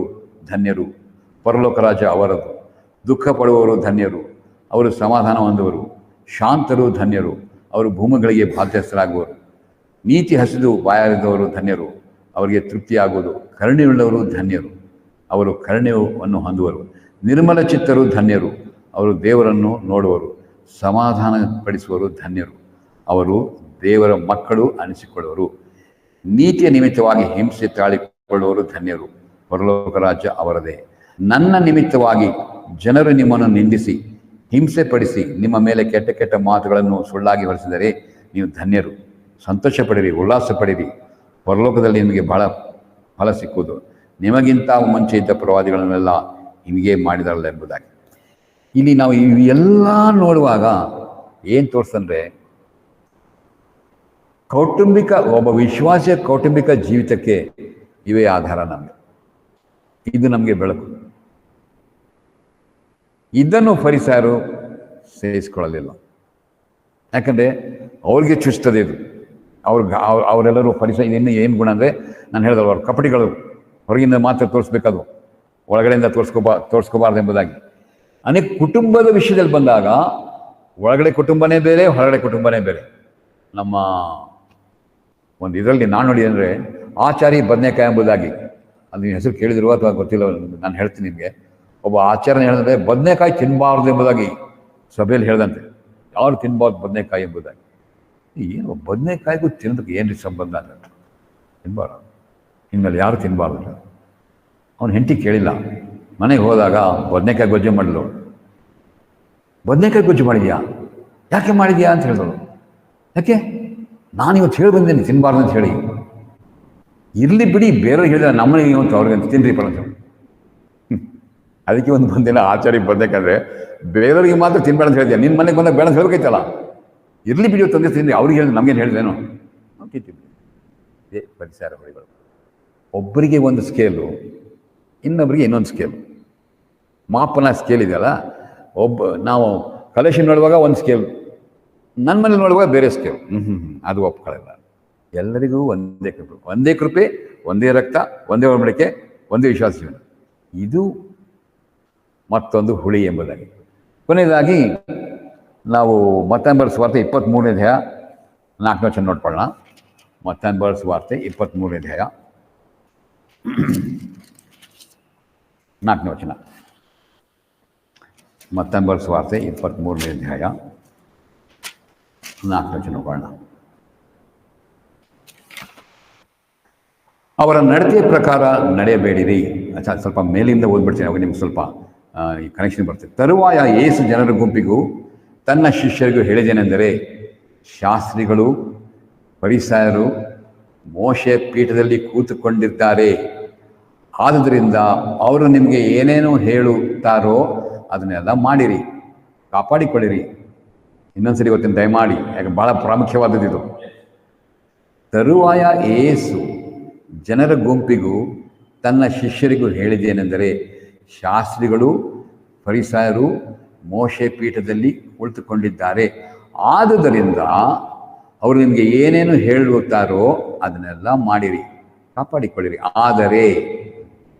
Speaker 1: ಧನ್ಯರು, ಪರಲೋಕ ರಾಜ್ಯ ಅವರದು. ದುಃಖ ಪಡುವವರು ಧನ್ಯರು, ಅವರು ಸಮಾಧಾನ ಹೊಂದುವರು. ಶಾಂತರು ಧನ್ಯರು, ಅವರು ಭೂಮಿಗಳಿಗೆ ಬಾಧ್ಯಸ್ಥರಾಗುವರು. ನೀತಿ ಹಸಿದು ಬಾಯಾರಿದವರು ಧನ್ಯರು, ಅವರಿಗೆ ತೃಪ್ತಿಯಾಗುವುದು. ಕರುಣೆಯುಳ್ಳವರು ಧನ್ಯರು, ಅವರು ಕರುಣೆಯನ್ನು ಹೊಂದುವರು. ನಿರ್ಮಲ ಚಿತ್ತರು ಧನ್ಯರು, ಅವರು ದೇವರನ್ನು ನೋಡುವರು. ಸಮಾಧಾನ ಪಡಿಸುವರು ಧನ್ಯರು, ಅವರು ದೇವರ ಮಕ್ಕಳು ಅನಿಸಿಕೊಳ್ಳುವರು. ನೀತಿಯ ನಿಮಿತ್ತವಾಗಿ ಹಿಂಸೆ ತಾಳಿಕೊಳ್ಳುವರು ಧನ್ಯರು, ಪರಲೋಕ ರಾಜ್ಯ ಅವರದೇ. ನನ್ನ ನಿಮಿತ್ತವಾಗಿ ಜನರು ನಿಮ್ಮನ್ನು ನಿಂದಿಸಿ ಹಿಂಸೆ ಪಡಿಸಿ ನಿಮ್ಮ ಮೇಲೆ ಕೆಟ್ಟ ಕೆಟ್ಟ ಮಾತುಗಳನ್ನು ಸುಳ್ಳಾಗಿ ಹೊರಿಸಿದರೆ ನೀವು ಧನ್ಯರು. ಸಂತೋಷ ಪಡಿರಿ, ಉಲ್ಲಾಸ ಪಡಿರಿ, ಪರಲೋಕದಲ್ಲಿ ನಿಮಗೆ ಬಹಳ ಫಲ ಸಿಕ್ಕುವುದು. ನಿಮಗಿಂತ ಮುಂಚೆ ಇದ್ದ ಪ್ರವಾದಿಗಳನ್ನೆಲ್ಲ ನಿಮಗೆ ಮಾಡಿದಾರಲ್ಲ ಎಂಬುದಾಗಿ. ಇಲ್ಲಿ ನಾವು ಇವೆಲ್ಲ ನೋಡುವಾಗ ಏನು ತೋರಿಸ್ತಂದ್ರೆ, ಒಬ್ಬ ವಿಶ್ವಾಸಿಯ ಕೌಟುಂಬಿಕ ಜೀವಿತಕ್ಕೆ ಇವೇ ಆಧಾರ. ಇದು ನಮಗೆ ಬೆಳಕು. ಇದನ್ನು ಫರಿಸಾಯರು ಸೇರಿಸ್ಕೊಳ್ಳಲಿಲ್ಲ. ಯಾಕಂದರೆ ಅವ್ರಿಗೆ ಚುಚ್ತದೆ ಇದು. ಅವರೆಲ್ಲರೂ ಫರಿಸಾಯ ಇನ್ನು ಏನು ಗುಣ ಅಂದರೆ, ನಾನು ಹೇಳಿದವರು ಅವ್ರು ಕಪಟಿಗಳು, ಹೊರಗಿಂದ ಮಾತ್ರ ತೋರಿಸ್ಬೇಕದು, ಒಳಗಡೆಯಿಂದ ತೋರಿಸ್ಕೋಬಾರ್ದು ಎಂಬುದಾಗಿ. ಅನೇಕ ಕುಟುಂಬದ ವಿಷಯದಲ್ಲಿ ಬಂದಾಗ ಒಳಗಡೆ ಕುಟುಂಬನೇ ಬೇರೆ, ಹೊರಗಡೆ ಕುಟುಂಬನೇ ಬೇರೆ. ನಮ್ಮ ಒಂದು ಇದರಲ್ಲಿ ನಾನು ನೋಡಿ ಅಂದರೆ ಆಚಾರಿ ಬದನೆಕಾಯಿ ಎಂಬುದಾಗಿ, ಅದು ನಿಮ್ಮ ಹೆಸರು ಕೇಳಿದಿರುವ ಅಥವಾ ಗೊತ್ತಿಲ್ಲ, ನಾನು ಹೇಳ್ತೀನಿ ನಿಮಗೆ. ಒಬ್ಬ ಆಚಾರ್ಯ ಹೇಳಿದ್ರೆ ಬದನೆಕಾಯಿ ತಿನ್ನಬಾರ್ದು ಎಂಬುದಾಗಿ ಸಭೆಯಲ್ಲಿ ಹೇಳ್ದಂತೆ. ಯಾರು ತಿನ್ನಬಾರ್ದು ಬದನೆಕಾಯಿ ಎಂಬುದಾಗಿ. ಏನು ಬದನೆಕಾಯಿಗೂ ತಿನ್ನೋದಕ್ಕೆ ಏನು ಸಂಬಂಧ ಅಂತ ತಿನ್ನಬಾರ್ದು, ಇನ್ಮೇಲೆ ಯಾರು ತಿನ್ನಬಾರ್ದು. ಅವನು ಹೆಂಡತಿ ಕೇಳಿಲ್ಲ. ಮನೆಗೆ ಹೋದಾಗ ಬದನೆಕಾಯಿ ಗೊಜ್ಜು ಮಾಡಲು. ಬದನೆಕಾಯಿ ಗೊಜ್ಜು ಮಾಡಿದ್ಯಾ, ಯಾಕೆ ಮಾಡಿದ್ಯಾ ಅಂತ ಹೇಳಿದಳು. ಯಾಕೆ, ನಾನು ಇವತ್ತು ಹೇಳಿ ಬಂದೇನೆ ತಿನ್ನಬಾರ್ದು ಅಂತ ಹೇಳಿ. ಇರಲಿ ಬಿಡಿ, ಬೇರೆಯವ್ರಿಗೆ ಹೇಳಿದ್ರೆ ನಮ್ಮನೆಗೆ ಇವತ್ತು ಅವ್ರಿಗೆ ತಿನ್ರಿ ಪರಂತ. ಅದಕ್ಕೆ ಒಂದು ಬಂದಿಲ್ಲ ಆಚಾರ್ಯ ಬದನೆಕಾದ್ರೆ ಬೇರೆಯವ್ರಿಗೆ ಮಾತ್ರ ತಿನ್ಬೇಡ ಅಂತ ಹೇಳಿದ್ಯಾ, ನಿನ್ನ ಮನೆಗೆ ಬಂದಾಗ ಬೇಡ ಅಂತ ಹೇಳ್ಬೇಕೈತಲ್ಲ. ಇರಲಿ ಬಿಡಿ ತಂದೆ ತಿಂದ್ರಿ, ಅವ್ರಿಗೆ ಹೇಳಿದ್ರೆ ನಮಗೇನು ಹೇಳಿದೇನೋ ತಿಂತೀವಿ. ಪರಿಸರ ಹೊಳಿಗಳು. ಒಬ್ಬರಿಗೆ ಒಂದು ಸ್ಕೇಲು, ಇನ್ನೊಬ್ಬರಿಗೆ ಇನ್ನೊಂದು ಸ್ಕೇಲು. ಮಾಪನ ಸ್ಕೇಲ್ ಇದೆಯಲ್ಲ, ನಾವು ಕಲೆಕ್ಷನ್ ನೋಡುವಾಗ ಒಂದು ಸ್ಕೇಲ್, ನನ್ನ ಮನೇಲಿ ನೋಡುವಾಗ ಬೇರೆ ಸ್ಕೇಲ್. ಅದು ಒಪ್ಕೊಳ್ಳಲ್ಲ. ಎಲ್ಲರಿಗೂ ಒಂದೇ ಕೃಪೆ, ಒಂದೇ ಕೃಪೆ, ಒಂದೇ ರಕ್ತ, ಒಂದೇ ಒಡಂಬಡಿಕೆ, ಒಂದೇ ವಿಶ್ವಾಸ ಜೀವನ. ಇದು ಮತ್ತೊಂದು ಹುಳಿ ಎಂಬುದಾಗಿ. ಕೊನೆಯದಾಗಿ ನಾವು ಮತ್ತಾಯನ ಬರೆದ ಸುವಾರ್ತೆ 23ನೇ ಅಧ್ಯಾಯ 4ನೇ ವಚನ ನೋಡ್ಕೊಳ್ಳೋಣ. ಮತ್ತಾಯನ ಬರೆದ ಸುವಾರ್ತೆ 23ನೇ ಅಧ್ಯಾಯ 4ನೇ ವಚನ. ಮತ್ತಾಯನ ಬರೆದ ಸುವಾರ್ತೆ 23ನೇ ಅಧ್ಯಾಯ 4ನೇ ವಚನ ನೋಡೋಣ. ಅವರ ನಡತೆಯ ಪ್ರಕಾರ ನಡೆಯಬೇಡಿರಿ. ಸ್ವಲ್ಪ ಮೇಲಿಂದ ಓದ್ಬಿಡ್ತೀನಿ, ಅವಾಗ ನಿಮ್ಗೆ ಸ್ವಲ್ಪ ಈ ಕನೆಕ್ಷನ್ ಬರ್ತದೆ. ತರುವಾಯ ಯೇಸು ಜನರ ಗುಂಪಿಗೂ ತನ್ನ ಶಿಷ್ಯರಿಗೂ ಹೇಳಿದೇನೆಂದರೆ, ಶಾಸ್ತ್ರಿಗಳು ಫರಿಸಾಯರು ಮೋಶೆ ಪೀಠದಲ್ಲಿ ಕೂತುಕೊಂಡಿದ್ದಾರೆ. ಆದುದರಿಂದ ಅವರು ನಿಮಗೆ ಏನೇನು ಹೇಳುತ್ತಾರೋ ಅದನ್ನೆಲ್ಲ ಮಾಡಿರಿ, ಕಾಪಾಡಿಕೊಳ್ಳಿರಿ. ಇನ್ನೊಂದ್ಸರಿ ಇವತ್ತಿನ ದಯಮಾಡಿ, ಯಾಕೆ ಭಾಳ ಪ್ರಾಮುಖ್ಯವಾದದ್ದು. ತರುವಾಯ ಯೇಸು ಜನರ ಗುಂಪಿಗೂ ತನ್ನ ಶಿಷ್ಯರಿಗೂ ಹೇಳಿದೇನೆಂದರೆ, ಶಾಸ್ತ್ರಿಗಳು ಫರಿಸಾಯರು ಮೋಶೆ ಪೀಠದಲ್ಲಿ ಕುಳಿತುಕೊಂಡಿದ್ದಾರೆ. ಆದುದರಿಂದ ಅವರು ನಿಮಗೆ ಏನೇನು ಹೇಳುತ್ತಾರೋ ಅದನ್ನೆಲ್ಲ ಮಾಡಿರಿ, ಕಾಪಾಡಿಕೊಳ್ಳಿರಿ. ಆದರೆ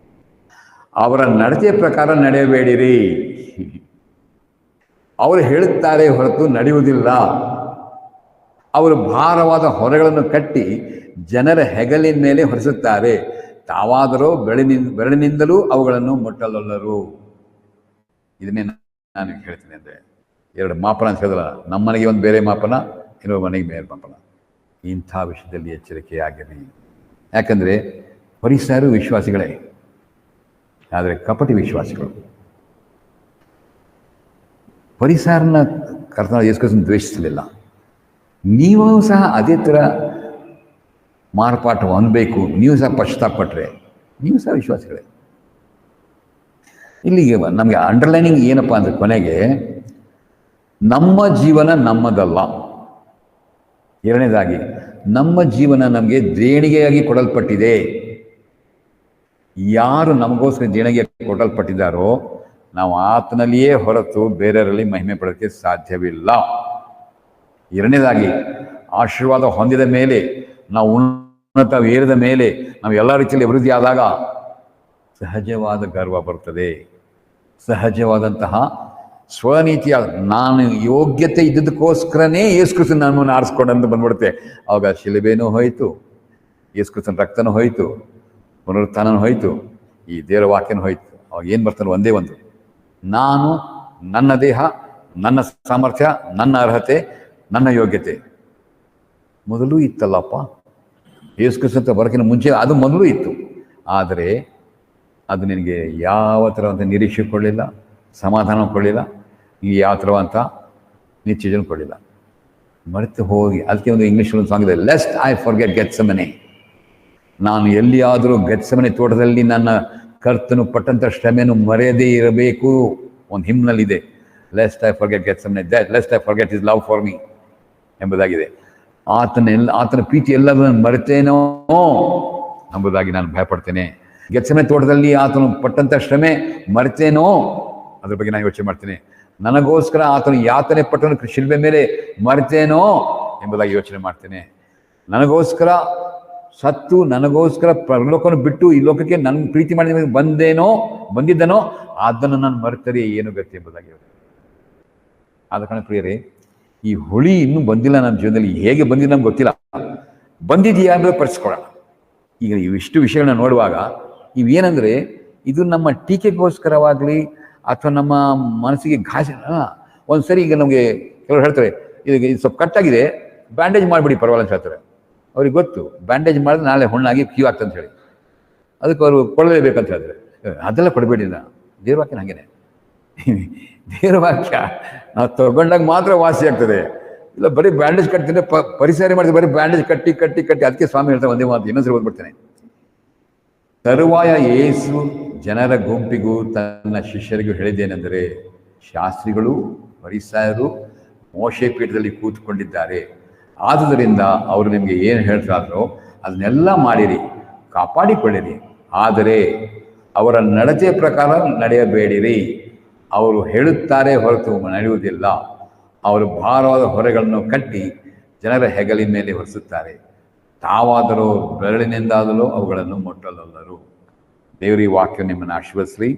Speaker 1: ಅವರ ನಡತೆಯ ಪ್ರಕಾರ ನಡೆಯಬೇಡಿರಿ. ಅವರು ಹೇಳುತ್ತಾರೆ ಹೊರತು ನಡೆಯುವುದಿಲ್ಲ. ಅವರು ಭಾರವಾದ ಹೊರೆಗಳನ್ನು ಕಟ್ಟಿ ಜನರ ಹೆಗಲಿನ ಮೇಲೆ ಹೊರಿಸುತ್ತಾರೆ. ತಾವಾದರೂ ಬೆರಳಿನಿಂದಲೂ ಅವುಗಳನ್ನು ಮುಟ್ಟಲೊಲ್ಲರು. ಇದನ್ನೇ ನಾನು ಹೇಳ್ತೀನಿ ಅಂದರೆ, ಎರಡು ಮಾಪನ ಅಂತ ಹೇಳಿದ್ರಲ್ಲ, ನಮ್ಮ ಮನೆಗೆ ಒಂದು ಬೇರೆ ಮಾಪನ, ಇನ್ನೊಬ್ಬ ಮನೆಗೆ ಬೇರೆ ಮಾಪನ. ಇಂಥ ವಿಷಯದಲ್ಲಿ ಎಚ್ಚರಿಕೆಯಾಗಿರಿ. ಯಾಕಂದರೆ ಫರಿಸಾಯರು ವಿಶ್ವಾಸಿಗಳೇ, ಆದರೆ ಕಪಟಿ ವಿಶ್ವಾಸಿಗಳು. ಪರಿಸರನ ಕರ್ತನ ಯೇಸು ಕ್ರಿಸ್ತನ ದ್ವೇಷಿಸಲಿಲ್ಲ. ನೀವು ಸಹ ಅದೇ ಥರ ಮಾರ್ಪಾಟು ಹೊಂದಬೇಕು, ನೀವು ಸಹ ಪಶ್ಚಾತ್ತಾಪಟ್ಟರೆ ನೀವು ಸಹ ವಿಶ್ವಾಸಿಗಳೇ. ಇಲ್ಲಿಗೆ ನಮಗೆ ಅಂಡರ್ಲೈನಿಂಗ್ ಏನಪ್ಪ ಅಂದರೆ ಕೊನೆಗೆ ನಮ್ಮ ಜೀವನ ನಮ್ಮದಲ್ಲ. ಎರಡನೇದಾಗಿ ನಮ್ಮ ಜೀವನ ನಮಗೆ ದೇಣಿಗೆಯಾಗಿ ಕೊಡಲ್ಪಟ್ಟಿದೆ. ಯಾರು ನಮಗೋಸ್ಕರ ದೇಣಿಗೆಯಾಗಿ ಕೊಡಲ್ಪಟ್ಟಿದ್ದಾರೋ ನಾವು ಆತನಲ್ಲಿಯೇ ಹೊರತು ಬೇರೆಯವರಲ್ಲಿ ಮಹಿಮೆ ಪಡೋಕ್ಕೆ ಸಾಧ್ಯವಿಲ್ಲ. ಎರಡನೇದಾಗಿ ಆಶೀರ್ವಾದ ಹೊಂದಿದ ಮೇಲೆ, ನಾವು ಉನ್ನತ ಏರಿದ ಮೇಲೆ, ನಾವು ಎಲ್ಲ ರೀತಿಯಲ್ಲಿ ಅಭಿವೃದ್ಧಿ ಆದಾಗ ಸಹಜವಾದ ಗರ್ವ ಬರ್ತದೆ. ಸಹಜವಾದಂತಹ ಸ್ವನೀತಿಯ ನಾನು ಯೋಗ್ಯತೆ ಇದ್ದದಕ್ಕೋಸ್ಕರನೇ ಯೇಸು ಕ್ರಿಸ್ತನ ನಮ್ಮನ್ನು ಆರಿಸ್ಕೊಂಡಂತ ಬಂದ್ಬಿಡುತ್ತೆ. ಆವಾಗ ಶಿಲುಬೆನೂ ಹೋಯಿತು, ಯೇಸು ಕ್ರಿಸ್ತನ ರಕ್ತನೂ ಹೋಯಿತು, ಪುನರುತ್ಥಾನನೂ ಹೋಯಿತು, ಈ ದೇವರ ವಾಕ್ಯನೂ ಹೋಯಿತು. ಅವಾಗ ಏನು ಬರ್ತಾನೆ? ಒಂದೇ ಒಂದು, ನಾನು, ನನ್ನ ದೇಹ, ನನ್ನ ಸಾಮರ್ಥ್ಯ, ನನ್ನ ಅರ್ಹತೆ, ನನ್ನ ಯೋಗ್ಯತೆ. ಮೊದಲು ಇತ್ತಲ್ಲಪ್ಪ, ಯೇಸು ಕ್ರಿಸ್ತ ಬರೋಕ್ಕಿಂತ ಮುಂಚೆ ಅದು ಮೊದಲು ಇತ್ತು. ಆದರೆ ಅದು ನಿನಗೆ ಯಾವ ಥರವಂತ ನಿರೀಕ್ಷೆ ಕೊಡಲಿಲ್ಲ, ಸಮಾಧಾನ ಕೊಡಲಿಲ್ಲ, ನಿಮಗೆ ಯಾವ ಥರವಂತ ನಿಶ್ಚಯನೂ ಕೊಡಲಿಲ್ಲ. ಮರೆತು ಹೋಗಿ, ಅದಕ್ಕೆ ಒಂದು ಇಂಗ್ಲೀಷಲ್ಲಿ ಒಂದು ಸಾಂಗ್ ಇದೆ, ಲೆಸ್ಟ್ ಐ ಫಾರ್ಗೆಟ್ ಗೆತ್ಸೆಮನೆ. ನಾನು ಎಲ್ಲಿಯಾದರೂ ಗೆತ್ಸೆಮನೆ ತೋಟದಲ್ಲಿ ನನ್ನ ಕರ್ತನು ಪಟ್ಟಂಥ ಶ್ರಮೆಯನ್ನು ಮರೆಯದೇ ಇರಬೇಕು. ಒಂದು ಹಿಮ್ನಲ್ಲಿದೆ, lest I forget Gethsemane, lest I forget is love for me ಎಂಬುದಾಗಿದೆ. ಆತನ ಪ್ರೀತಿ ಎಲ್ಲದನ್ನು ಮರೆತೇನೋ ಎಂಬುದಾಗಿ ನಾನು ಭಯಪಡ್ತೇನೆ. ಗೆತ್ಸೆಮನೆ ತೋಟದಲ್ಲಿ ಆತನು ಪಟ್ಟಂಥ ಶ್ರಮೆ ಮರೆತೇನೋ ಅದ್ರ ಬಗ್ಗೆ ನಾನು ಯೋಚನೆ ಮಾಡ್ತೇನೆ. ನನಗೋಸ್ಕರ ಆತನು ಯಾತನೆ ಪಟ್ಟನು ಶಿಲ್ಬೆ ಮೇಲೆ ಮರೆತೇನೋ ಎಂಬುದಾಗಿ ಯೋಚನೆ ಮಾಡ್ತೇನೆ. ನನಗೋಸ್ಕರ ಸತ್ತು, ನನಗೋಸ್ಕರ ಪರಲೋಕವನ್ನು ಬಿಟ್ಟು ಈ ಲೋಕಕ್ಕೆ ನನ್ನ ಪ್ರೀತಿ ಮಾಡಿ ಬಂದಿದ್ದನೋ ಅದನ್ನು ನಾನು ಮರೆತರೆ ಏನು ಗತಿ ಎಂಬುದಾಗಿ. ಆದ ಕಾರಣ ಪ್ರಿಯರೇ, ಈ ಹುಳಿ ಇನ್ನೂ ಬಂದಿಲ್ಲ ನಮ್ಮ ಜೀವನದಲ್ಲಿ. ಹೇಗೆ ಬಂದಿಲ್ಲ ನಮ್ಗೆ ಗೊತ್ತಿಲ್ಲ. ಬಂದಿದೆಯಾ ಅಂದರೆ ಪರಿಸ್ಕೊಳ್ಳೋಣ. ಈಗ ಇವಿಷ್ಟು ವಿಷಯಗಳನ್ನ ನೋಡುವಾಗ ಇವೇನೆಂದರೆ, ಇದು ನಮ್ಮ ಟೀಕೆಗೋಸ್ಕರವಾಗಲಿ ಅಥವಾ ನಮ್ಮ ಮನಸ್ಸಿಗೆ ಘಾಸಿ. ಒಂದು ಸರಿ ಈಗ ನಮಗೆ ಕೆಲವರು ಹೇಳ್ತಾರೆ, ಇದು ಸ್ವಲ್ಪ ಕಟ್ಟಾಗಿದೆ, ಬ್ಯಾಂಡೇಜ್ ಮಾಡಿಬಿಡಿ ಪರವಾಗಿಲ್ಲ ಅಂತ ಹೇಳ್ತಾರೆ. ಅವ್ರಿಗೆ ಗೊತ್ತು ಬ್ಯಾಂಡೇಜ್ ಮಾಡಿದ್ರೆ ನಾಳೆ ಹುಣ್ಣಾಗಿ ಕ್ಯೂ ಆಗ್ತಂತ ಹೇಳಿ, ಅದಕ್ಕೆ ಅವರು ಕೊಡಲೇಬೇಕಂತ ಹೇಳಿದ್ರೆ ಅದೆಲ್ಲ ಕೊಡಬೇಡಿಲ್ಲ. ದೇವವಾಕ್ಯನ ಹಾಗೇನೆ. ದೇವವಾಕ್ಯ ನಾವು ತಗೊಂಡಾಗ ಮಾತ್ರ ವಾಸಿ ಆಗ್ತದೆ. ಇಲ್ಲ ಬರೀ ಬ್ಯಾಂಡೇಜ್ ಕಟ್ತೀನಿ, ಪರಿಸರ ಮಾಡಿದ್ರೆ ಬರೀ ಬ್ಯಾಂಡೇಜ್ ಕಟ್ಟಿ ಕಟ್ಟಿ ಕಟ್ಟಿ. ಅದಕ್ಕೆ ಸ್ವಾಮಿ ಹೇಳ್ತಾರೆ ಒಂದೇ ಮಾತು, ಇನ್ನೊಂದ್ಸರಿ ಓದ್ಬಿಡ್ತೇನೆ. ತರುವಾಯ ಯೇಸು ಜನರ ಗುಂಪಿಗೂ ತನ್ನ ಶಿಷ್ಯರಿಗೂ ಹೇಳಿದ್ದೇನೆಂದರೆ, ಶಾಸ್ತ್ರಿಗಳು ಫರಿಸಾಯರು ಮೋಶೆ ಪೀಠದಲ್ಲಿ ಕೂತ್ಕೊಂಡಿದ್ದಾರೆ. ಆದುದರಿಂದ ಅವರು ನಿಮಗೆ ಏನು ಹೇಳ್ತಾರೋ ಅದನ್ನೆಲ್ಲ ಮಾಡಿರಿ, ಕಾಪಾಡಿಕೊಳ್ಳಿರಿ. ಆದರೆ ಅವರ ನಡತೆ ಪ್ರಕಾರ ನಡೆಯಬೇಡಿರಿ. ಅವರು ಹೇಳುತ್ತಾರೆ ಹೊರತು ನಡೆಯುವುದಿಲ್ಲ. ಅವರು ಭಾರವಾದ ಹೊರೆಗಳನ್ನು ಕಟ್ಟಿ ಜನರ ಹೆಗಲಿನ ಮೇಲೆ ಹೊರಿಸುತ್ತಾರೆ. ತಾವಾದರೂ ಬೆರಳಿನಿಂದಾದರೂ ಅವುಗಳನ್ನು ಮುಟ್ಟಲಲ್ಲರು. ದೇವರ ಈ ವಾಕ್ಯ ನಿಮ್ಮನ್ನು ಆಶೀರ್ವದಿಸಲಿ.